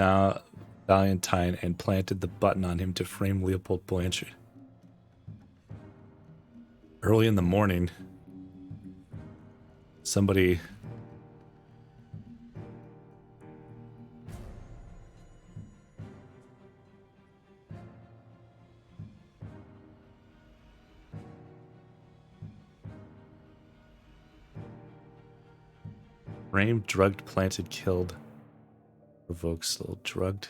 Speaker 1: Valentine and planted the button on him to frame Leopold Blanchard. Early in the morning, somebody framed, drugged, planted, killed. Provokes a little drugged.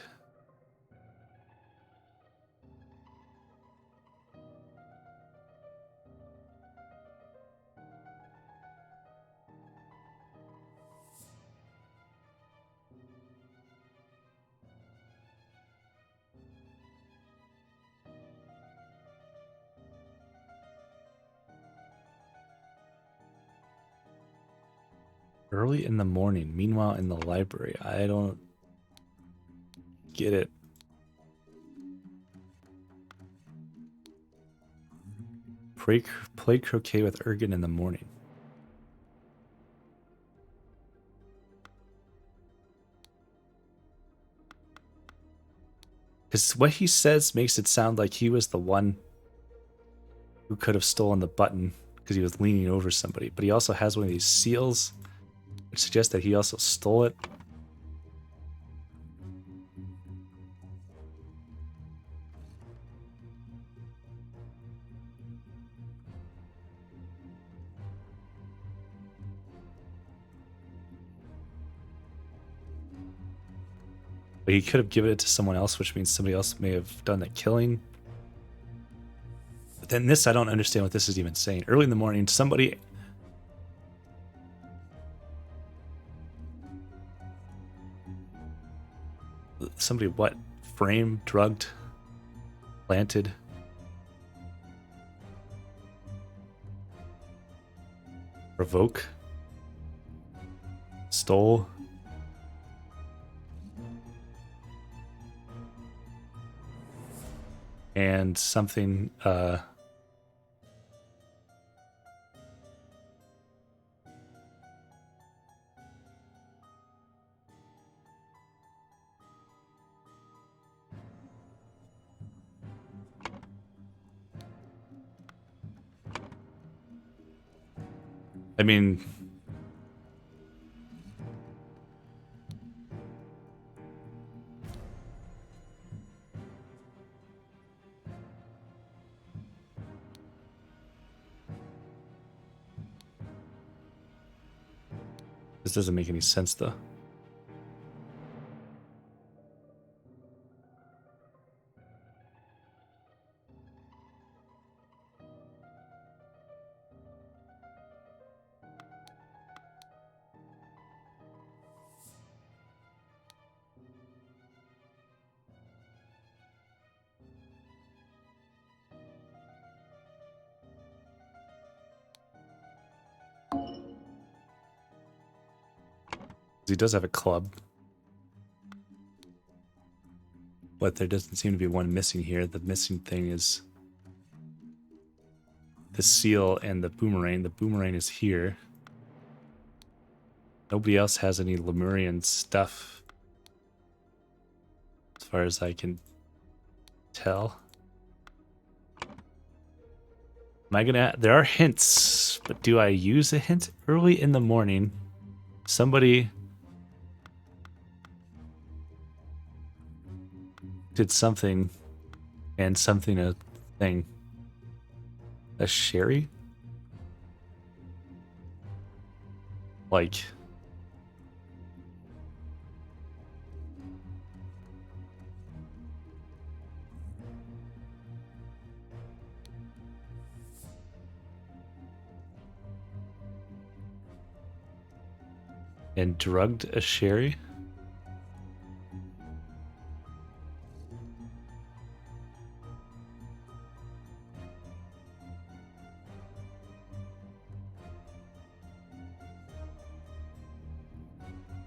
Speaker 1: Early in the morning. Meanwhile, in the library. I don't get it. Play croquet with Ergen in the morning. Because what he says makes it sound like he was the one who could have stolen the button because he was leaning over somebody. But he also has one of these seals, which suggests that he also stole it. But he could have given it to someone else, which means somebody else may have done the killing. But then this, I don't understand what this is even saying. Early in the morning, somebody what? Framed, drugged, planted. Provoke. Stole. And something, I mean, this doesn't make any sense though. He does have a club, but there doesn't seem to be one missing here. The missing thing is the seal and the boomerang. The boomerang is here. Nobody else has any Lemurian stuff, as far as I can tell. Am I gonna? There are hints, but do I use a hint? Early in the morning, somebody did something, and something a thing. A sherry? Like, and drugged a sherry?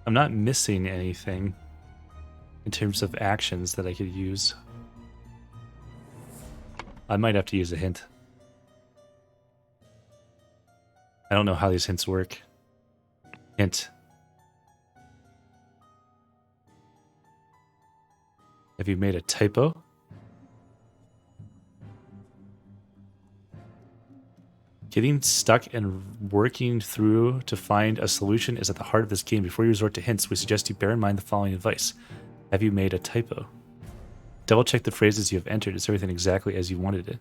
Speaker 1: I'm not missing anything in terms of actions that I could use. I might have to use a hint. I don't know how these hints work. Hint. Have you made a typo? Getting stuck and working through to find a solution is at the heart of this game. Before you resort to hints, we suggest you bear in mind the following advice. Have you made a typo? Double check the phrases you have entered. Is everything exactly as you wanted it?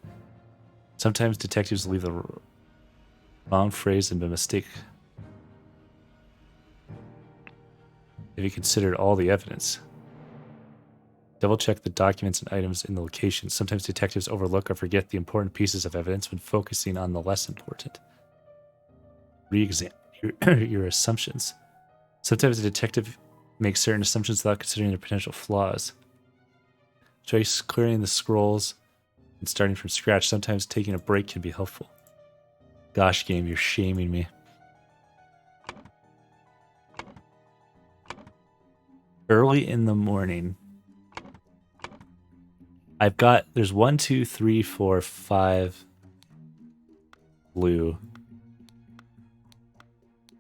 Speaker 1: Sometimes detectives leave the wrong phrase and a mistake. Have you considered all the evidence? Double check the documents and items in the location. Sometimes detectives overlook or forget the important pieces of evidence when focusing on the less important. Re-examine your assumptions. Sometimes a detective makes certain assumptions without considering their potential flaws. Try clearing the scrolls and starting from scratch. Sometimes taking a break can be helpful. Gosh, game, you're shaming me. Early in the morning. I've got, there's 1, 2, 3, 4, 5 blue.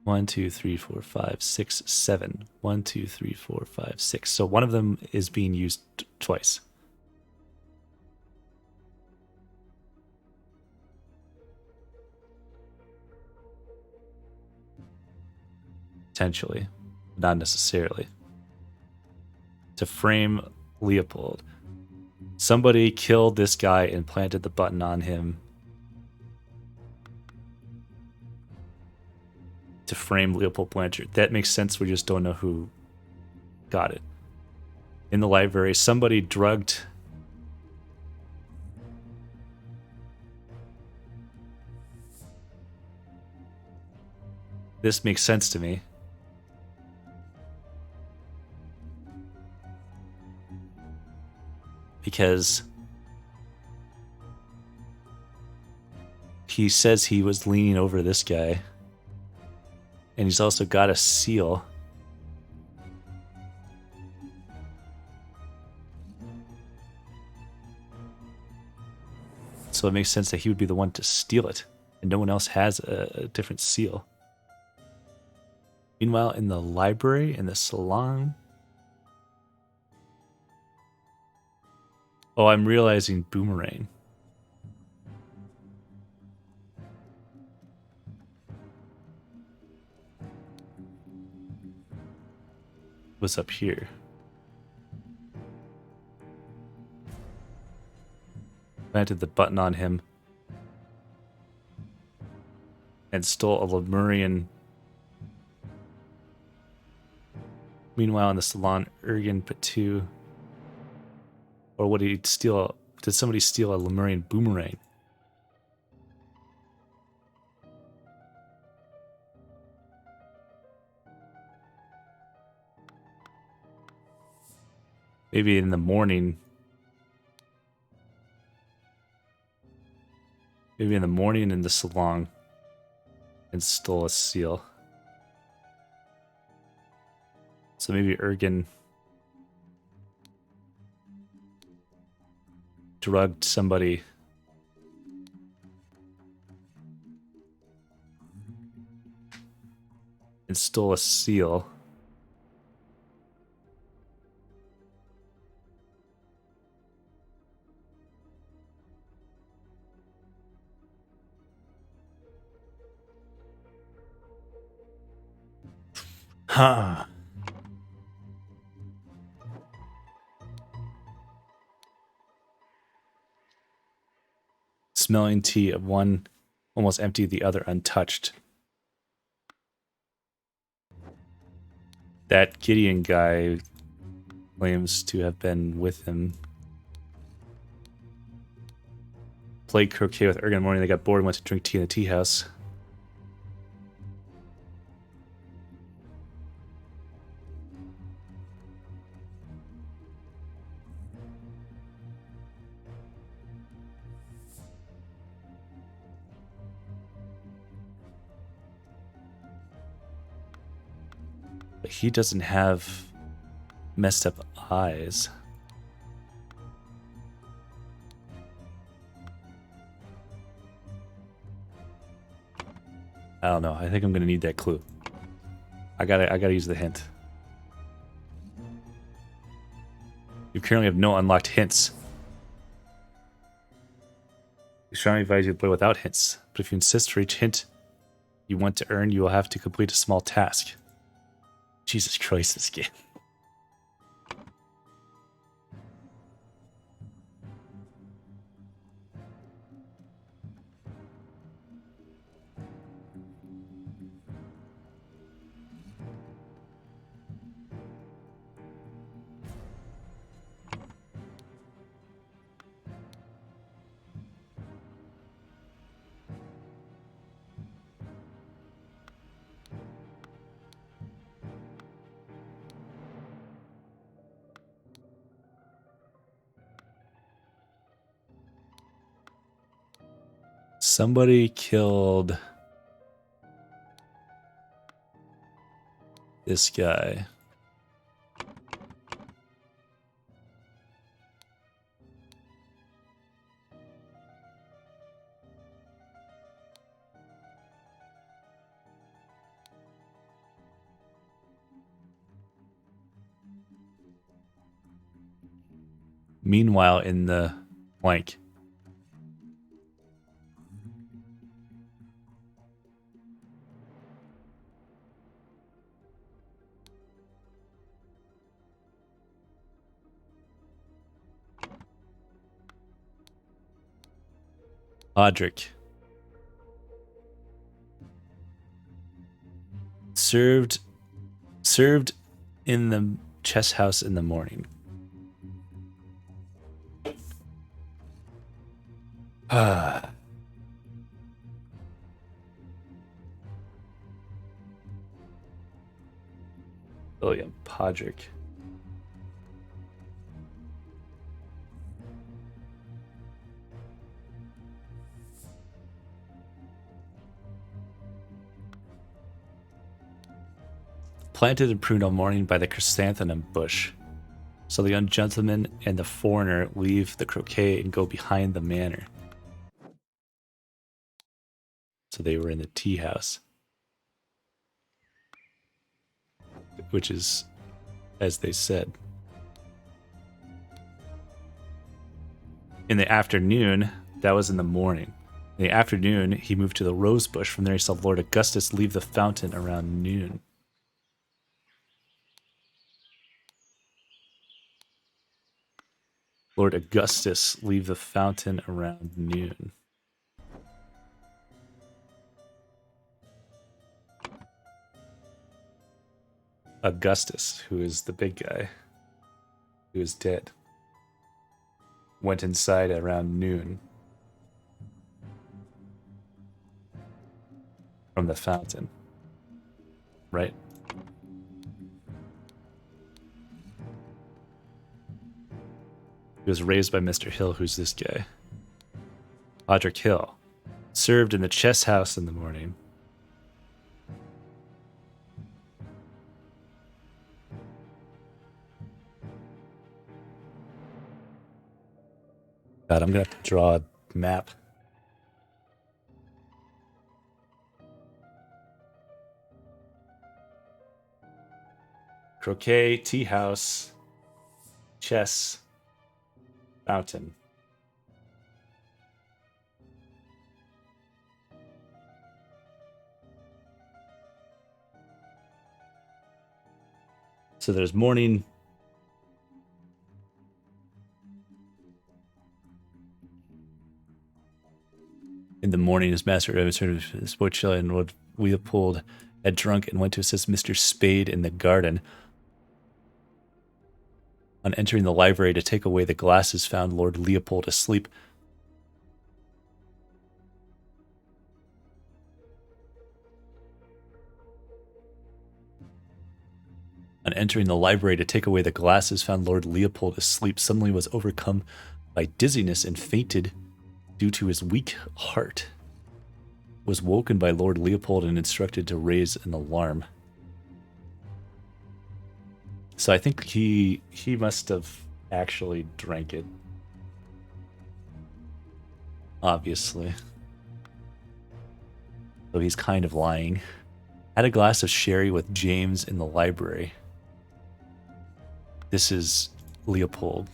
Speaker 1: 1, 2, 3, 4, 5, 6, 7. 1, 2, 3, 4, 5, 6. So one of them is being used twice. Potentially. Not necessarily. To frame Leopold. Somebody killed this guy and planted the button on him to frame Leopold Blanchard. That makes sense. We just don't know who got it. In the library, somebody drugged this makes sense to me. Because he says he was leaning over this guy. And he's also got a seal. So it makes sense that he would be the one to steal it. And no one else has a different seal. Meanwhile, in the library, in the salon... Oh, I'm realizing Boomerang. Was up here. Planted the button on him. And stole a Lemurian. Meanwhile, in the salon, Ergen Patu. Or would he steal? Did somebody steal a Lemurian boomerang? Maybe in the morning. Maybe in the morning in the salon. And stole a seal. So maybe Ergen drugged somebody. And stole a seal. Huh. Smelling tea of one almost empty, the other untouched. That Gideon guy claims to have been with him. Played croquet with Ergen in the morning. They got bored and went to drink tea in the tea house. But he doesn't have messed up eyes. I don't know. I think I'm gonna need that clue. I gotta use the hint. You currently have no unlocked hints. We strongly advise you to play without hints, but if you insist for each hint you want to earn, you will have to complete a small task. Jesus Christ, this game. Somebody killed this guy. Meanwhile, in the blank. Audric. Served in the chess house in the morning. William Podrick. Planted and pruned all morning by the chrysanthemum bush. So the young gentleman and the foreigner leave the croquet and go behind the manor. So they were in the tea house. Which is, as they said. In the afternoon, that was in the morning. In the afternoon, he moved to the rose bush. From there, he saw Lord Augustus leave the fountain around noon. Lord Augustus leave the fountain around noon. Augustus, who is the big guy, who is dead, went inside around noon from the fountain, right? He was raised by Mr. Hill, who's this guy. Podrick Hill. Served in the chess house in the morning. God, I'm going to have to draw a map. Croquet, tea house, chess, fountain. So there's morning. In the morning, his master returned to his Spochilla, and Lord Leopold had drunk and went to assist Mr. Spade in the garden. On entering the library to take away the glasses, found Lord Leopold asleep. On entering the library to take away the glasses, found Lord Leopold asleep. Suddenly was overcome by dizziness and fainted due to his weak heart. Was woken by Lord Leopold and instructed to raise an alarm. So I think he must have actually drank it. Obviously. So he's kind of lying. Had a glass of sherry with James in the library. This is Leopold.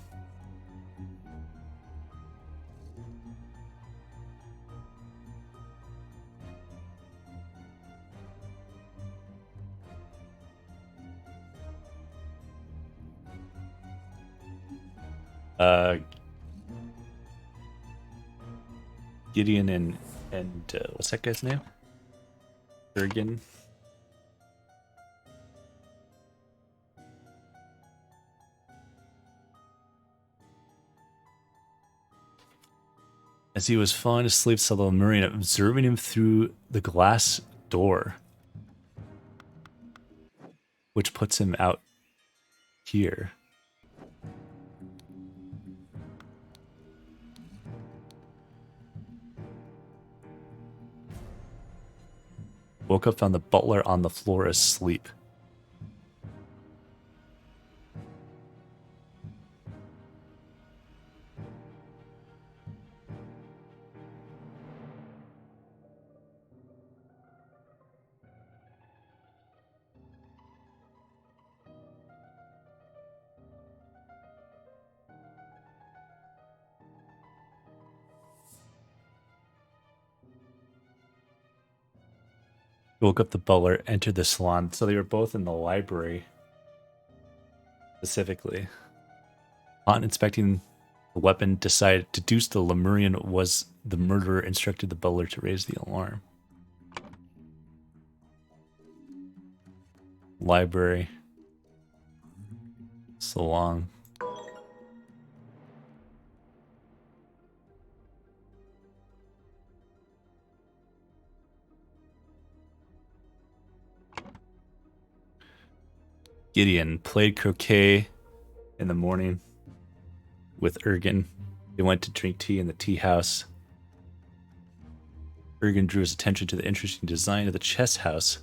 Speaker 1: Gideon and what's that guy's name? Bergen. As he was falling asleep, saw the Lemurian observing him through the glass door, which puts him out here. Woke up, found the butler on the floor asleep. Woke up, the butler entered the salon. So they were both in the library, specifically. Upon inspecting the weapon, decided to deduce the Lemurian was the murderer, instructed the butler to raise the alarm. Library. Salon. Gideon played croquet in the morning with Ergen. They went to drink tea in the tea house. Ergen drew his attention to the interesting design of the chess house.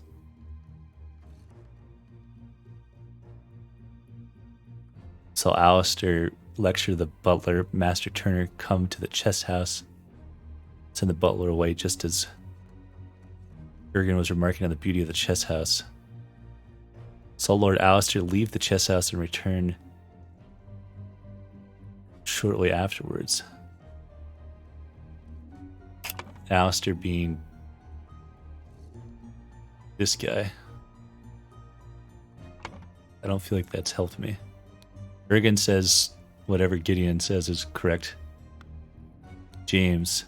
Speaker 1: So Alistair lectured the butler, Master Turner, come to the chess house. Send the butler away just as Ergen was remarking on the beauty of the chess house. Saw Lord Alistair leave the chess house and return shortly afterwards. Alistair being this guy. I don't feel like that's helped me. Ergen says whatever Gideon says is correct. James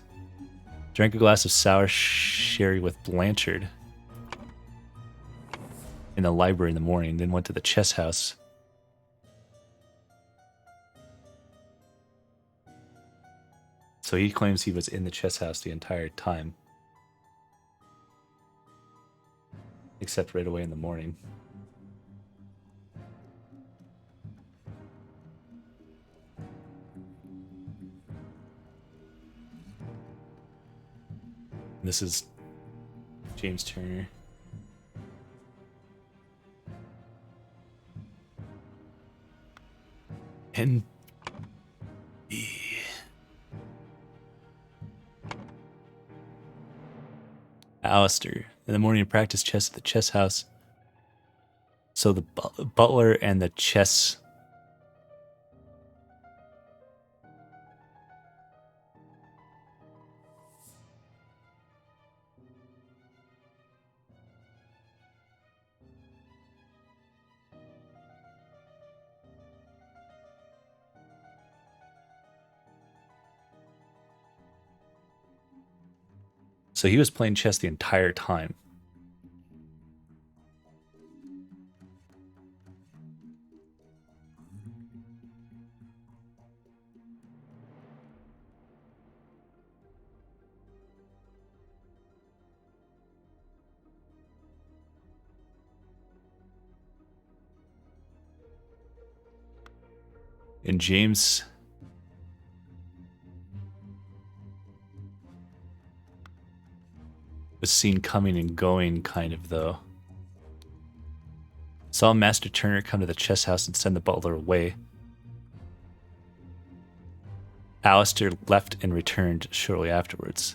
Speaker 1: drank a glass of sour sherry with Blanchard in the library in the morning, then went to the chess house. So he claims he was in the chess house the entire time. Except right away in the morning. This is James Turner. And Alistair. In the morning, practiced chess at the chess house. So the butler and the chess. So he was playing chess the entire time. And James was seen coming and going, kind of, though. Saw Master Turner come to the chess house and send the butler away. Alistair left and returned shortly afterwards.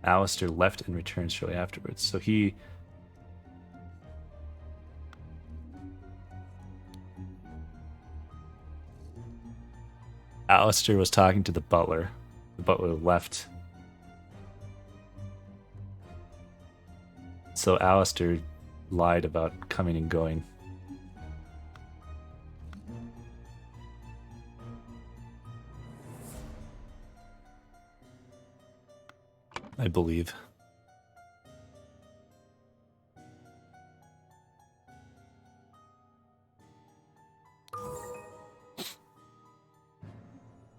Speaker 1: Alistair left and returned shortly afterwards. So he... Alistair was talking to the butler. The butler left. So Alistair lied about coming and going. I believe.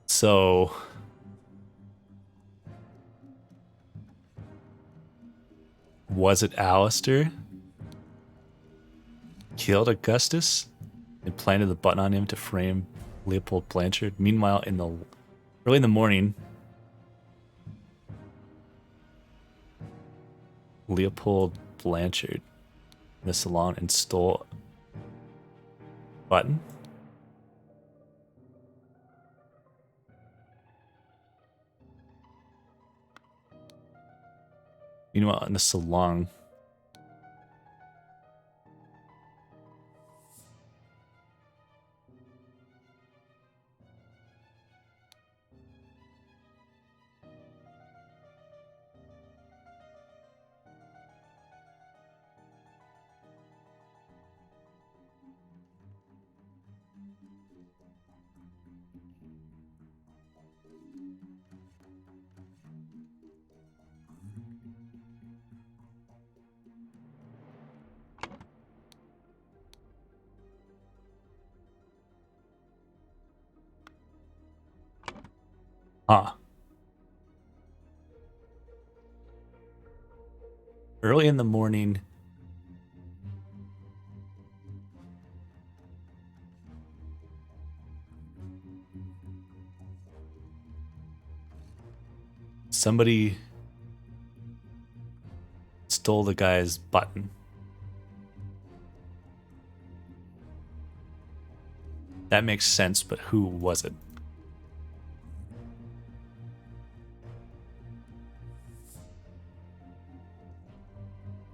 Speaker 1: So was it Alistair killed Augustus and planted the button on him to frame Leopold Blanchard? Meanwhile, early in the morning, Leopold Blanchard in the salon and stole a button? Meanwhile, in the salon, early in the morning, somebody stole the guy's button. That makes sense, but who was it?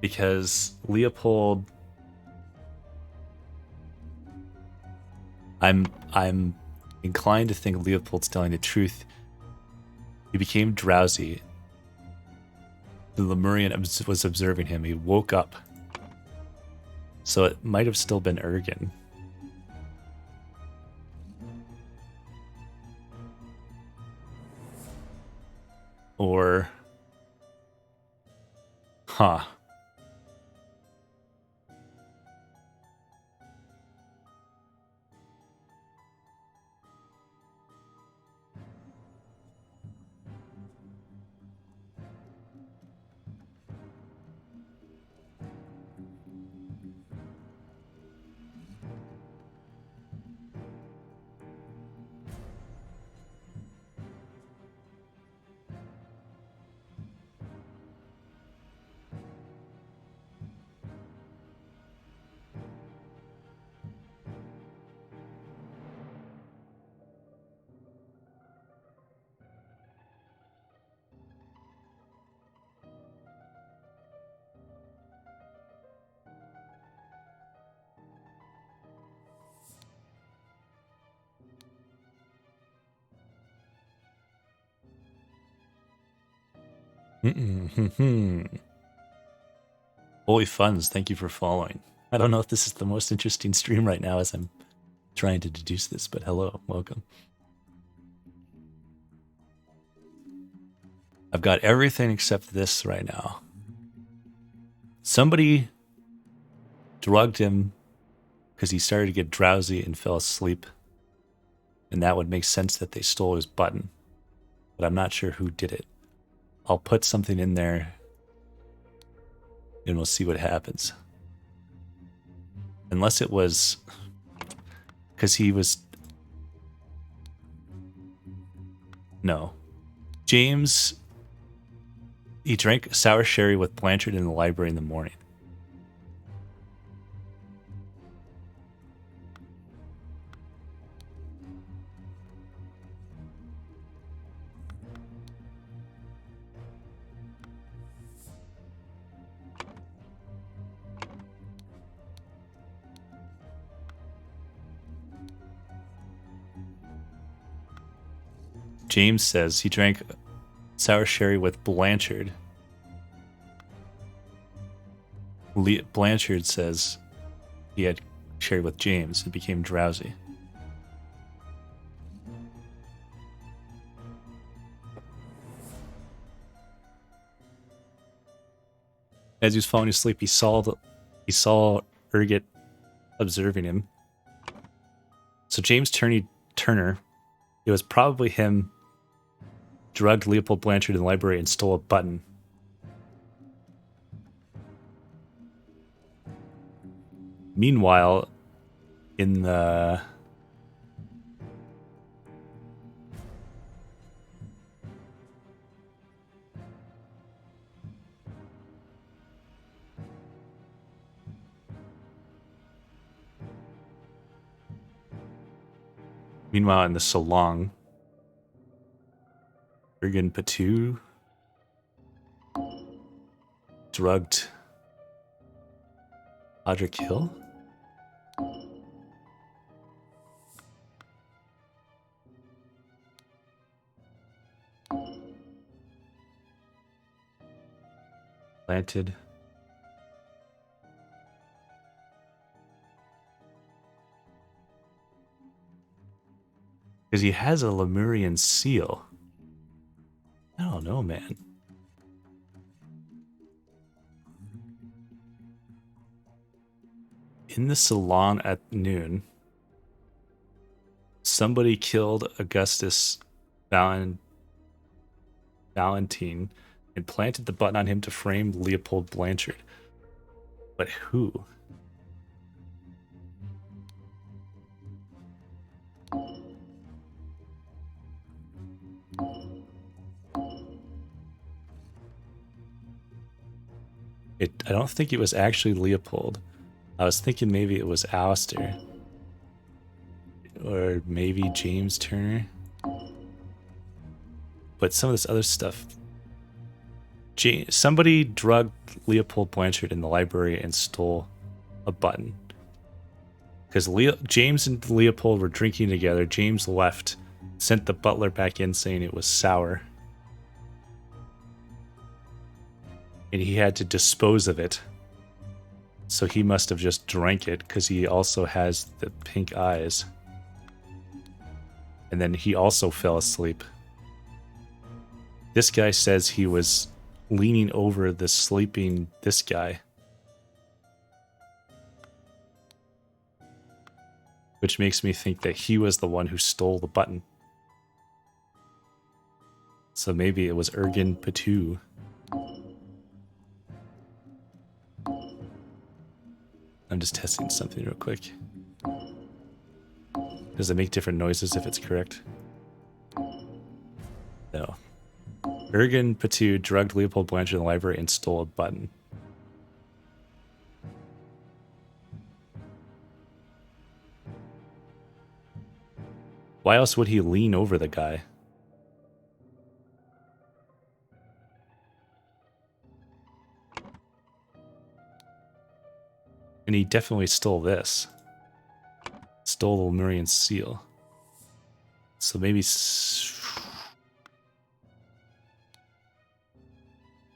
Speaker 1: Because Leopold, I'm inclined to think Leopold's telling the truth. He became drowsy. The Lemurian was observing him. He woke up. So it might have still been Ergen. Or... Huh. Holy Funds, thank you for following. I don't know if this is the most interesting stream right now as I'm trying to deduce this, but hello, welcome. I've got everything except this right now. Somebody drugged him because he started to get drowsy and fell asleep. And that would make sense that they stole his button. But I'm not sure who did it. I'll put something in there and we'll see what happens. Unless it was because he was... No. James, he drank sour sherry with Blanchard in the library in the morning. James says he drank sour sherry with Blanchard. Blanchard says he had sherry with James and became drowsy. As he was falling asleep, he saw Urget observing him. So James Turner, it was probably him, drugged Leopold Blanchard in the library and stole a button. Meanwhile, in the salon, Ergen Patu drugged Audrey Hill? Planted. Because he has a Lemurian seal. I don't know, man. In the salon at noon, somebody killed Augustus Valentine and planted the button on him to frame Leopold Blanchard. But who? I don't think it was actually Leopold. I was thinking maybe it was Alistair. Or maybe James Turner. But some of this other stuff... somebody drugged Leopold Blanchard in the library and stole a button. Because James and Leopold were drinking together. James left, sent the butler back in saying it was sour. And he had to dispose of it. So he must have just drank it because he also has the pink eyes. And then he also fell asleep. This guy says he was leaning over the sleeping this guy. Which makes me think that he was the one who stole the button. So maybe it was Ergen Patu. I'm just testing something real quick. Does it make different noises if it's correct? No. Ergen Patu drugged Leopold Blanchard in the library and stole a button. Why else would he lean over the guy? And he definitely stole this. Stole the Lemurian seal. So maybe...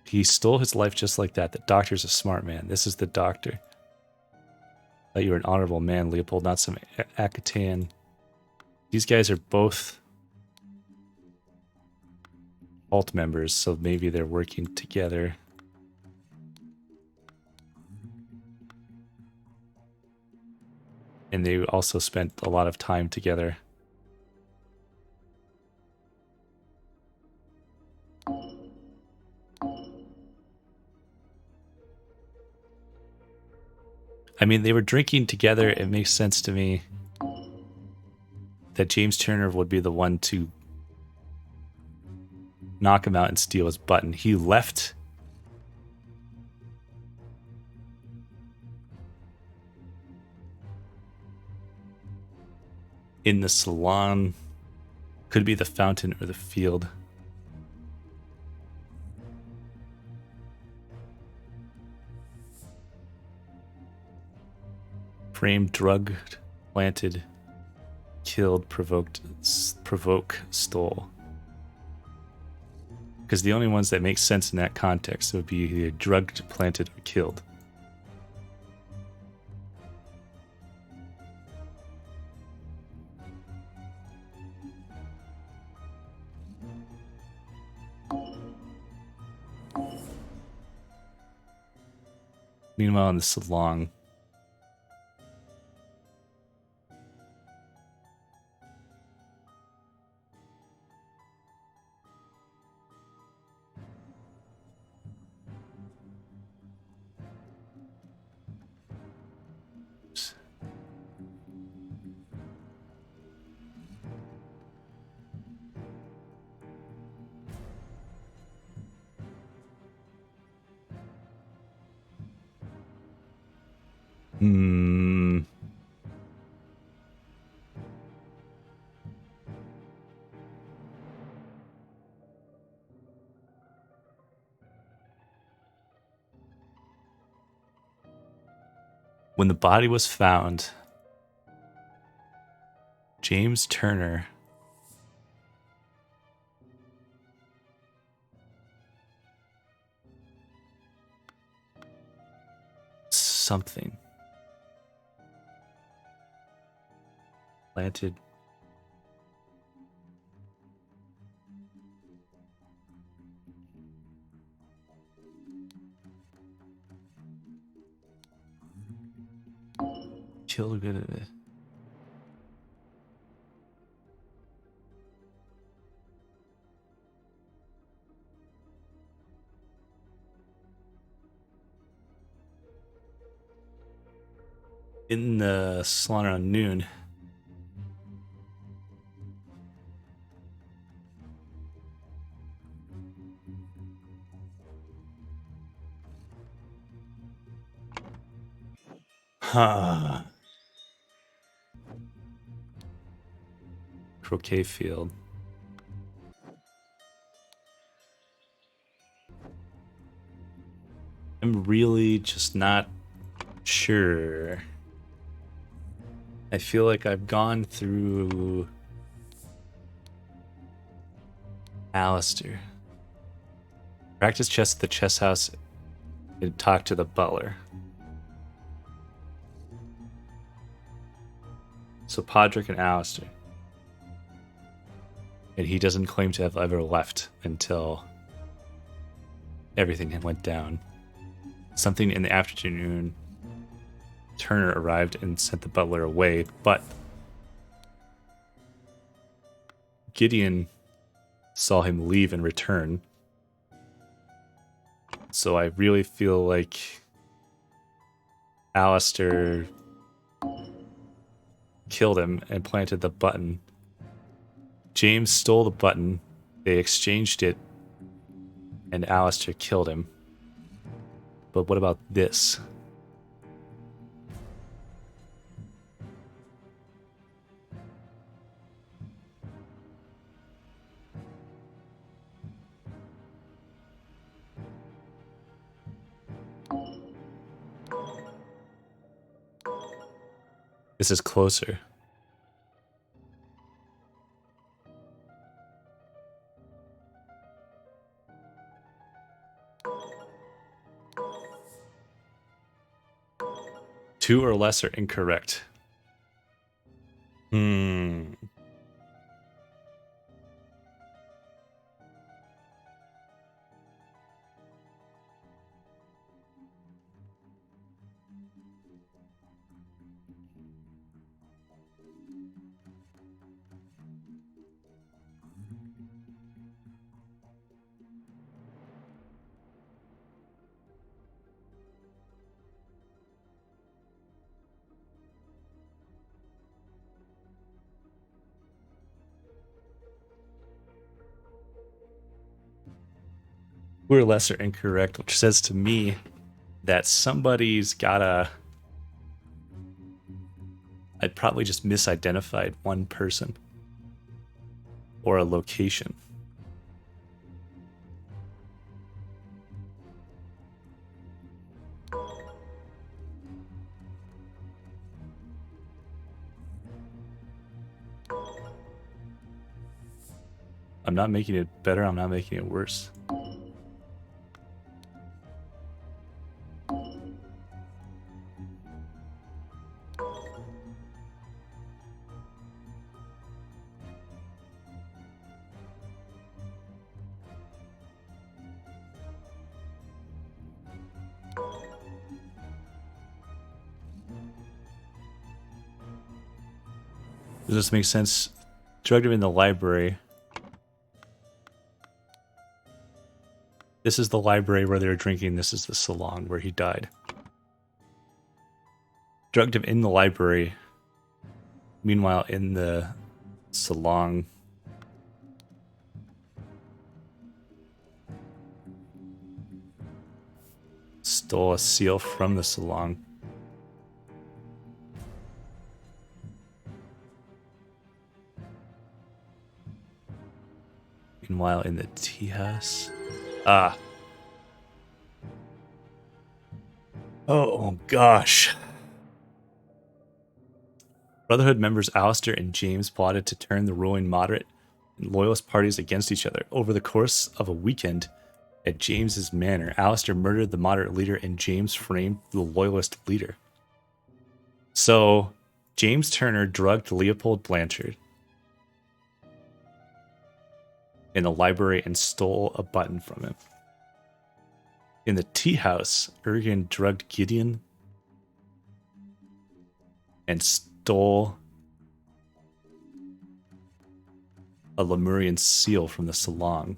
Speaker 1: he stole his life just like that. The doctor's a smart man. This is the doctor. Thought you were an honorable man, Leopold, not some Akatan. These guys are both cult members, so maybe they're working together. And they also spent a lot of time together. I mean, they were drinking together. It makes sense to me that James Turner would be the one to knock him out and steal his button. He left in the salon. Could be the fountain or the field. Framed, drugged, planted, killed, provoked, stole. Because the only ones that make sense in that context would be either drugged, planted, or killed. Meanwhile, in the salon, when the body was found, James Turner something planted killed good of it. In the salon around noon. Huh. Croquet field. I'm really just not sure. I feel like I've gone through Alistair. Practice chess at the chess house and talk to the butler. So Podrick and Alistair. And he doesn't claim to have ever left until everything went down. Something in the afternoon, Turner arrived and sent the butler away, but Gideon saw him leave and return. So I really feel like Alistair killed him and planted the button. James stole the button, they exchanged it, and Alistair killed him. But what about this? This is closer. Two or less are incorrect. or less are incorrect, which says to me that somebody's gotta... I'd probably just misidentified one person or a location. I'm not making it better, I'm not making it worse. Does this make sense? Drugged him in the library. This is the library where they were drinking. This is the salon where he died. Drugged him in the library. Meanwhile, in the salon, stole a seal from the salon. Meanwhile, in the tea house. Ah. Oh, gosh. Brotherhood members Alistair and James plotted to turn the ruling moderate and loyalist parties against each other. Over the course of a weekend at James's manor, Alistair murdered the moderate leader and James framed the loyalist leader. So, James Turner drugged Leopold Blanchard in the library and stole a button from him. In the tea house, Ergen drugged Gideon and stole a Lemurian seal from the salon.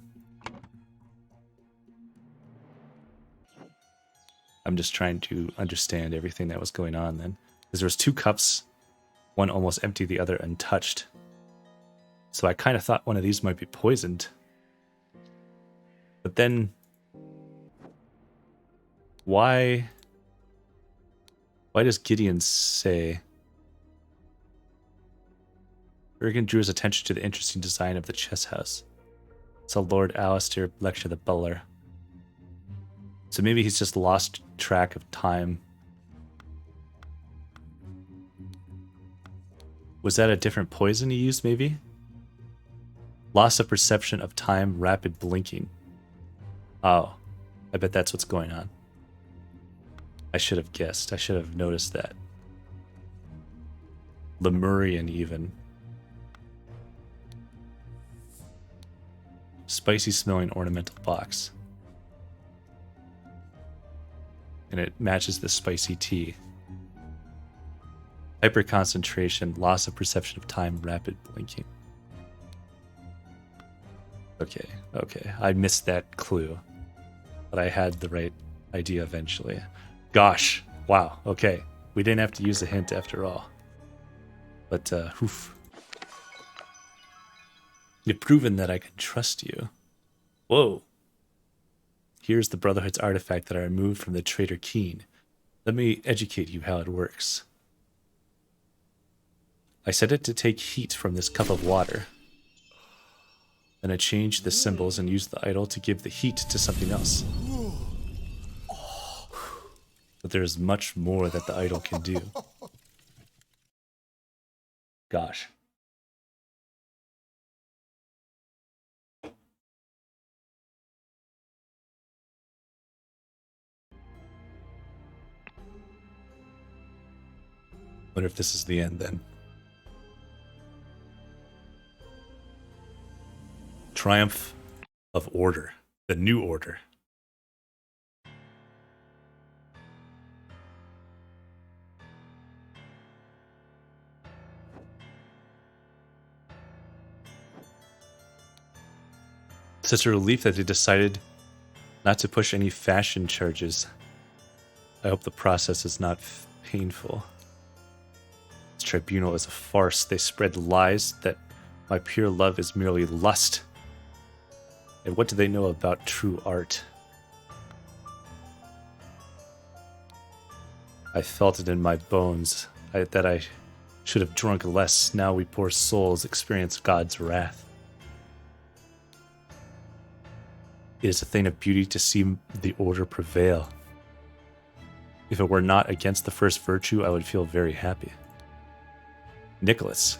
Speaker 1: I'm just trying to understand everything that was going on then. Because there was 2 cups, one almost empty, the other untouched. So I kind of thought one of these might be poisoned. But then, why does Gideon say... Ergen drew his attention to the interesting design of the chess house. Saw Lord Alistair lecture the butler. So maybe he's just lost track of time. Was that a different poison he used, maybe? Loss of perception of time, rapid blinking. Oh, I bet that's what's going on. I should have guessed. I should have noticed that. Lemurian, even. Spicy smelling ornamental box. And it matches the spicy tea. Hyperconcentration, loss of perception of time, rapid blinking. Okay. I missed that clue. But I had the right idea eventually. Gosh. Wow. Okay. We didn't have to use a hint after all. But, oof. You've proven that I can trust you. Whoa. Here's the Brotherhood's artifact that I removed from the traitor Keen. Let me educate you how it works. I set it to take heat from this cup of water. Then I changed the symbols and used the idol to give the heat to something else. But there is much more that the idol can do. Gosh. Wonder if this is the end then. Triumph of Order. The New Order. Such a relief that they decided not to push any fashion charges. I hope the process is not painful. This tribunal is a farce. They spread lies that my pure love is merely lust. And what do they know about true art? I felt it in my bones that I should have drunk less. Now we poor souls experience God's wrath. It is a thing of beauty to see the order prevail. If it were not against the first virtue, I would feel very happy. Nicholas,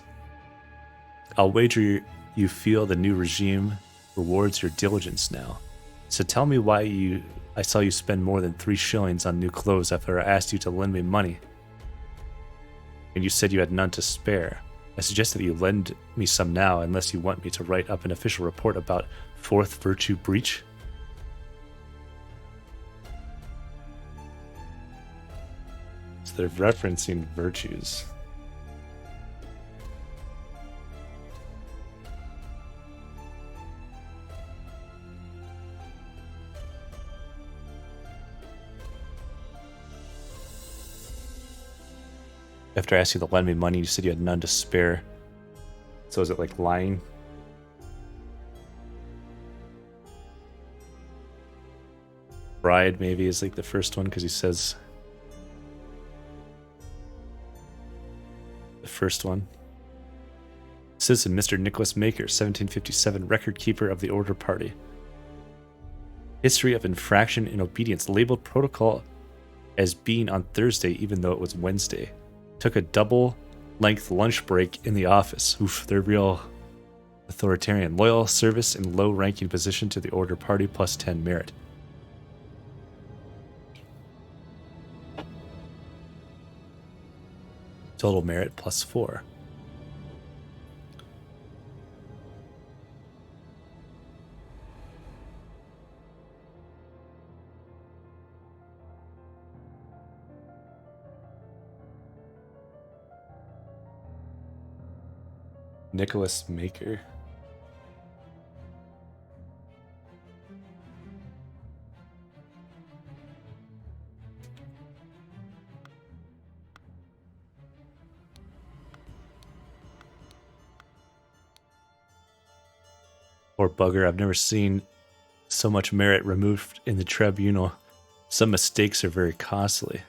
Speaker 1: I'll wager you feel the new regime rewards your diligence now. So tell me why I saw you spend more than 3 shillings on new clothes after I asked you to lend me money. And you said you had none to spare. I suggest that you lend me some now, unless you want me to write up an official report about 4th virtue breach. So they're referencing virtues. After I asked you to lend me money, you said you had none to spare. So is it like lying? Bride maybe is like the first one because he says the first one. Citizen Mr. Nicholas Maker, 1757, record keeper of the Order Party. History of infraction and obedience, labeled protocol as being on Thursday even though it was Wednesday. Took a double-length lunch break in the office. Oof, they're real authoritarian. Loyal service and low-ranking position to the Order Party plus 10 merit. Total merit plus 4. Nicholas Maker. Poor bugger, I've never seen so much merit removed in the tribunal. Some mistakes are very costly.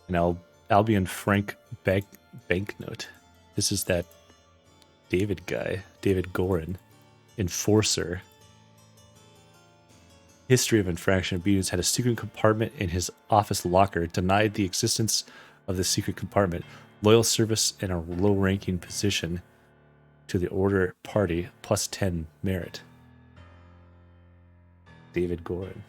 Speaker 1: An Albion Frank banknote. This is that David guy, David Gorin, enforcer. History of infraction and obedience, had a secret compartment in his office locker, denied the existence of the secret compartment, loyal service and a low-ranking position to the Order Party, plus 10 merit. David Gorin.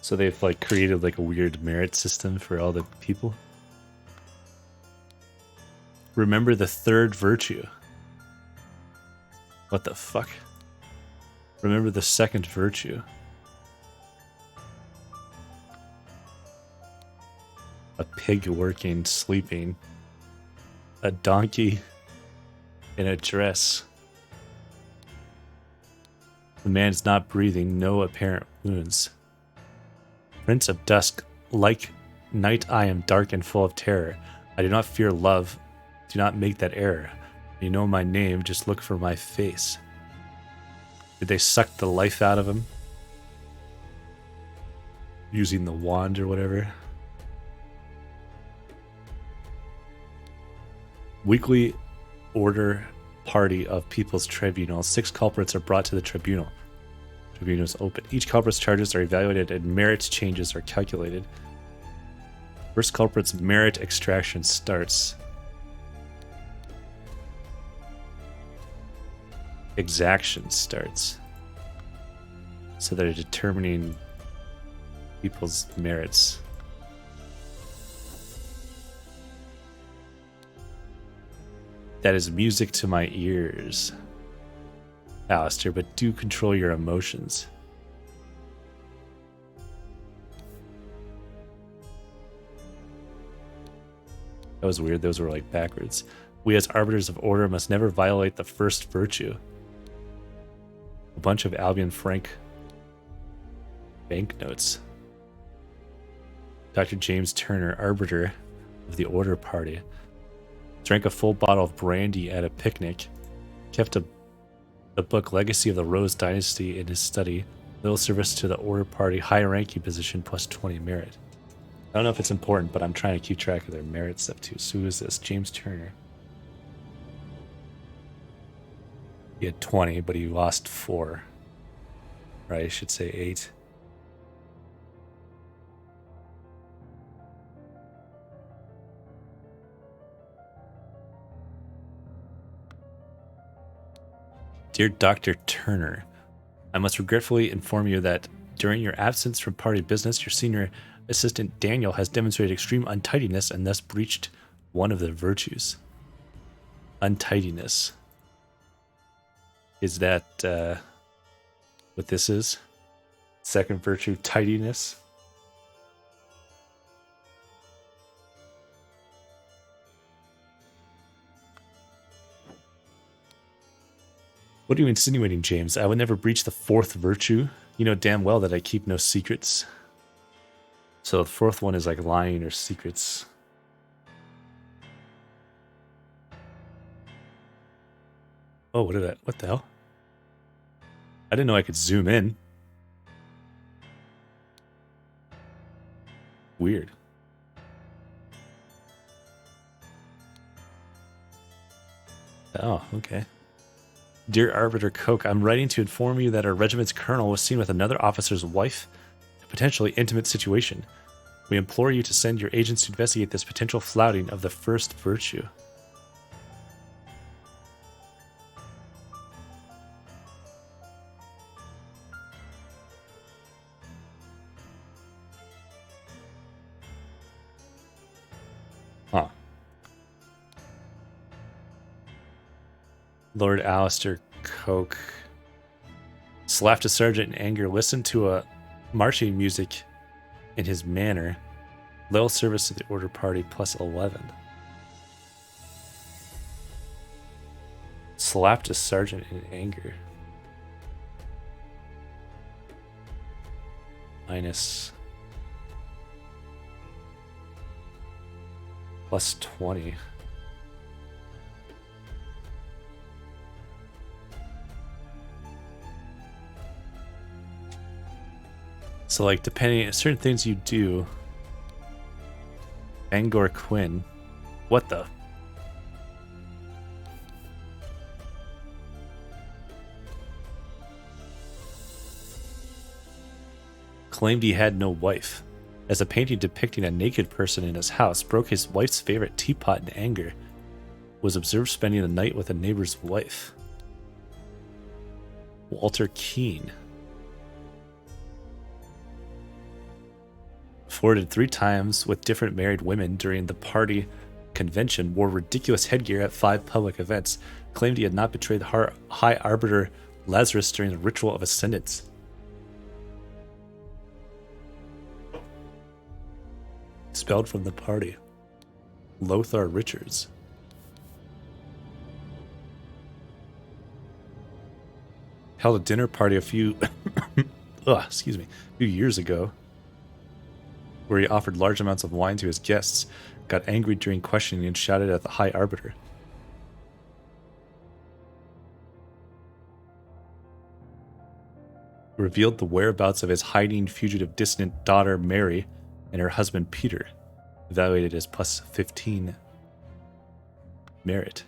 Speaker 1: So they've like created like a weird merit system for all the people. Remember the 3rd virtue. What the fuck? Remember the 2nd virtue. A pig working, sleeping. A donkey in a dress. The man is not breathing, no apparent wounds. Prince of Dusk, like night I am dark and full of terror. I do not fear love, do not make that error. You know my name, just look for my face. Did they suck the life out of him? Using the wand or whatever? Weekly Order Party of People's Tribunal. 6 culprits are brought to the tribunal. Tribunal is open. Each culprit's charges are evaluated and merit changes are calculated. First culprit's merit extraction starts. Exaction starts. So they're determining people's merits. That is music to my ears, Alistair, but do control your emotions. That was weird. Those were like backwards. We as arbiters of order must never violate the 1st virtue. A bunch of Albion Frank banknotes. Dr. James Turner, arbiter of the Order Party, drank a full bottle of brandy at a picnic Kept the book Legacy of the Rose Dynasty in his study. Little service to the Order Party, high ranking position, plus 20 merit. I don't know if it's important, but I'm trying to keep track of their merit stuff too. So who is this? James Turner. He had 20, but he lost 4. Right, I should say 8. Dear Dr. Turner, I must regretfully inform you that during your absence from party business, your senior assistant Daniel has demonstrated extreme untidiness and thus breached one of the virtues. Untidiness. Is that what this is? Second virtue, tidiness? What are you insinuating, James? I would never breach the 4th virtue. You know damn well that I keep no secrets. So the 4th one is like lying or secrets. Oh, what the hell? I didn't know I could zoom in. Weird. Oh, okay. Dear Arbiter Coke, I'm writing to inform you that our regiment's colonel was seen with another officer's wife, a potentially intimate situation. We implore you to send your agents to investigate this potential flouting of the 1st virtue. Huh. Lord Alistair Coke slapped a sergeant in anger, listened to a marching music in his manner. Loyal service to the Order Party, plus 11. Slapped a sergeant in anger. Minus plus 20. So, like, depending on certain things you do, Angor Quinn, what the? Claimed he had no wife, as a painting depicting a naked person in his house broke his wife's favorite teapot in anger, was observed spending the night with a neighbor's wife. Walter Keane. Flirted 3 times with different married women during the party convention, wore ridiculous headgear at 5 public events, claimed he had not betrayed the High Arbiter Lazarus during the ritual of ascendance. Expelled from the party. Lothar Richards. Held a dinner party a few years ago, where he offered large amounts of wine to his guests, got angry during questioning and shouted at the High Arbiter. Revealed the whereabouts of his hiding fugitive dissident daughter Mary and her husband Peter, evaluated as plus 15 merit.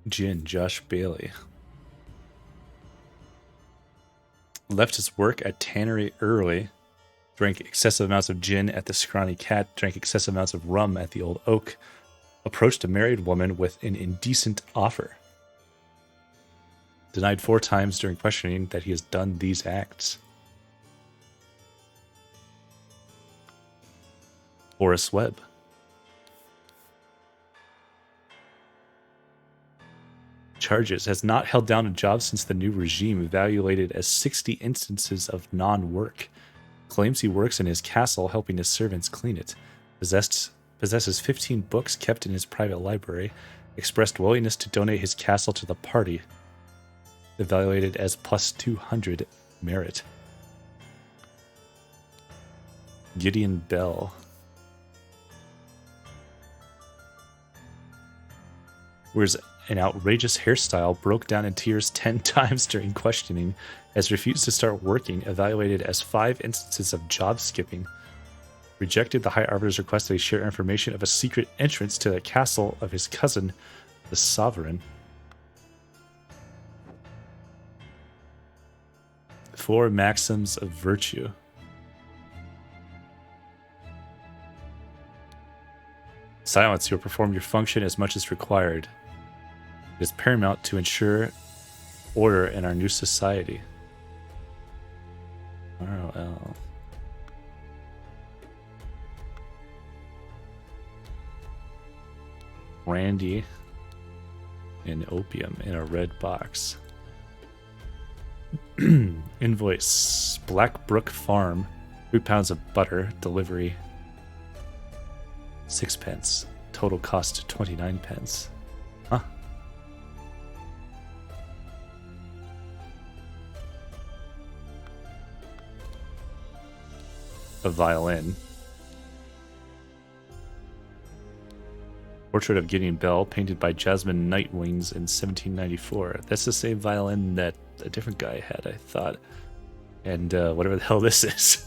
Speaker 1: Gin, Josh Bailey. Left his work at Tannery early, drank excessive amounts of gin at the Scrawny Cat, drank excessive amounts of rum at the Old Oak, approached a married woman with an indecent offer. Denied 4 times during questioning that he has done these acts. Horace Webb. Charges. Has not held down a job since the new regime, evaluated as 60 instances of non-work. Claims he works in his castle helping his servants clean it. Possesses 15 books kept in his private library. Expressed willingness to donate his castle to the party. Evaluated as plus 200 merit. Gideon Bell. wears an outrageous hairstyle, broke down in tears 10 times during questioning, has refused to start working, evaluated as 5 instances of job skipping, rejected the High Arbiter's request that he share information of a secret entrance to the castle of his cousin, the Sovereign. 4 maxims of virtue. Silence. You'll perform your function as much as required. It is paramount to ensure order in our new society. ROL. Brandy and opium in a red box. Invoice. Blackbrook Farm. 3 pounds of butter. Delivery. 6 pence. Total cost 29 pence. Huh. A violin. Portrait of Gideon Bell, painted by Jasmine Nightwings in 1794. That's the same violin that a different guy had, I thought. And whatever the hell this is.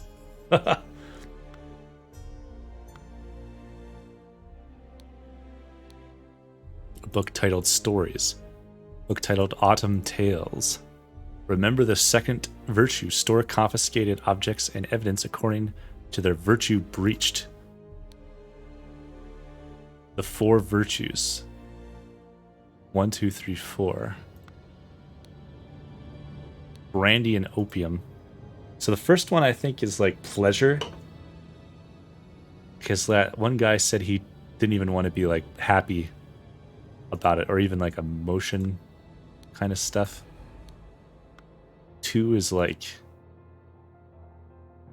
Speaker 1: A book titled Stories. Book titled Autumn Tales. Remember the second virtue. Store confiscated objects and evidence according to their virtue breached. The 4 virtues. 1, 2, 3, 4. Brandy and opium. So the first one I think is like pleasure. Because that one guy said he didn't even want to be like happy about it, or even like emotion kind of stuff. 2 is like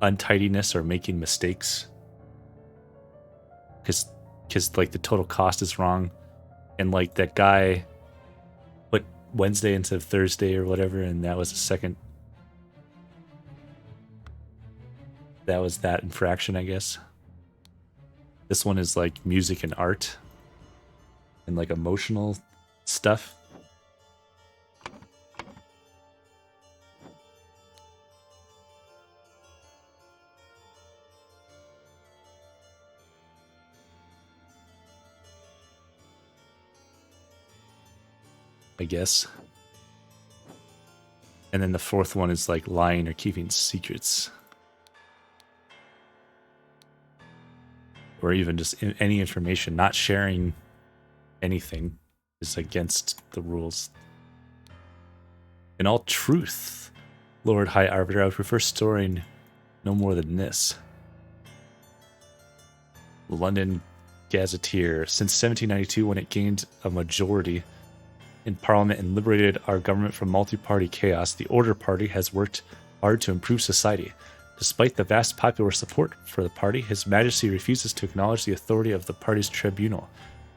Speaker 1: untidiness or making mistakes. Because like the total cost is wrong, and like that guy put Wednesday instead of Thursday or whatever, and that was the second. That was that infraction, I guess. This one is like music and art and like emotional stuff. I guess. And then the 4th one is like lying or keeping secrets. Or even just any information. Not sharing anything is against the rules. In all truth, Lord High Arbiter, I would prefer storing no more than this. London Gazetteer. Since 1792, when it gained a majority in Parliament and liberated our government from multi-party chaos, the Order Party has worked hard to improve society. Despite the vast popular support for the party, His Majesty refuses to acknowledge the authority of the party's tribunal.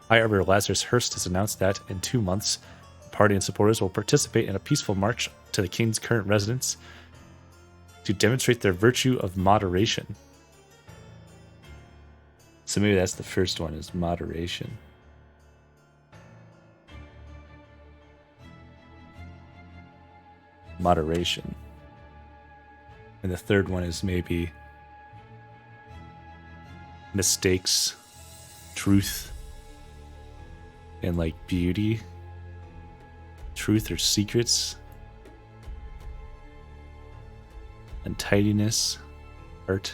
Speaker 1: High Arbiter Lazarus Hurst has announced that, in 2 months, the party and supporters will participate in a peaceful march to the King's current residence to demonstrate their virtue of moderation. So maybe that's the first one, is moderation. Moderation. And the third one is maybe mistakes, truth, and like beauty, truth or secrets, untidiness, art,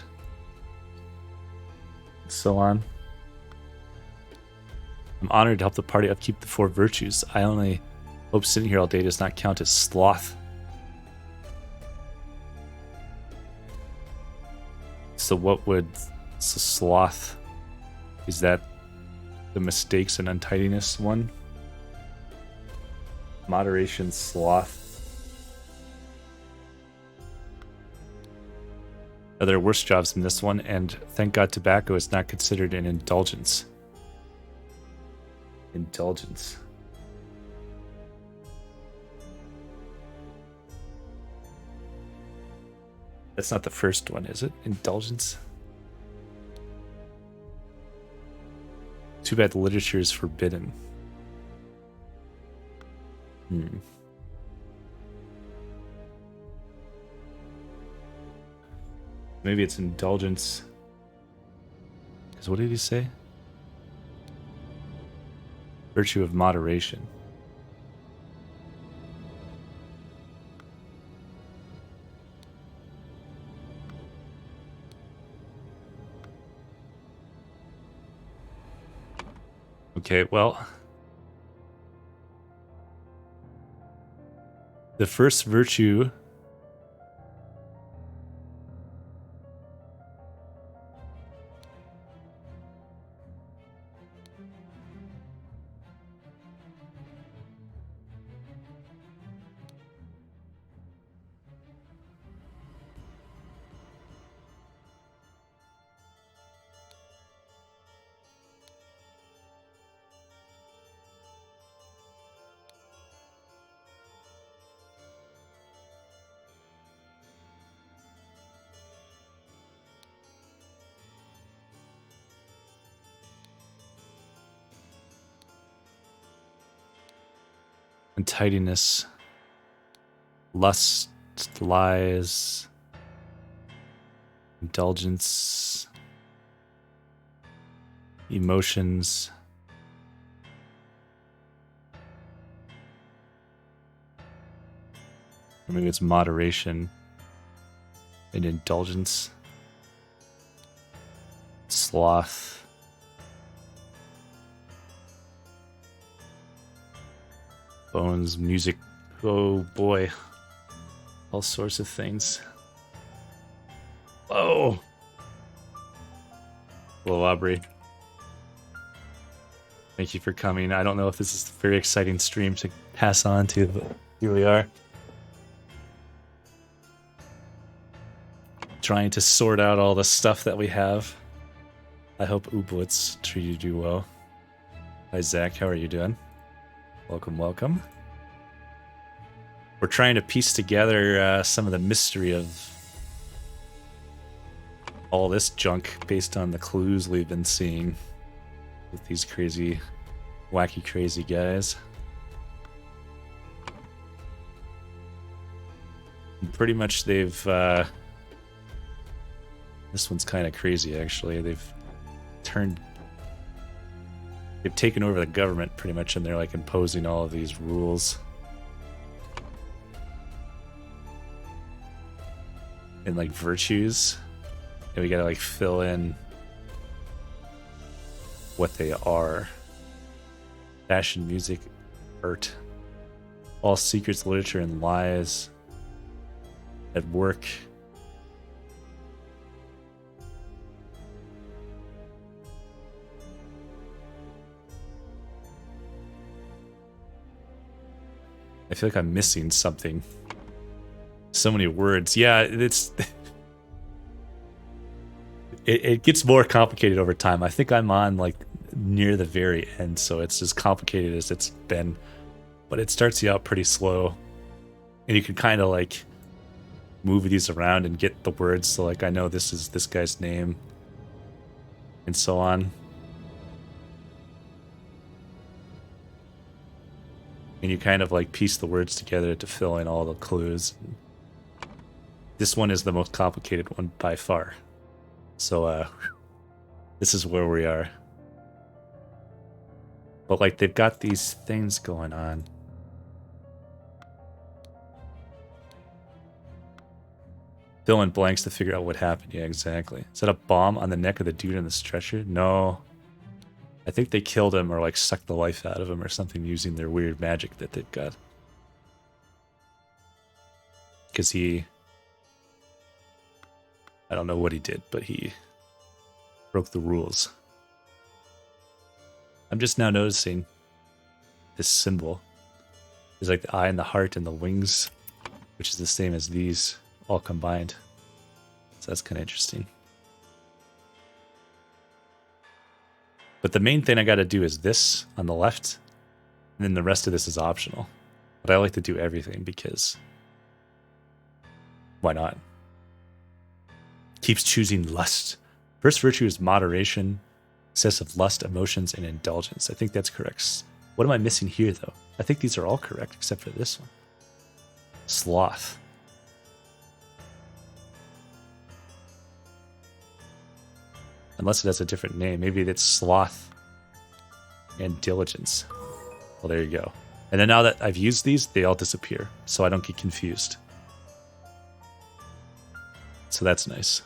Speaker 1: and so on. I'm honored to help the party upkeep the 4 virtues. I only hope sitting here all day does not count as sloth. So what would sloth, is that the mistakes and untidiness one? Moderation, sloth. Are there worse jobs than this one? And thank God tobacco is not considered an indulgence. Indulgence. That's not the first one, is it? Indulgence? Too bad literature is forbidden. Hmm. Maybe it's indulgence. Because what did he say? Virtue of moderation. Okay, well, the first virtue and tidiness, lust, lies, indulgence, emotions, or maybe it's moderation and indulgence, sloth, bones, music. Oh boy, all sorts of things. Oh, hello, Aubrey. Thank you for coming. I don't know if this is a very exciting stream to pass on to, but here we are. Trying to sort out all the stuff that we have. I hope Ooblets treated you well. Hi, Zach. How are you doing? Welcome, welcome. We're trying to piece together some of the mystery of all this junk based on the clues we've been seeing with these crazy, wacky, crazy guys. And pretty much they've... this one's kind of crazy, actually. They've taken over the government pretty much, and they're like imposing all of these rules. And like virtues. And we gotta like fill in what they are. Fashion, music, art. All secrets, literature, and lies. At work. I feel like I'm missing something. So many words. Yeah, it's... it gets more complicated over time. I think I'm on, like, near the very end, so it's as complicated as it's been. But it starts you out pretty slow. And you can kind of, like, move these around and get the words. So, like, I know this is this guy's name. And so on. And you kind of like piece the words together to fill in all the clues. This one is the most complicated one by far. So this is where we are. But like they've got these things going on. Fill in blanks to figure out what happened. Yeah, exactly. Is that a bomb on the neck of the dude in the stretcher? No. I think they killed him or like sucked the life out of him or something using their weird magic that they've got. Because he... I don't know what he did, but he broke the rules. I'm just now noticing this symbol. There's like the eye and the heart and the wings, which is the same as these all combined. So that's kind of interesting. But the main thing I got to do is this on the left, and then the rest of this is optional. But I like to do everything because why not? Keeps choosing lust. First virtue is moderation, excessive lust, emotions, and indulgence. I think that's correct. What am I missing here, though? I think these are all correct except for this one. Sloth. Unless it has a different name. Maybe it's sloth and diligence. Well, there you go. And then now that I've used these, they all disappear, so I don't get confused. So that's nice.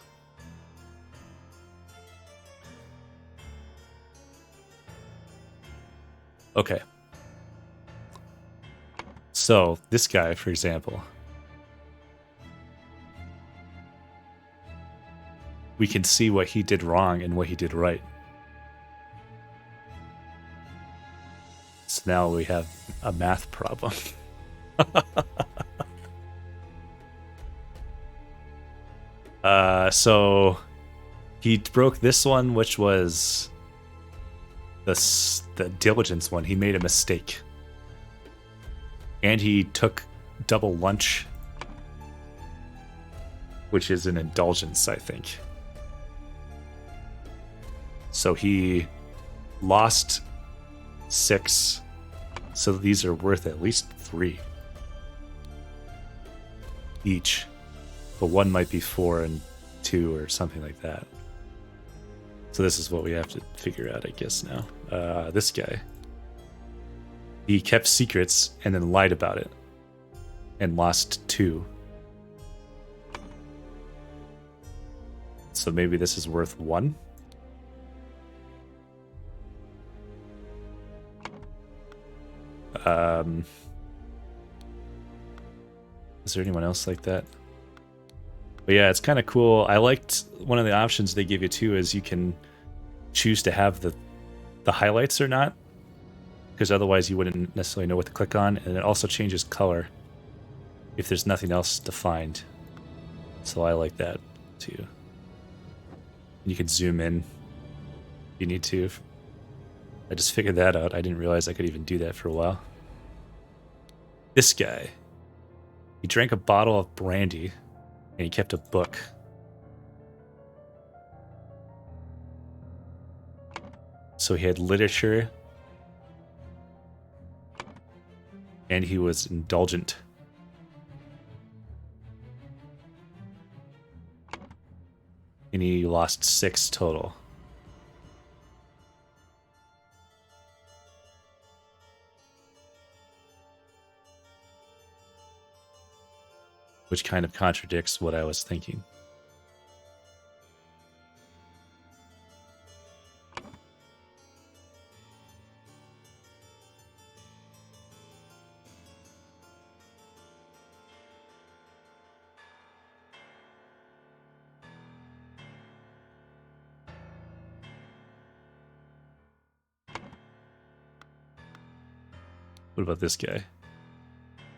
Speaker 1: Okay. So this guy, for example, we can see what he did wrong and what he did right. So now we have a math problem. So he broke this one, which was the diligence one. He made a mistake. And he took double lunch, which is an indulgence, I think. So he lost 6. So these are worth at least 3 each. But one might be 4 and 2 or something like that. So this is what we have to figure out, I guess, now. This guy. He kept secrets and then lied about it. And lost 2. So maybe this is worth 1. Is there anyone else like that? But yeah, it's kind of cool. I liked one of the options they give you too is you can choose to have the highlights or not, because otherwise you wouldn't necessarily know what to click on, and it also changes color if there's nothing else defined. So I like that too. You can zoom in if you need to. I just figured that out. I didn't realize I could even do that for a while. This guy. He drank a bottle of brandy and he kept a book. So he had literature and he was indulgent. And he lost 6 total. Which kind of contradicts what I was thinking. What about this guy?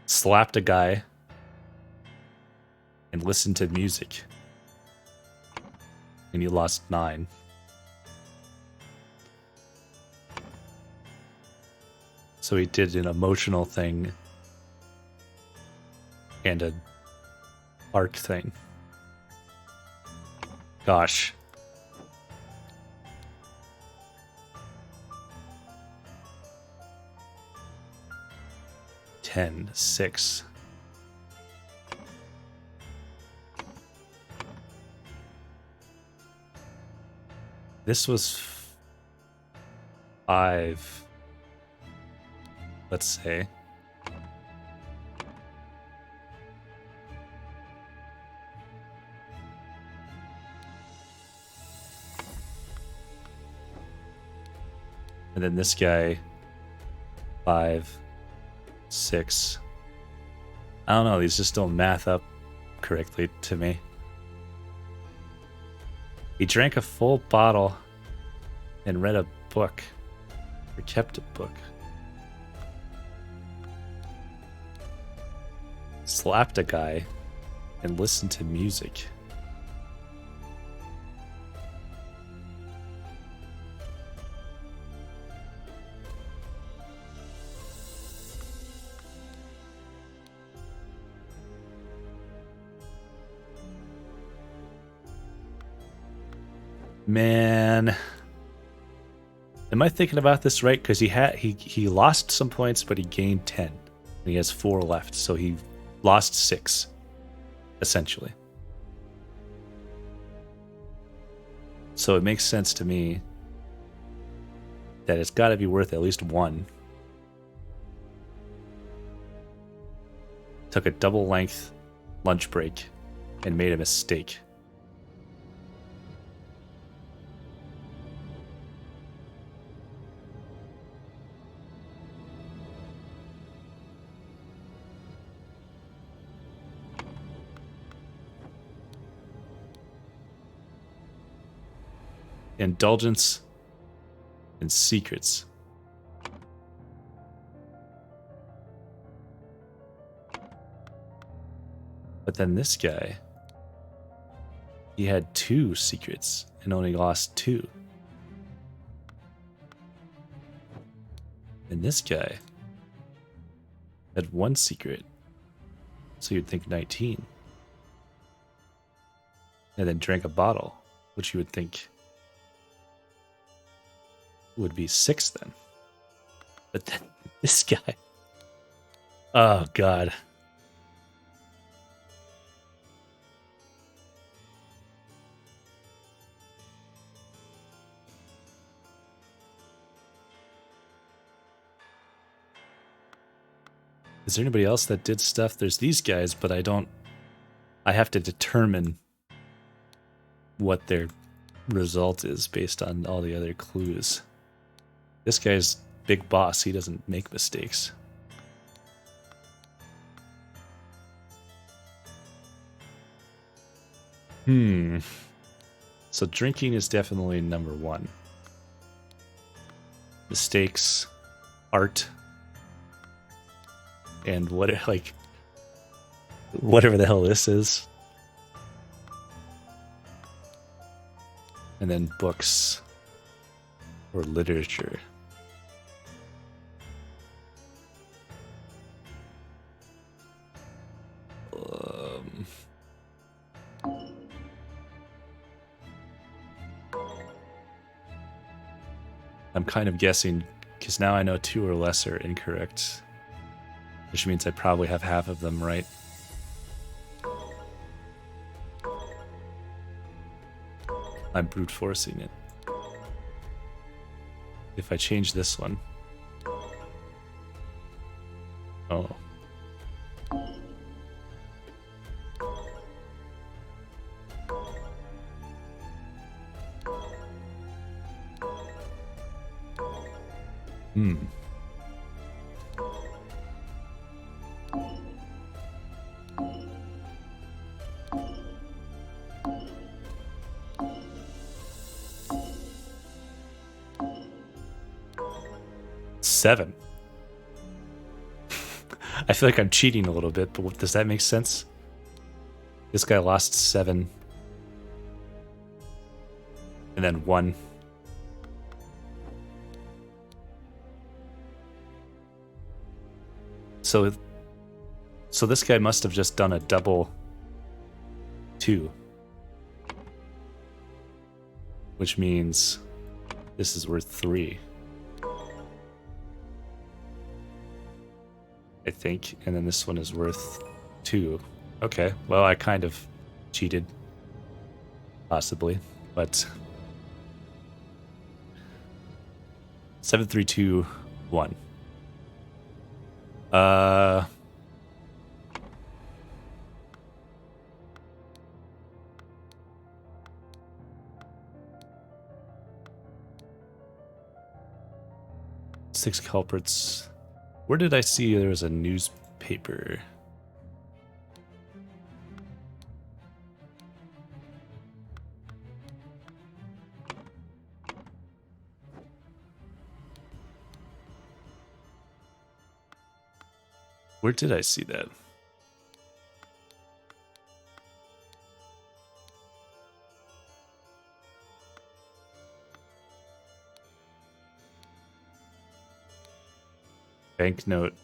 Speaker 1: Slapped a guy and listened to music. And he lost 9. So he did an emotional thing and an art thing. Gosh. Ten, 6. This was 5. Let's say. And then this guy, 5, 6. I don't know, these just don't math up correctly to me. He drank a full bottle and read a book, or kept a book. Slapped a guy and listened to music. Man. Am I thinking about this right? Because he lost some points, but he gained 10. And he has 4 left, so he lost 6, essentially. So it makes sense to me that it's got to be worth at least 1. Took a double length lunch break and made a mistake. Indulgence and secrets. But then this guy, he had 2 secrets and only lost 2. And this guy had 1 secret. So you'd think 19. And then drank a bottle, which you would think would be 6 then. But then this guy. Oh, God. Is there anybody else that did stuff? There's these guys, but I have to determine what their result is based on all the other clues. This guy's big boss. He doesn't make mistakes. So drinking is definitely number 1. Mistakes, art, and whatever the hell this is. And then books or literature. I'm kind of guessing because now I know 2 or less are incorrect, which means I probably have half of them right. I'm brute forcing it. If I change this one. Oh. Hmm. Seven. I feel like I'm cheating a little bit, but does that make sense? This guy lost 7. And then 1. So this guy must have just done a double 2. Which means this is worth 3. I think. And then this one is worth 2. Okay. Well, I kind of cheated. Possibly. But 7, 3, 2, 1. Six culprits. Where did I see there was a newspaper? Where did I see that? Banknote.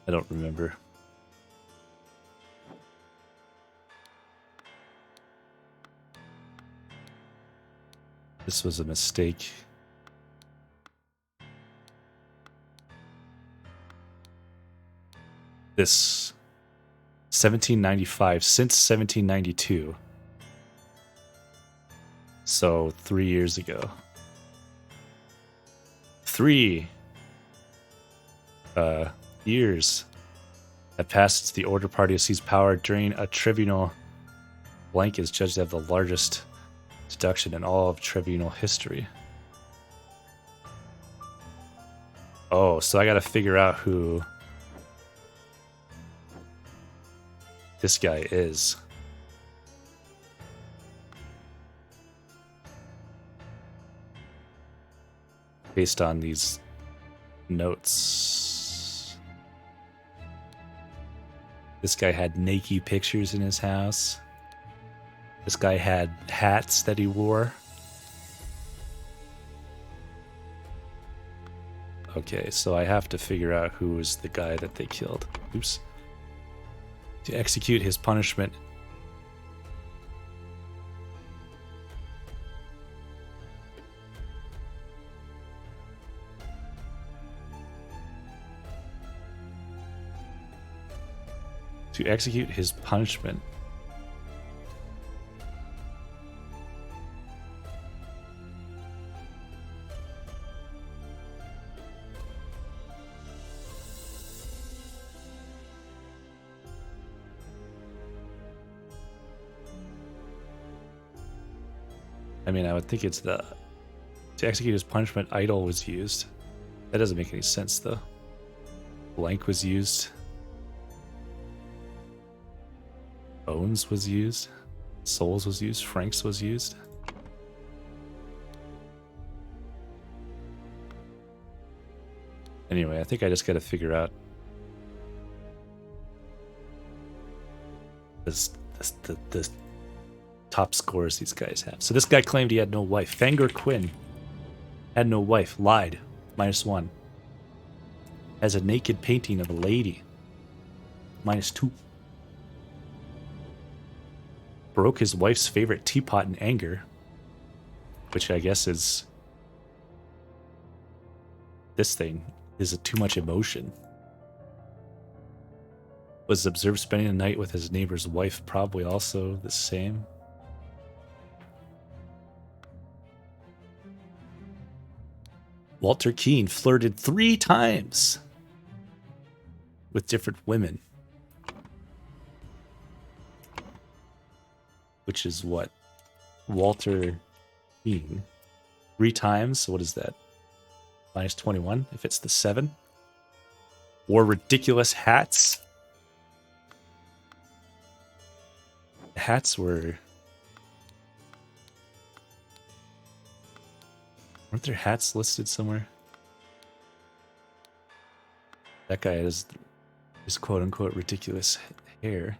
Speaker 1: I don't remember. This was a mistake. This 1795 since 1792. So 3 years ago. 3 years have passed since the Order Party has seized power during a tribunal. Blank is judged to have the largest deduction in all of tribunal history. Oh, so I gotta figure out who this guy is. Based on these notes. This guy had naked pictures in his house. This guy had hats that he wore. Okay, so I have to figure out who is the guy that they killed. Oops. To execute his punishment. To execute his punishment. I mean, I would think it's the... To execute his punishment, idol was used. That doesn't make any sense, though. Blank was used. Bones was used. Souls was used. Franks was used. Anyway, I think I just gotta figure out the top scores these guys have. So this guy claimed he had no wife. Fangor Quinn had no wife. Lied. -1. Has a naked painting of a lady. -2. Broke his wife's favorite teapot in anger. Which I guess is... This thing is too much emotion. Was observed spending the night with his neighbor's wife, probably also the same. Walter Keane flirted 3 times with different women. Which is what? Walter Keane. 3 times? So what is that? -21 if it's the 7. Wore ridiculous hats. The hats were... Weren't there hats listed somewhere? That guy has his quote-unquote ridiculous hair.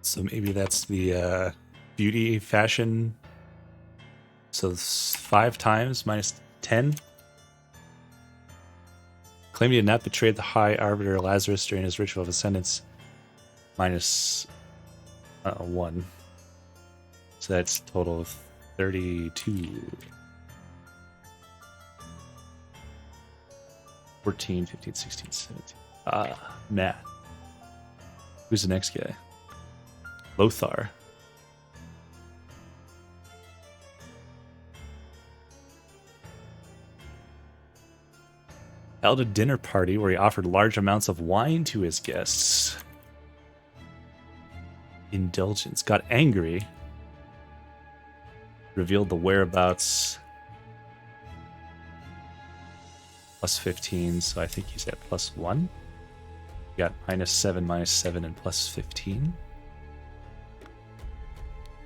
Speaker 1: So maybe that's the beauty fashion. So 5 times -10. Claimed he had not betrayed the High Arbiter Lazarus during his ritual of ascendance. -1. So that's a total of 32. 14, 15, 16, 17. Matt. Who's the next guy? Lothar. Held a dinner party where he offered large amounts of wine to his guests. Indulgence. Got angry. Revealed the whereabouts. +15, so I think he's at +1. Got -7, -7, and +15.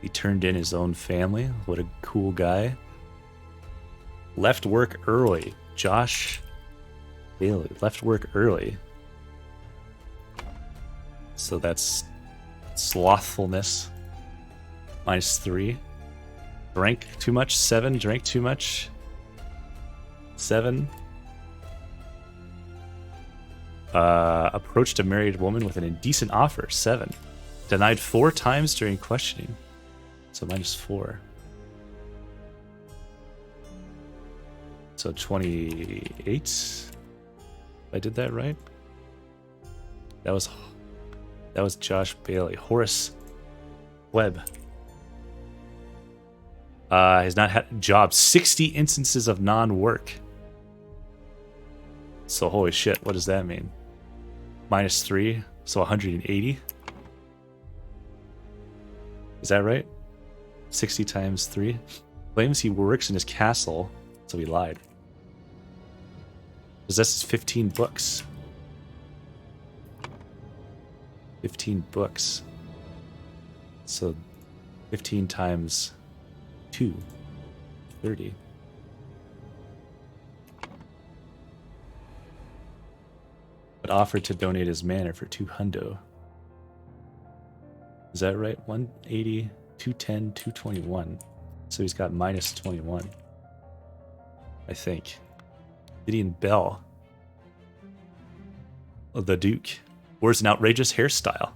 Speaker 1: He turned in his own family. What a cool guy. Left work early. Josh Bailey. Left work early. So that's slothfulness. -3. Drank too much. 7. Drank too much. 7. Approached a married woman with an indecent offer. 7. Denied 4 times during questioning. So -4. So 28. I did that right? That was Josh Bailey. Horace Webb. Has not had a job. 60 instances of non-work. So holy shit, what does that mean? -3, so 180. Is that right? 60 times 3. Claims he works in his castle, so he lied. Possesses 15 books. 15 books. So 15 times 2. 30. But offered to donate his manor for 2 hundo. Is that right? 180, 210, 221. So he's got -21. I think. Gideon Bell. Oh, the Duke. Wears an outrageous hairstyle.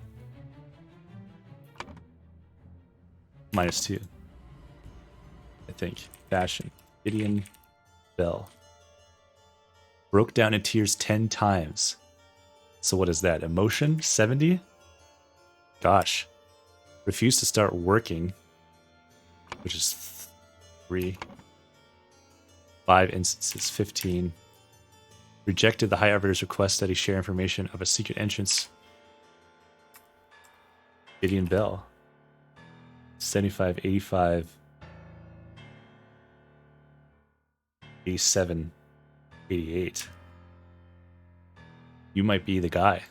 Speaker 1: -2. I think. Fashion. Gideon Bell. Broke down in tears 10 times. So what is that? Emotion? 70? Gosh. Refused to start working. Which is 3. 5 instances. 15. Rejected the High Arbiter's request that he share information of a secret entrance. Gideon Bell. 75, 85. 87, 88. You might be the guy.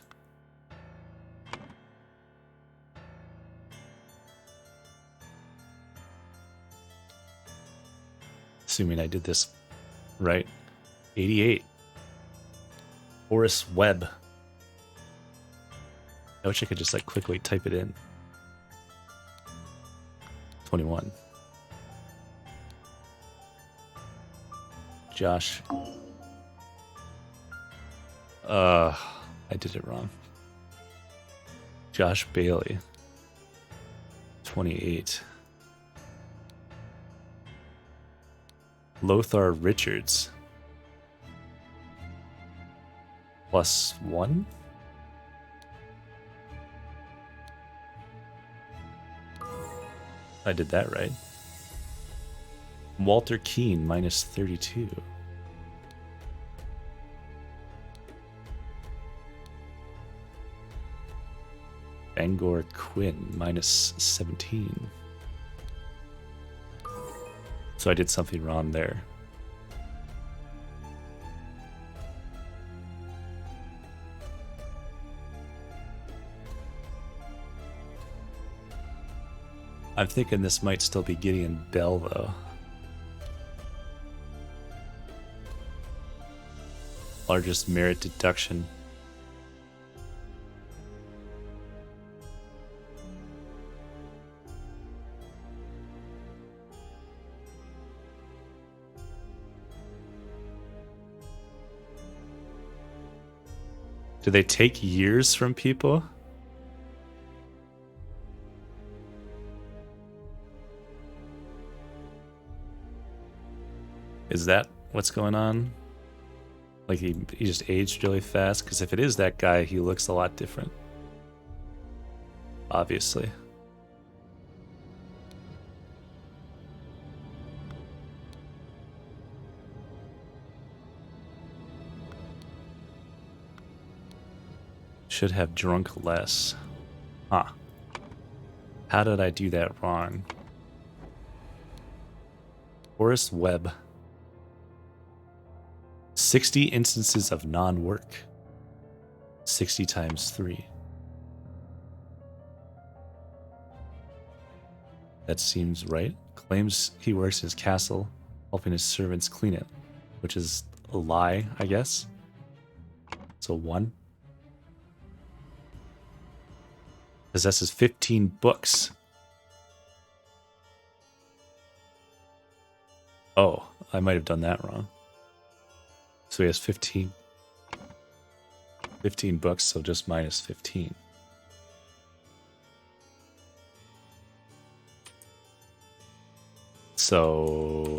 Speaker 1: Assuming I did this right. 88. Horace Webb. I wish I could just like quickly type it in. 21. Josh. I did it wrong. Josh Bailey. 28. Lothar Richards. +1? I did that right. Walter Keane, -32. Bangor Quinn, -17. So I did something wrong there. I'm thinking this might still be Gideon Bell, though. Largest merit deduction. Do they take years from people? Is that what's going on? Like he just aged really fast? Because if it is that guy, he looks a lot different. Obviously. Should have drunk less. Huh. How did I do that wrong? Horace Webb. 60 instances of non-work. 60 times 3. That seems right. Claims he works his castle, helping his servants clean it, which is a lie, I guess. So 1. Possesses 15 books. Oh, I might have done that wrong. So he has 15 books, so just -15. So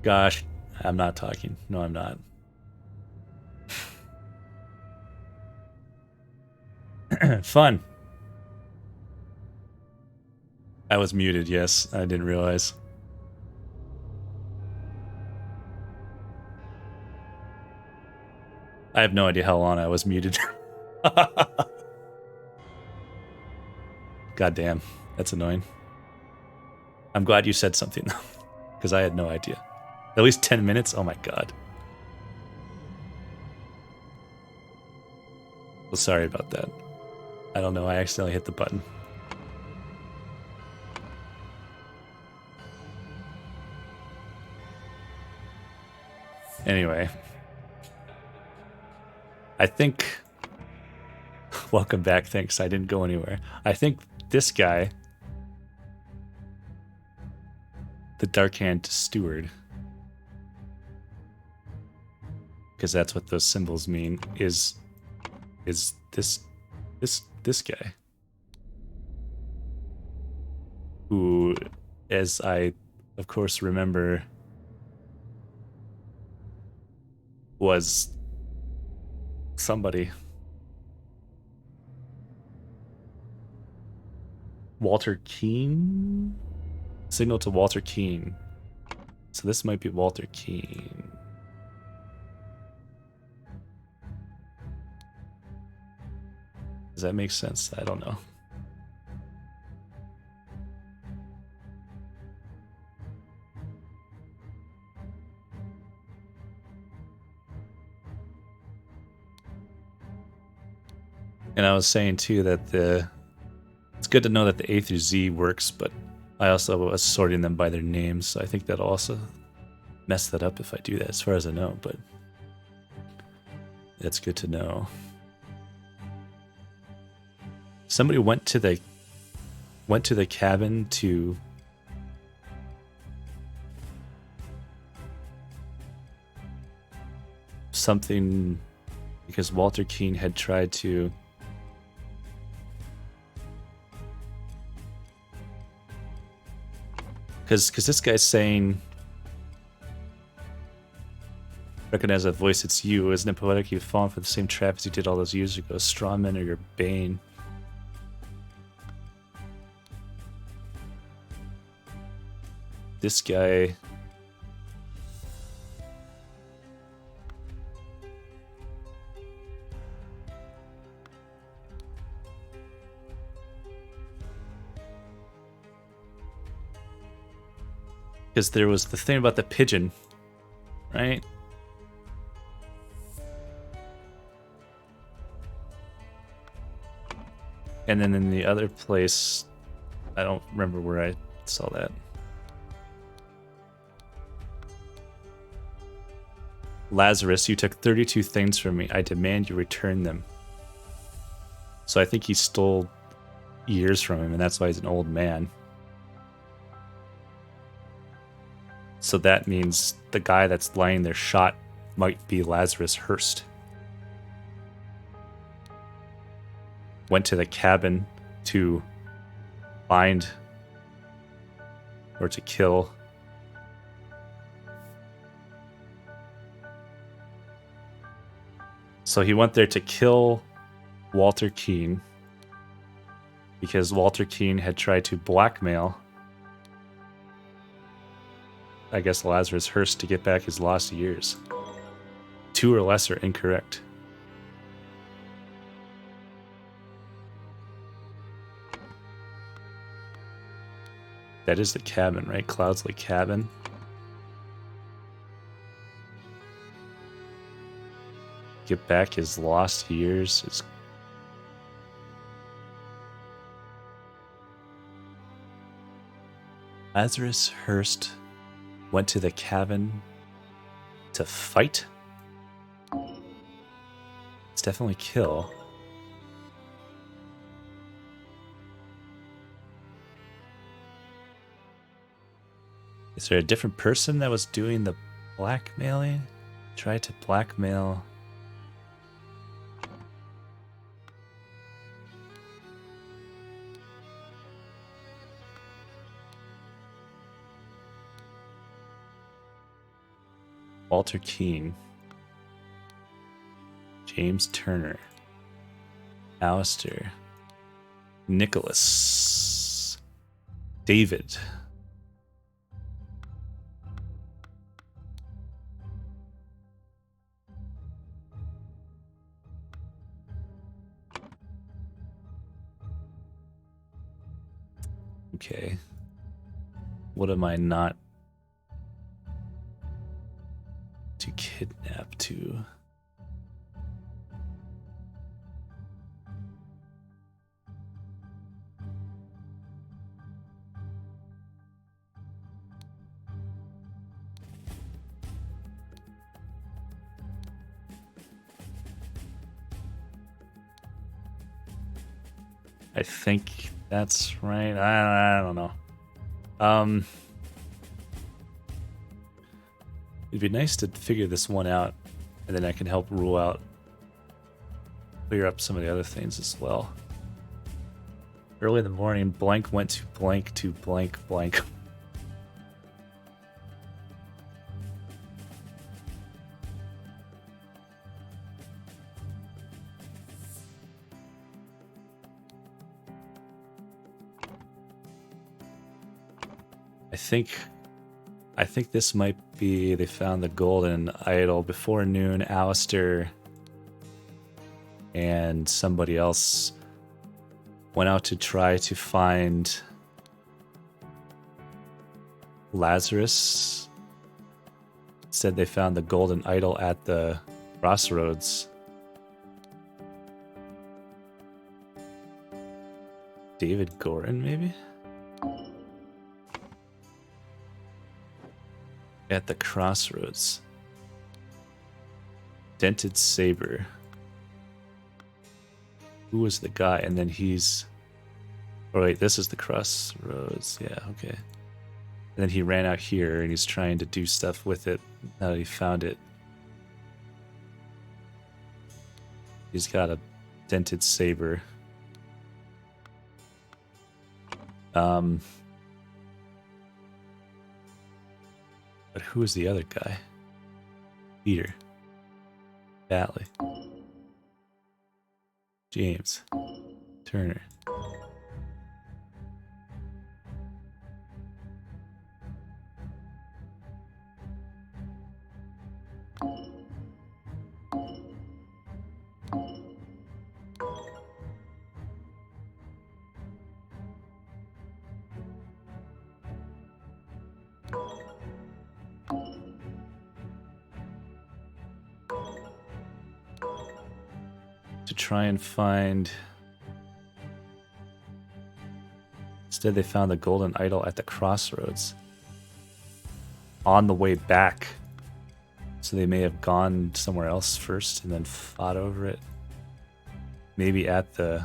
Speaker 1: Gosh, I'm not talking. No, I'm not. Fun. I was muted, yes. I didn't realize. I have no idea how long I was muted. God damn, that's annoying. I'm glad you said something, though, because I had no idea. At least 10 minutes? Oh my god. Well, sorry about that. I don't know, I accidentally hit the button. Anyway. I think... Welcome back, thanks. I didn't go anywhere. I think this guy, the Dark Hand Steward, because that's what those symbols mean, is this guy. Who, as I, of course, remember, was somebody. Walter Keane? Signal to Walter Keane. So this might be Walter Keane. Does that make sense? I don't know. And I was saying too that it's good to know that the A through Z works, but I also was sorting them by their names, so I think that'll also mess that up if I do that, as far as I know, but it's good to know. Somebody went to the cabin to something because Walter Keane had tried to because this guy's saying, recognize that voice, it's you. Isn't it poetic you've fallen for the same trap as you did all those years ago? Strawman or your bane? This guy... Because there was the thing about the pigeon, right? And then in the other place, I don't remember where I saw that. Lazarus, you took 32 things from me. I demand you return them. So I think he stole years from him, and that's why he's an old man. So that means the guy that's lying there shot might be Lazarus Hurst. Went to the cabin to find or to kill. So he went there to kill Walter Keane because Walter Keane had tried to blackmail, I guess, Lazarus Hurst to get back his lost years. 2 or less are incorrect. That is the cabin, right? Cloudsley Cabin. Get back his lost years. Lazarus Hurst went to the cabin to fight? It's definitely kill. Is there a different person that was doing the blackmailing? Try to blackmail... Walter Keane. James Turner. Alistair. Nicholas. David. Okay. What am I not to kidnap to? I think that's right. I don't know. It'd be nice to figure this one out, and then I can help rule out, clear up some of the other things as well. Early in the morning, blank went to blank blank. I think this might be, they found the golden idol before noon. Alistair and somebody else went out to try to find Lazarus. Said they found the golden idol at the crossroads. David Gorin, maybe? At the crossroads. Dented saber. Who was the guy? And then he's... Oh wait, this is the crossroads. Yeah, okay. And then he ran out here and he's trying to do stuff with it now that he found it. He's got a dented saber. But who is the other guy? Peter. Batley. James. Turner. To try and find... Instead they found the golden idol at the crossroads. On the way back. So they may have gone somewhere else first and then fought over it. Maybe at the...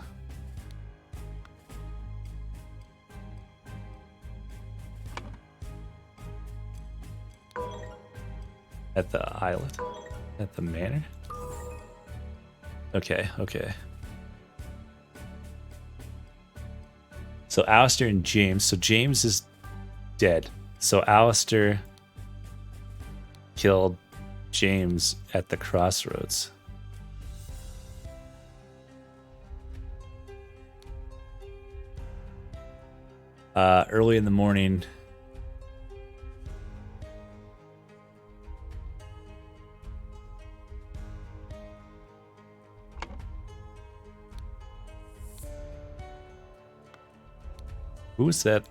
Speaker 1: At the islet? At the manor? Okay, okay. So Alistair and James. So James is dead. So Alistair killed James at the crossroads. Early in the morning. Who was that?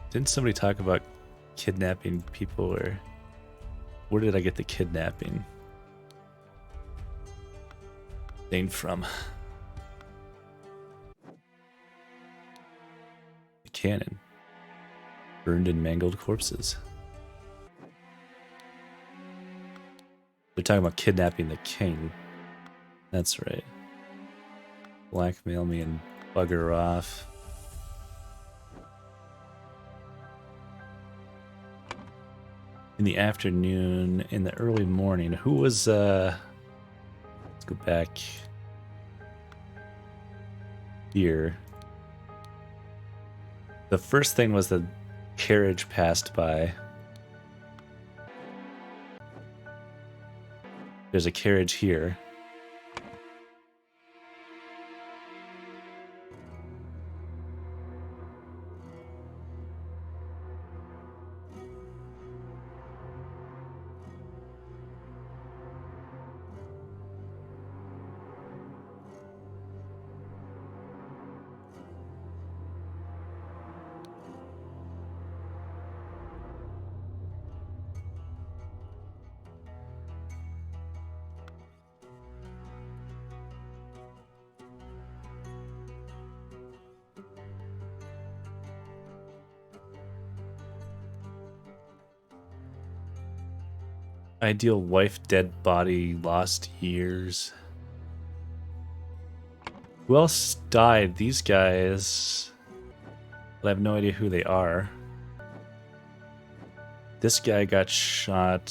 Speaker 1: Didn't somebody talk about kidnapping people, or where did I get the kidnapping thing from? The cannon. Burned and mangled corpses. They're talking about kidnapping the king. That's right. Blackmail me and bugger off. In the afternoon, in the early morning, who was, let's go back here. The first thing was the carriage passed by. There's a carriage here. Ideal wife, dead body, lost years. Who else died? These guys. But I have no idea who they are. This guy got shot.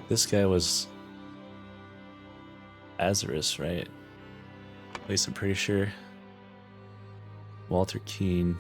Speaker 1: This guy was Azarus, right? At least I'm pretty sure. Walter Keane.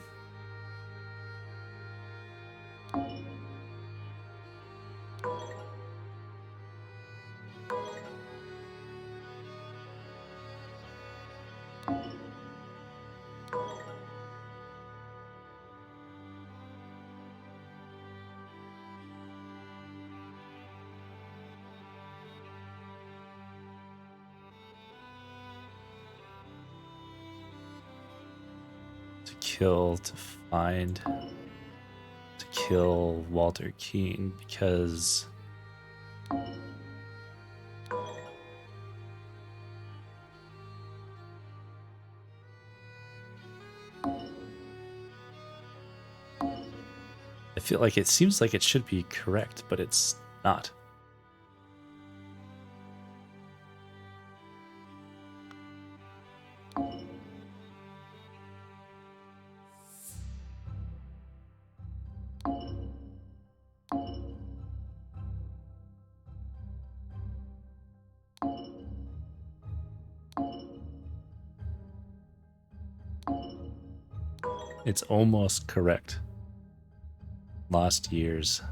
Speaker 1: To find, to kill Walter Keane because I feel like it seems like it should be correct, but it's not. It's almost correct. Lost years.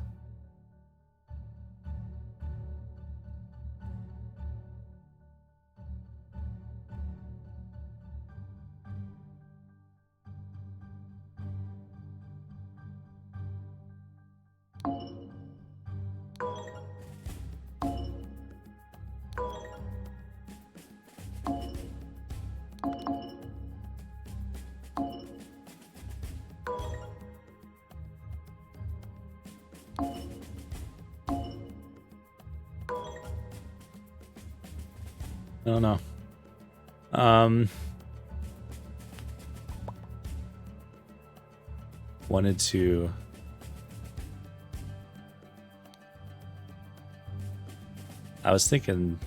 Speaker 1: I don't know. Wanted to I was thinking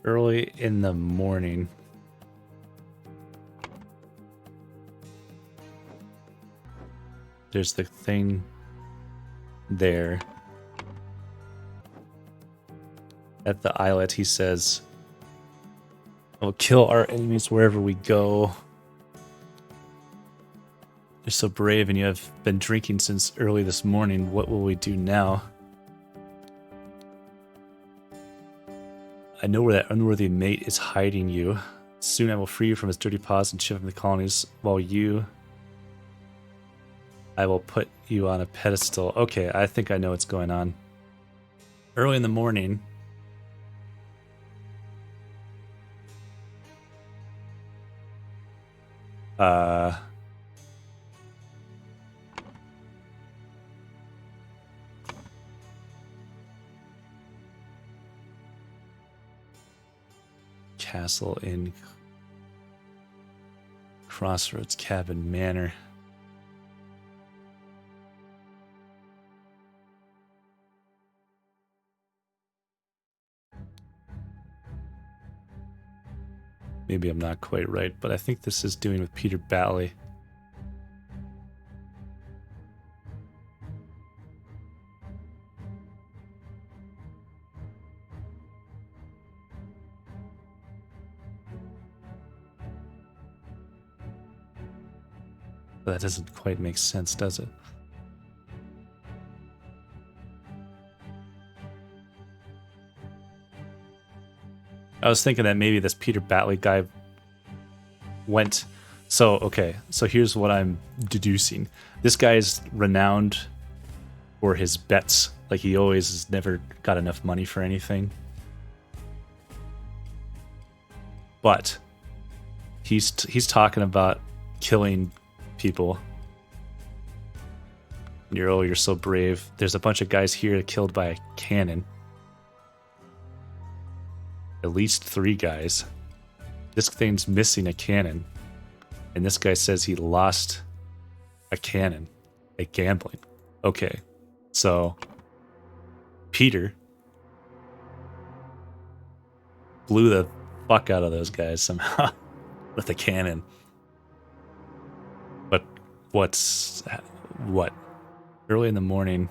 Speaker 1: early in the morning. There's the thing there. At the islet, he says, "We'll kill our enemies wherever we go. You're so brave and you have been drinking since early this morning. What will we do now? I know where that unworthy mate is hiding you. Soon I will free you from his dirty paws and ship him to the colonies, while I will put you on a pedestal." Okay, I think I know what's going on. Early in the morning. Castle in Crossroads Cabin Manor. Maybe I'm not quite right, but I think this is doing with Peter Batley. But that doesn't quite make sense, does it? I was thinking that maybe this Peter Batley guy went. So, okay, so here's what I'm deducing. This guy is renowned for his bets. Like, he always has never got enough money for anything. But he's talking about killing people. You're so brave. There's a bunch of guys here killed by a cannon. At least 3 guys. This thing's missing a cannon. And this guy says he lost a cannon at gambling. Okay. So Peter blew the fuck out of those guys somehow with a cannon. But what? Early in the morning,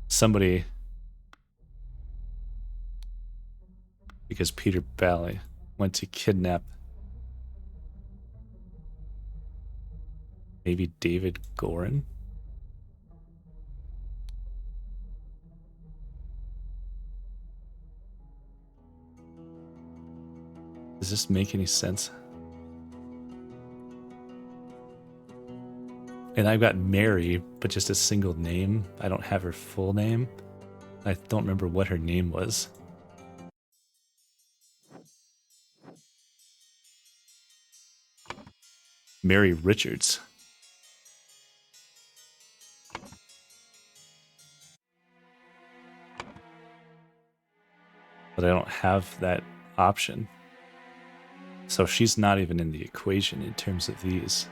Speaker 1: somebody, because Peter Batley went to kidnap maybe David Gorin? Does this make any sense? And I've got Mary, but just a single name. I don't have her full name. I don't remember what her name was. Mary Richards. But I don't have that option. So she's not even in the equation in terms of these.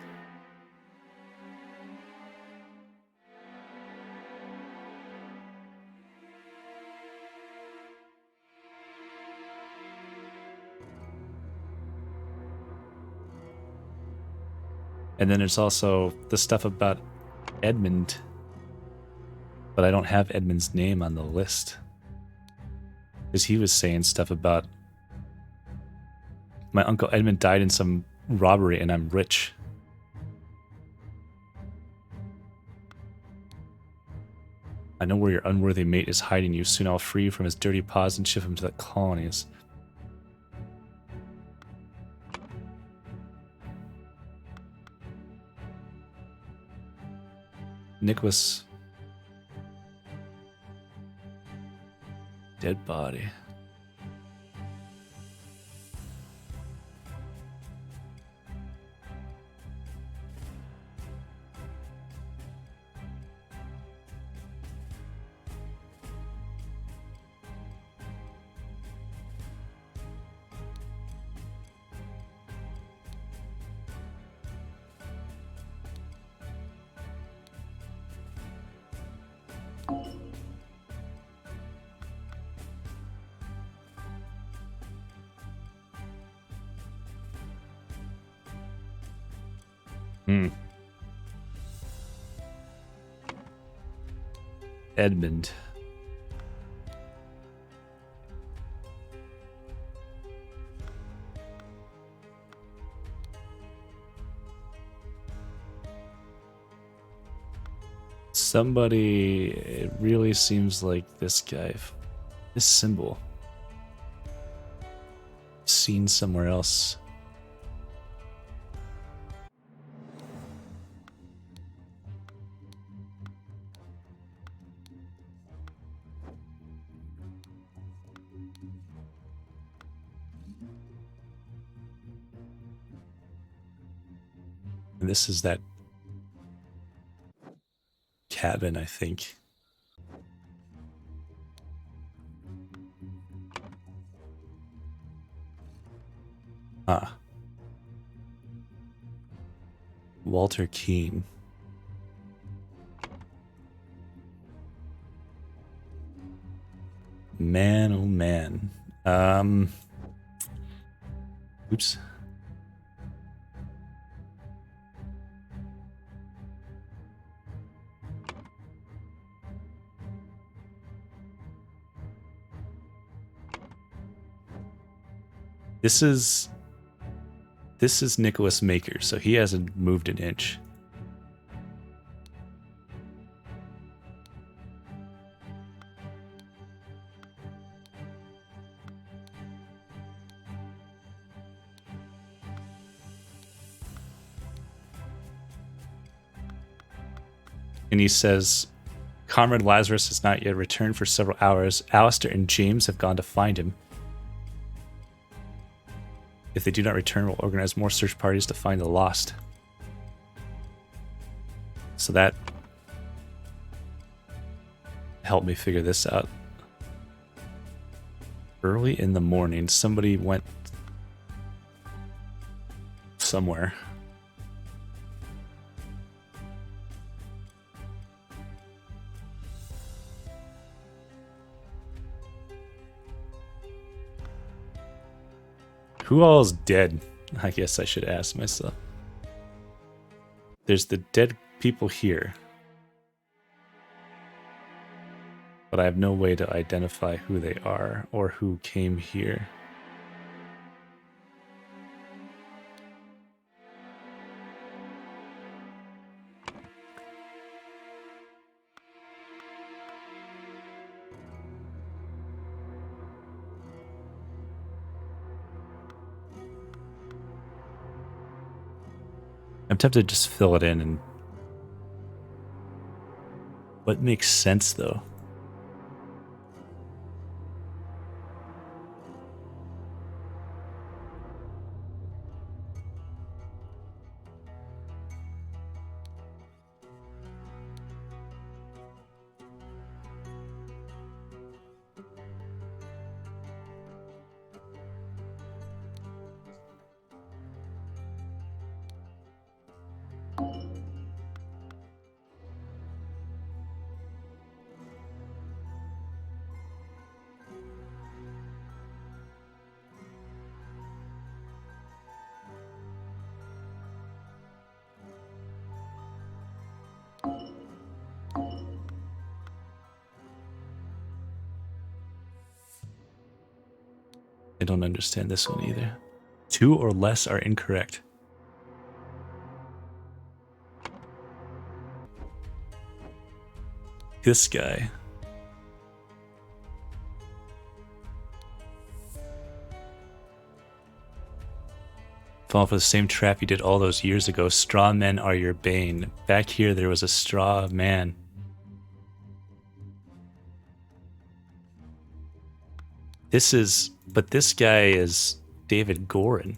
Speaker 1: And then there's also the stuff about Edmund, but I don't have Edmund's name on the list. Because he was saying stuff about my Uncle Edmund died in some robbery and I'm rich. I know where your unworthy mate is hiding you. Soon I'll free you from his dirty paws and ship him to the colonies. Nicholas. Dead body. Edmund. Somebody, it really seems like this guy, this symbol, seen somewhere else. And this is that cabin, I think. Ah. Walter Keane. Man, oh man. Oops. This is This is Nicholas Maker, so he hasn't moved an inch. And he says, Comrade Lazarus has not yet returned for several hours. Alistair and James have gone to find him. If they do not return, we'll organize more search parties to find the lost. So that helped me figure this out. Early in the morning, somebody went somewhere. Who all is dead? I guess I should ask myself. There's the dead people here. But I have no way to identify who they are or who came here. I'm tempted to just fill it in and... What makes sense, though? I don't understand this one either. 2 or less are incorrect. This guy. Fall for the same trap you did all those years ago. Straw men are your bane. Back here there was a straw man. But this guy is David Gorin.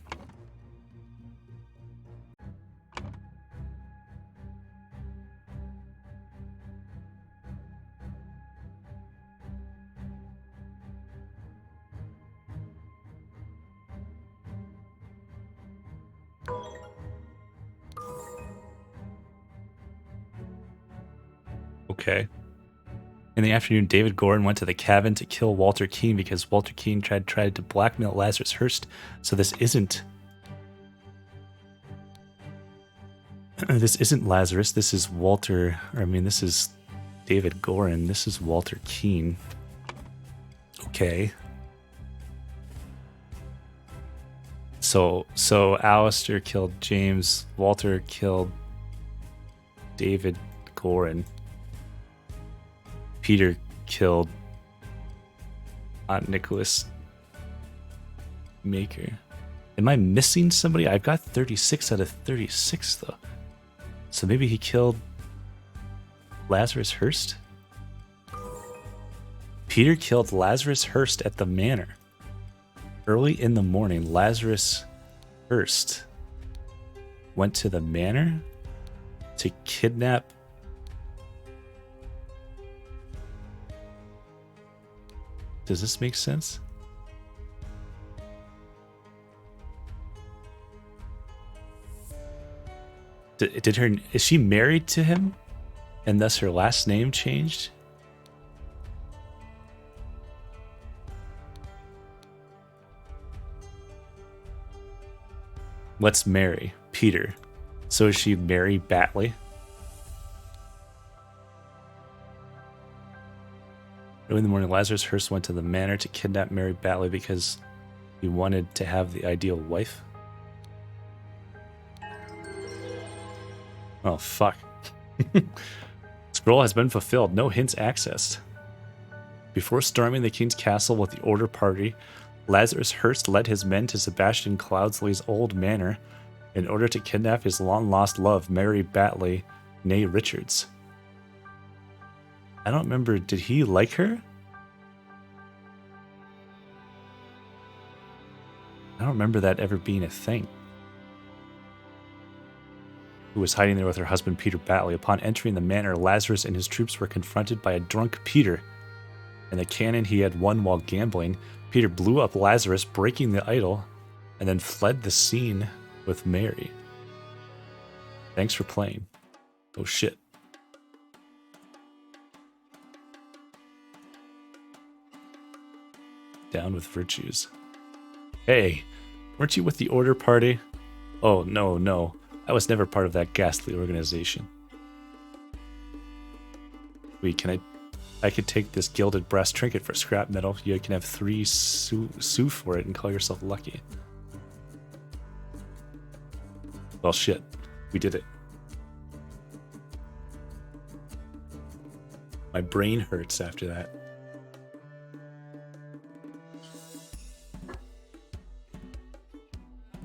Speaker 1: Okay. In the afternoon, David Gorin went to the cabin to kill Walter Keane because Walter Keane tried to blackmail Lazarus Hurst. So this isn't Lazarus. This is Walter. This is David Gorin. This is Walter Keane. Okay. So Alistair killed James. Walter killed David Gorin. Peter killed Nicholas Maker. Am I missing somebody? I've got 36 out of 36 though. So maybe he killed Lazarus Hurst? Peter killed Lazarus Hurst at the manor. Early in the morning, Lazarus Hurst went to the manor to kidnap Does this make sense? Is she married to him and thus her last name changed? Let's marry Peter. So is she Mary Batley? Early in the morning, Lazarus Hurst went to the manor to kidnap Mary Batley because he wanted to have the ideal wife. Oh, fuck. Scroll has been fulfilled. No hints accessed. Before storming the king's castle with the Order Party, Lazarus Hurst led his men to Sebastian Cloudsley's old manor in order to kidnap his long-lost love, Mary Batley, née Richards. I don't remember, did he like her? I don't remember that ever being a thing. Who was hiding there with her husband, Peter Batley. Upon entering the manor, Lazarus and his troops were confronted by a drunk Peter. And the cannon he had won while gambling, Peter blew up Lazarus, breaking the idol, and then fled the scene with Mary. Thanks for playing. Oh shit. Down with virtues. Hey, weren't you with the Order Party? Oh, no. I was never part of that ghastly organization. Wait, can I could take this gilded brass trinket for scrap metal. You can have 3 sous for it and call yourself lucky. Well, shit. We did it. My brain hurts after that.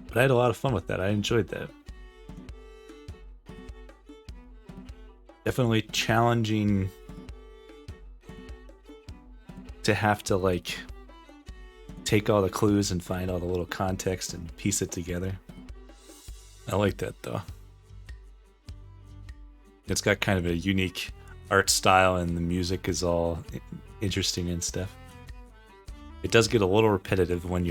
Speaker 1: But I had a lot of fun with that. I enjoyed that. Definitely challenging to have to, like, take all the clues and find all the little context and piece it together. I like that, though. It's got kind of a unique art style, and the music is all interesting and stuff. It does get a little repetitive when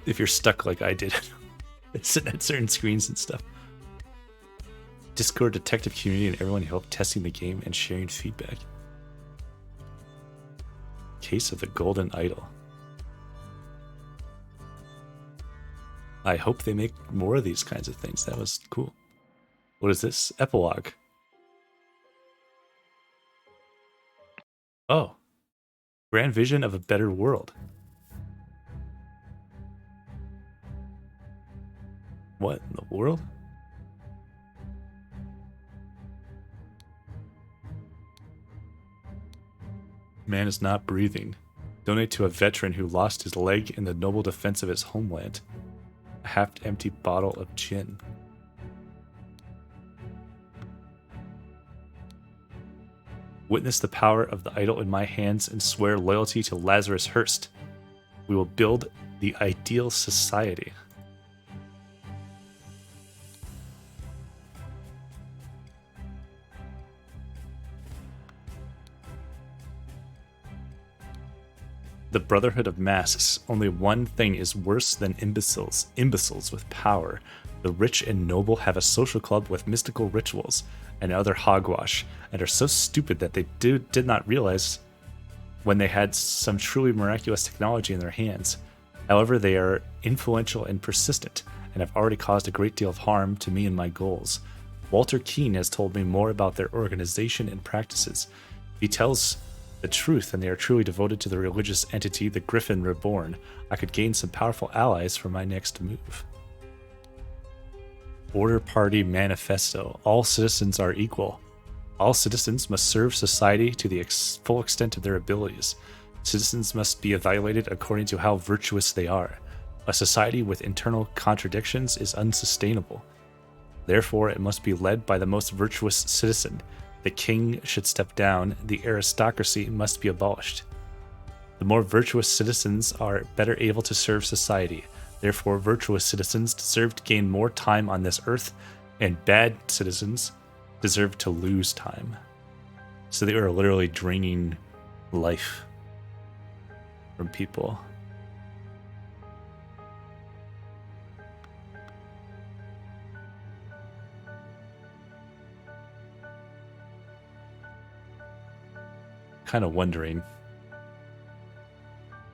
Speaker 1: if you're stuck like I did at certain screens and stuff. Discord detective community and everyone who helped testing the game and sharing feedback. Case of the Golden Idol. I hope they make more of these kinds of things. That was cool. What is this? Epilogue. Oh. Grand vision of a better world. What in the world? Man is not breathing. Donate to a veteran who lost his leg in the noble defense of his homeland. A half-empty bottle of gin. Witness the power of the idol in my hands and swear loyalty to Lazarus Hurst. We will build the ideal society. The Brotherhood of Masks. Only one thing is worse than imbeciles. Imbeciles with power. The rich and noble have a social club with mystical rituals and other hogwash, and are so stupid that they did not realize when they had some truly miraculous technology in their hands. However, they are influential and persistent, and have already caused a great deal of harm to me and my goals. Walter Keane has told me more about their organization and practices. He tells the truth, and they are truly devoted to the religious entity, the Griffin Reborn. I could gain some powerful allies for my next move. Order Party Manifesto. All citizens are equal. All citizens must serve society to the full extent of their abilities. Citizens must be evaluated according to how virtuous they are. A society with internal contradictions is unsustainable. Therefore, it must be led by the most virtuous citizen. The king should step down. The aristocracy must be abolished. The more virtuous citizens are better able to serve society. Therefore, virtuous citizens deserve to gain more time on this earth, and bad citizens deserve to lose time. So they are literally draining life from people. Kind of wondering.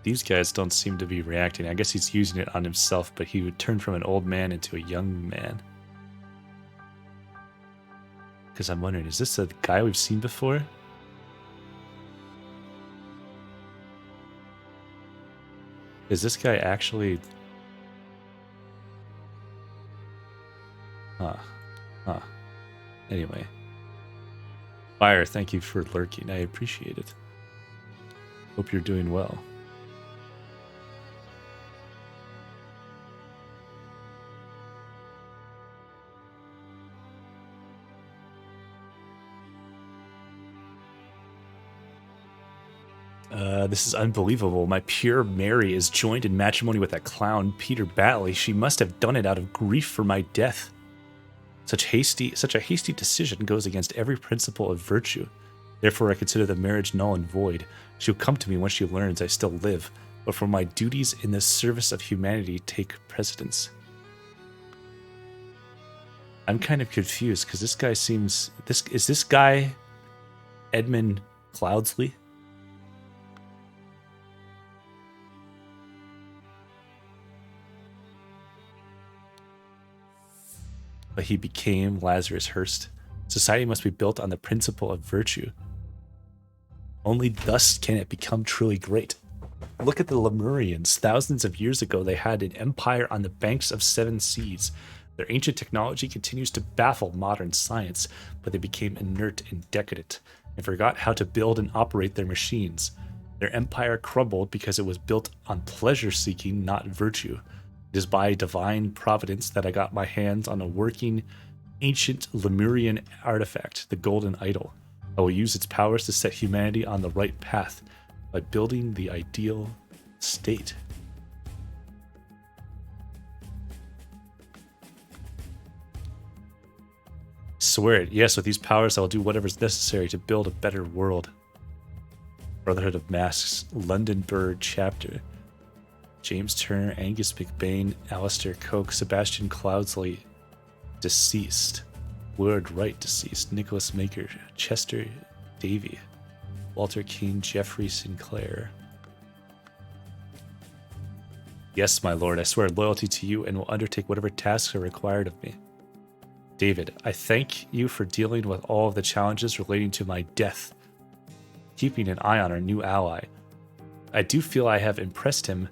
Speaker 1: These guys don't seem to be reacting. I guess he's using it on himself, but he would turn from an old man into a young man. Because I'm wondering, is this a guy we've seen before? Is this guy actually... Huh. Huh. Anyway. Fire, thank you for lurking. I appreciate it. Hope you're doing well. This is unbelievable. My pure Mary is joined in matrimony with that clown, Peter Batley. She must have done it out of grief for my death. Such a hasty decision goes against every principle of virtue. Therefore, I consider the marriage null and void. She will come to me when she learns I still live, but for my duties in the service of humanity take precedence. I'm kind of confused because this guy seems... Is this guy Edmund Cloudsley? But he became Lazarus Hearst. Society must be built on the principle of virtue. Only thus can it become truly great. Look at the Lemurians. Thousands of years ago, they had an empire on the banks of 7 seas. Their ancient technology continues to baffle modern science, but they became inert and decadent and forgot how to build and operate their machines. Their empire crumbled because it was built on pleasure-seeking, not virtue. It is by divine providence that I got my hands on a working, ancient Lemurian artifact, the Golden Idol. I will use its powers to set humanity on the right path by building the ideal state. Swear it. Yes, with these powers, I will do whatever is necessary to build a better world. Brotherhood of Masks, London Bird Chapter. James Turner, Angus McBain, Alistair Coke, Sebastian Cloudsley, deceased. Willard Wright, deceased. Nicholas Maker, Chester Davy, Walter King, Jeffrey Sinclair. Yes, my lord, I swear loyalty to you and will undertake whatever tasks are required of me. David, I thank you for dealing with all of the challenges relating to my death, keeping an eye on our new ally. I do feel I have impressed him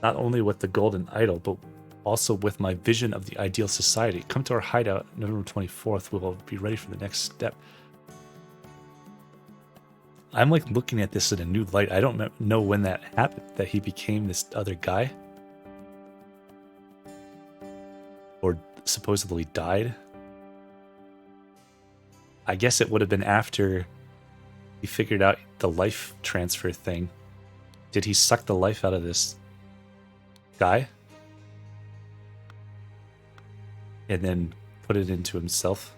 Speaker 1: not only with the Golden Idol, but also with my vision of the ideal society. Come to our hideout November 24th. We will be ready for the next step. I'm like looking at this in a new light. I don't know when that happened, that he became this other guy. Or supposedly died. I guess it would have been after he figured out the life transfer thing. Did he suck the life out of this guy and then put it into himself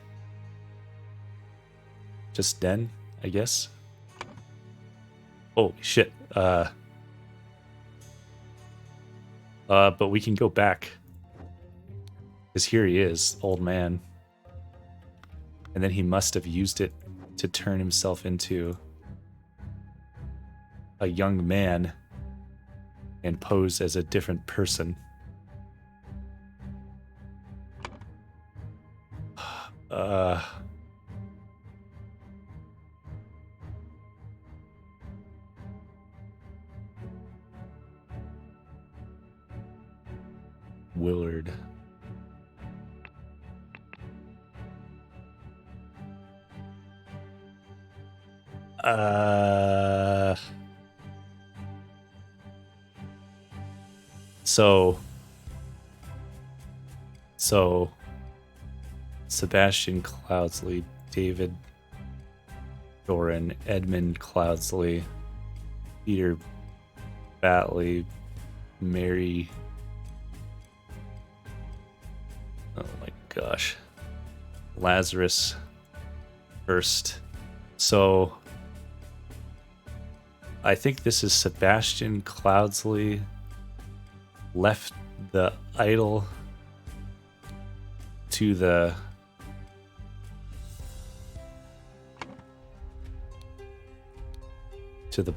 Speaker 1: just then, I guess? Oh shit. But we can go back because here he is, old man, and then he must have used it to turn himself into a young man and pose as a different person. Willard. So Sebastian Cloudsley, David Doran, Edmund Cloudsley, Peter Batley, Mary. Oh my gosh. Lazarus Hearst. So I think this is Sebastian Cloudsley left the idol to the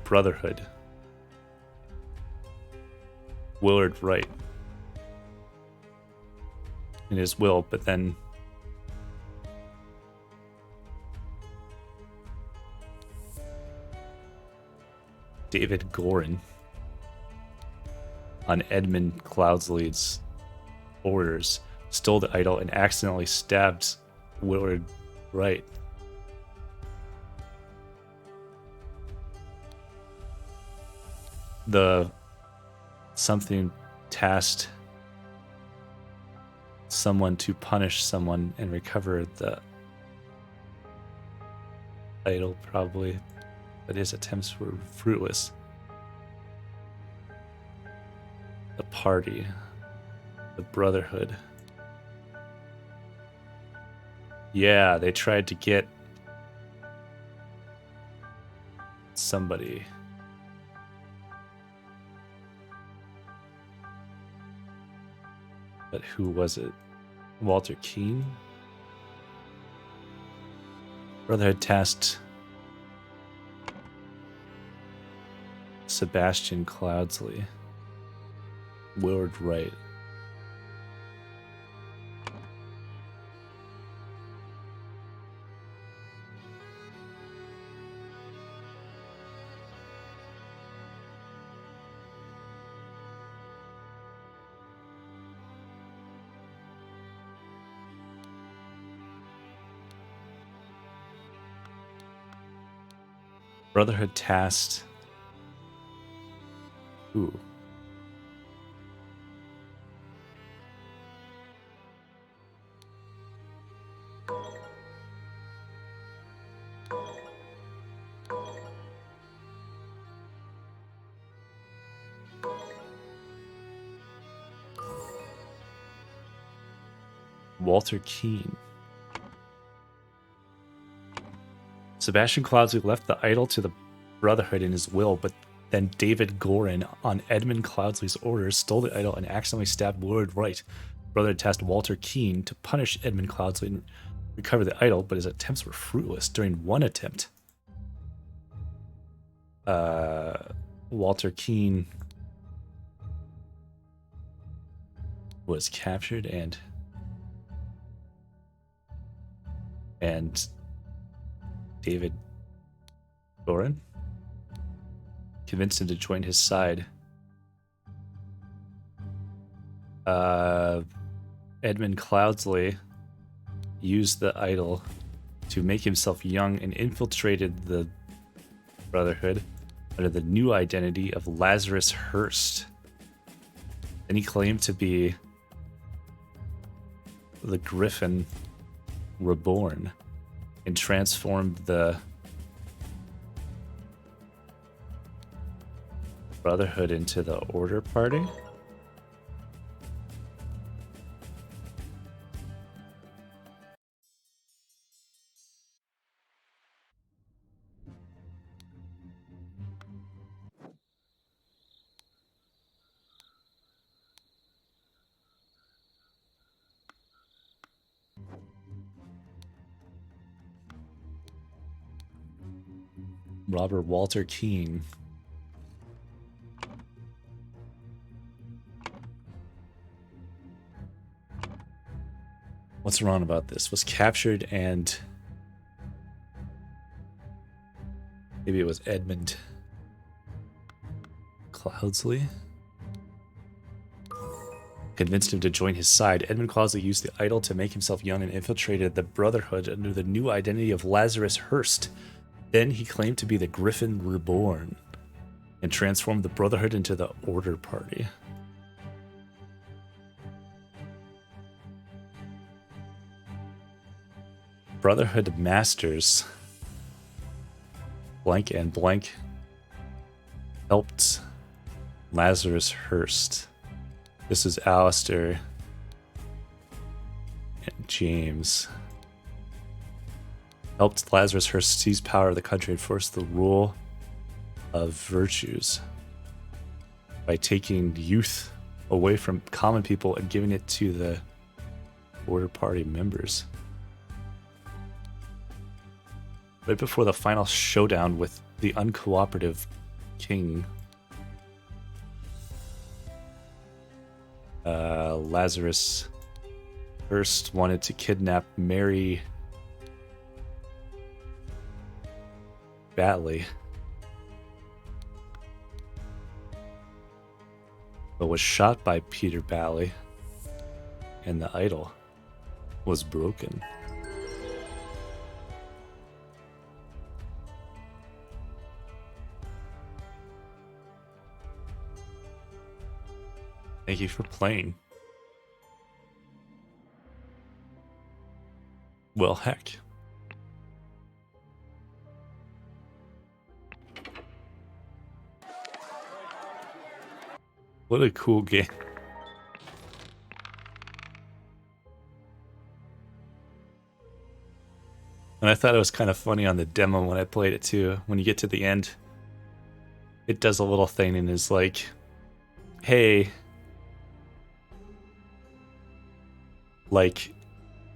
Speaker 1: Brotherhood. Willard Wright in his will, but then David Gorin on Edmund Cloudsley's orders stole the idol, and accidentally stabbed Willard Wright. The something tasked someone to punish someone and recover the idol, probably, but his attempts were fruitless. The party, the Brotherhood. Yeah, they tried to get somebody. But who was it? Walter Keane? Brotherhood tasked Sebastian Cloudsley. Willard Wright. Brotherhood tasked. Ooh. Walter Keane. Sebastian Cloudsley left the idol to the Brotherhood in his will, but then David Gorin, on Edmund Cloudsley's orders, stole the idol and accidentally stabbed Willard Wright. Brotherhood tasked Walter Keane to punish Edmund Cloudsley and recover the idol, but his attempts were fruitless. During one attempt, Walter Keane was captured and David Gorin convinced him to join his side. Edmund Cloudsley used the idol to make himself young and infiltrated the Brotherhood under the new identity of Lazarus Hearst. Then he claimed to be the Griffin Reborn and transformed the Brotherhood into the Order Party. Robert Walter Keane. What's wrong about this? Was captured and maybe it was Edmund Cloudsley. Convinced him to join his side. Edmund Cloudsley used the idol to make himself young and infiltrated the Brotherhood under the new identity of Lazarus Hearst. Then he claimed to be the Griffin Reborn and transformed the Brotherhood into the Order Party. Brotherhood Masters blank and blank helped Lazarus Hearst. This is Alistair and James. Helped Lazarus Hearst seize power of the country and force the rule of virtues by taking youth away from common people and giving it to the Order Party members. Right before the final showdown with the uncooperative king, Lazarus Hearst wanted to kidnap Mary Batley, but was shot by Peter Batley. and the idol was broken. Thank you for playing. Well, heck. What a cool game. And I thought it was kind of funny on the demo when I played it too. When you get to the end, it does a little thing and is like, hey, like,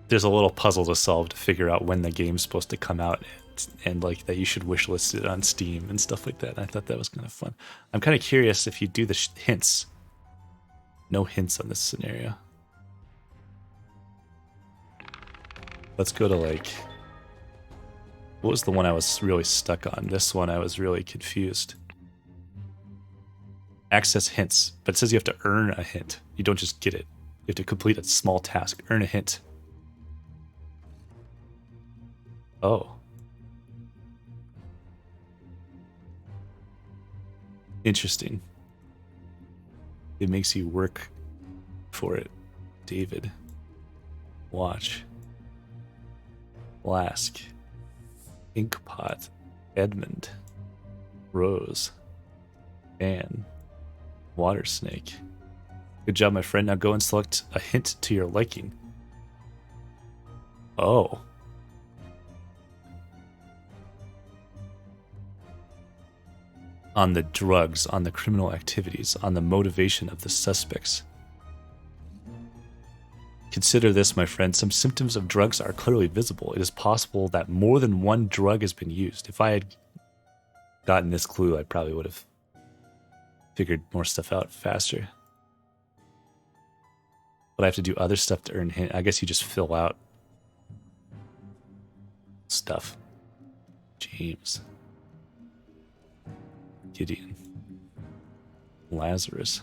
Speaker 1: there's a little puzzle to solve to figure out when the game's supposed to come out, and like that you should wishlist it on Steam and stuff like that. And I thought that was kind of fun. I'm kind of curious if you do the hints. No hints on this scenario. Let's go to like, what was the one I was really stuck on? This one I was really confused. Access hints, but it says you have to earn a hint. You don't just get it. You have to complete a small task. Earn a hint. Oh. Interesting. It makes you work for it. David. Watch. Flask. Inkpot. Edmund. Rose. Anne. Water snake. Good job, my friend. Now go and select a hint to your liking. Oh. On the drugs, on the criminal activities, on the motivation of the suspects. Consider this, my friend. Some symptoms of drugs are clearly visible. It is possible that more than one drug has been used. If I had gotten this clue, I probably would have figured more stuff out faster. But I have to do other stuff to earn hint. I guess you just fill out stuff. James. Gideon. Lazarus.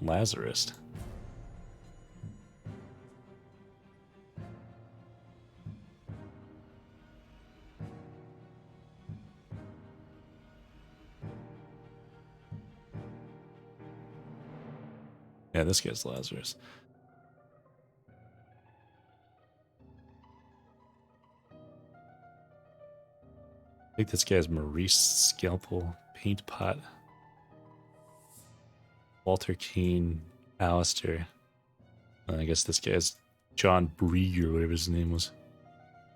Speaker 1: Lazarus. Yeah, this guy's Lazarus. I think this guy's Maurice Scalpel, Paint Pot, Walter Keane, Alistair. I guess this guy's John Bree or whatever his name was.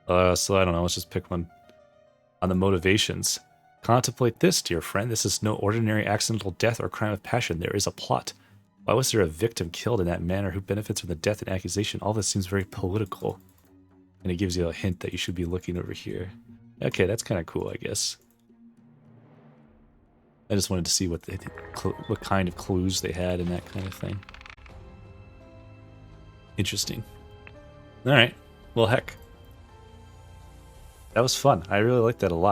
Speaker 1: So I don't know, let's just pick one. On the motivations. Contemplate this, dear friend. This is no ordinary accidental death or crime of passion. There is a plot. Why was there a victim killed in that manner? Who benefits from the death and accusation? All this seems very political. And it gives you a hint that you should be looking over here. Okay, that's kind of cool, I guess. I just wanted to see what kind of clues they had and that kind of thing. Interesting. All right. Well, heck. That was fun. I really liked that a lot.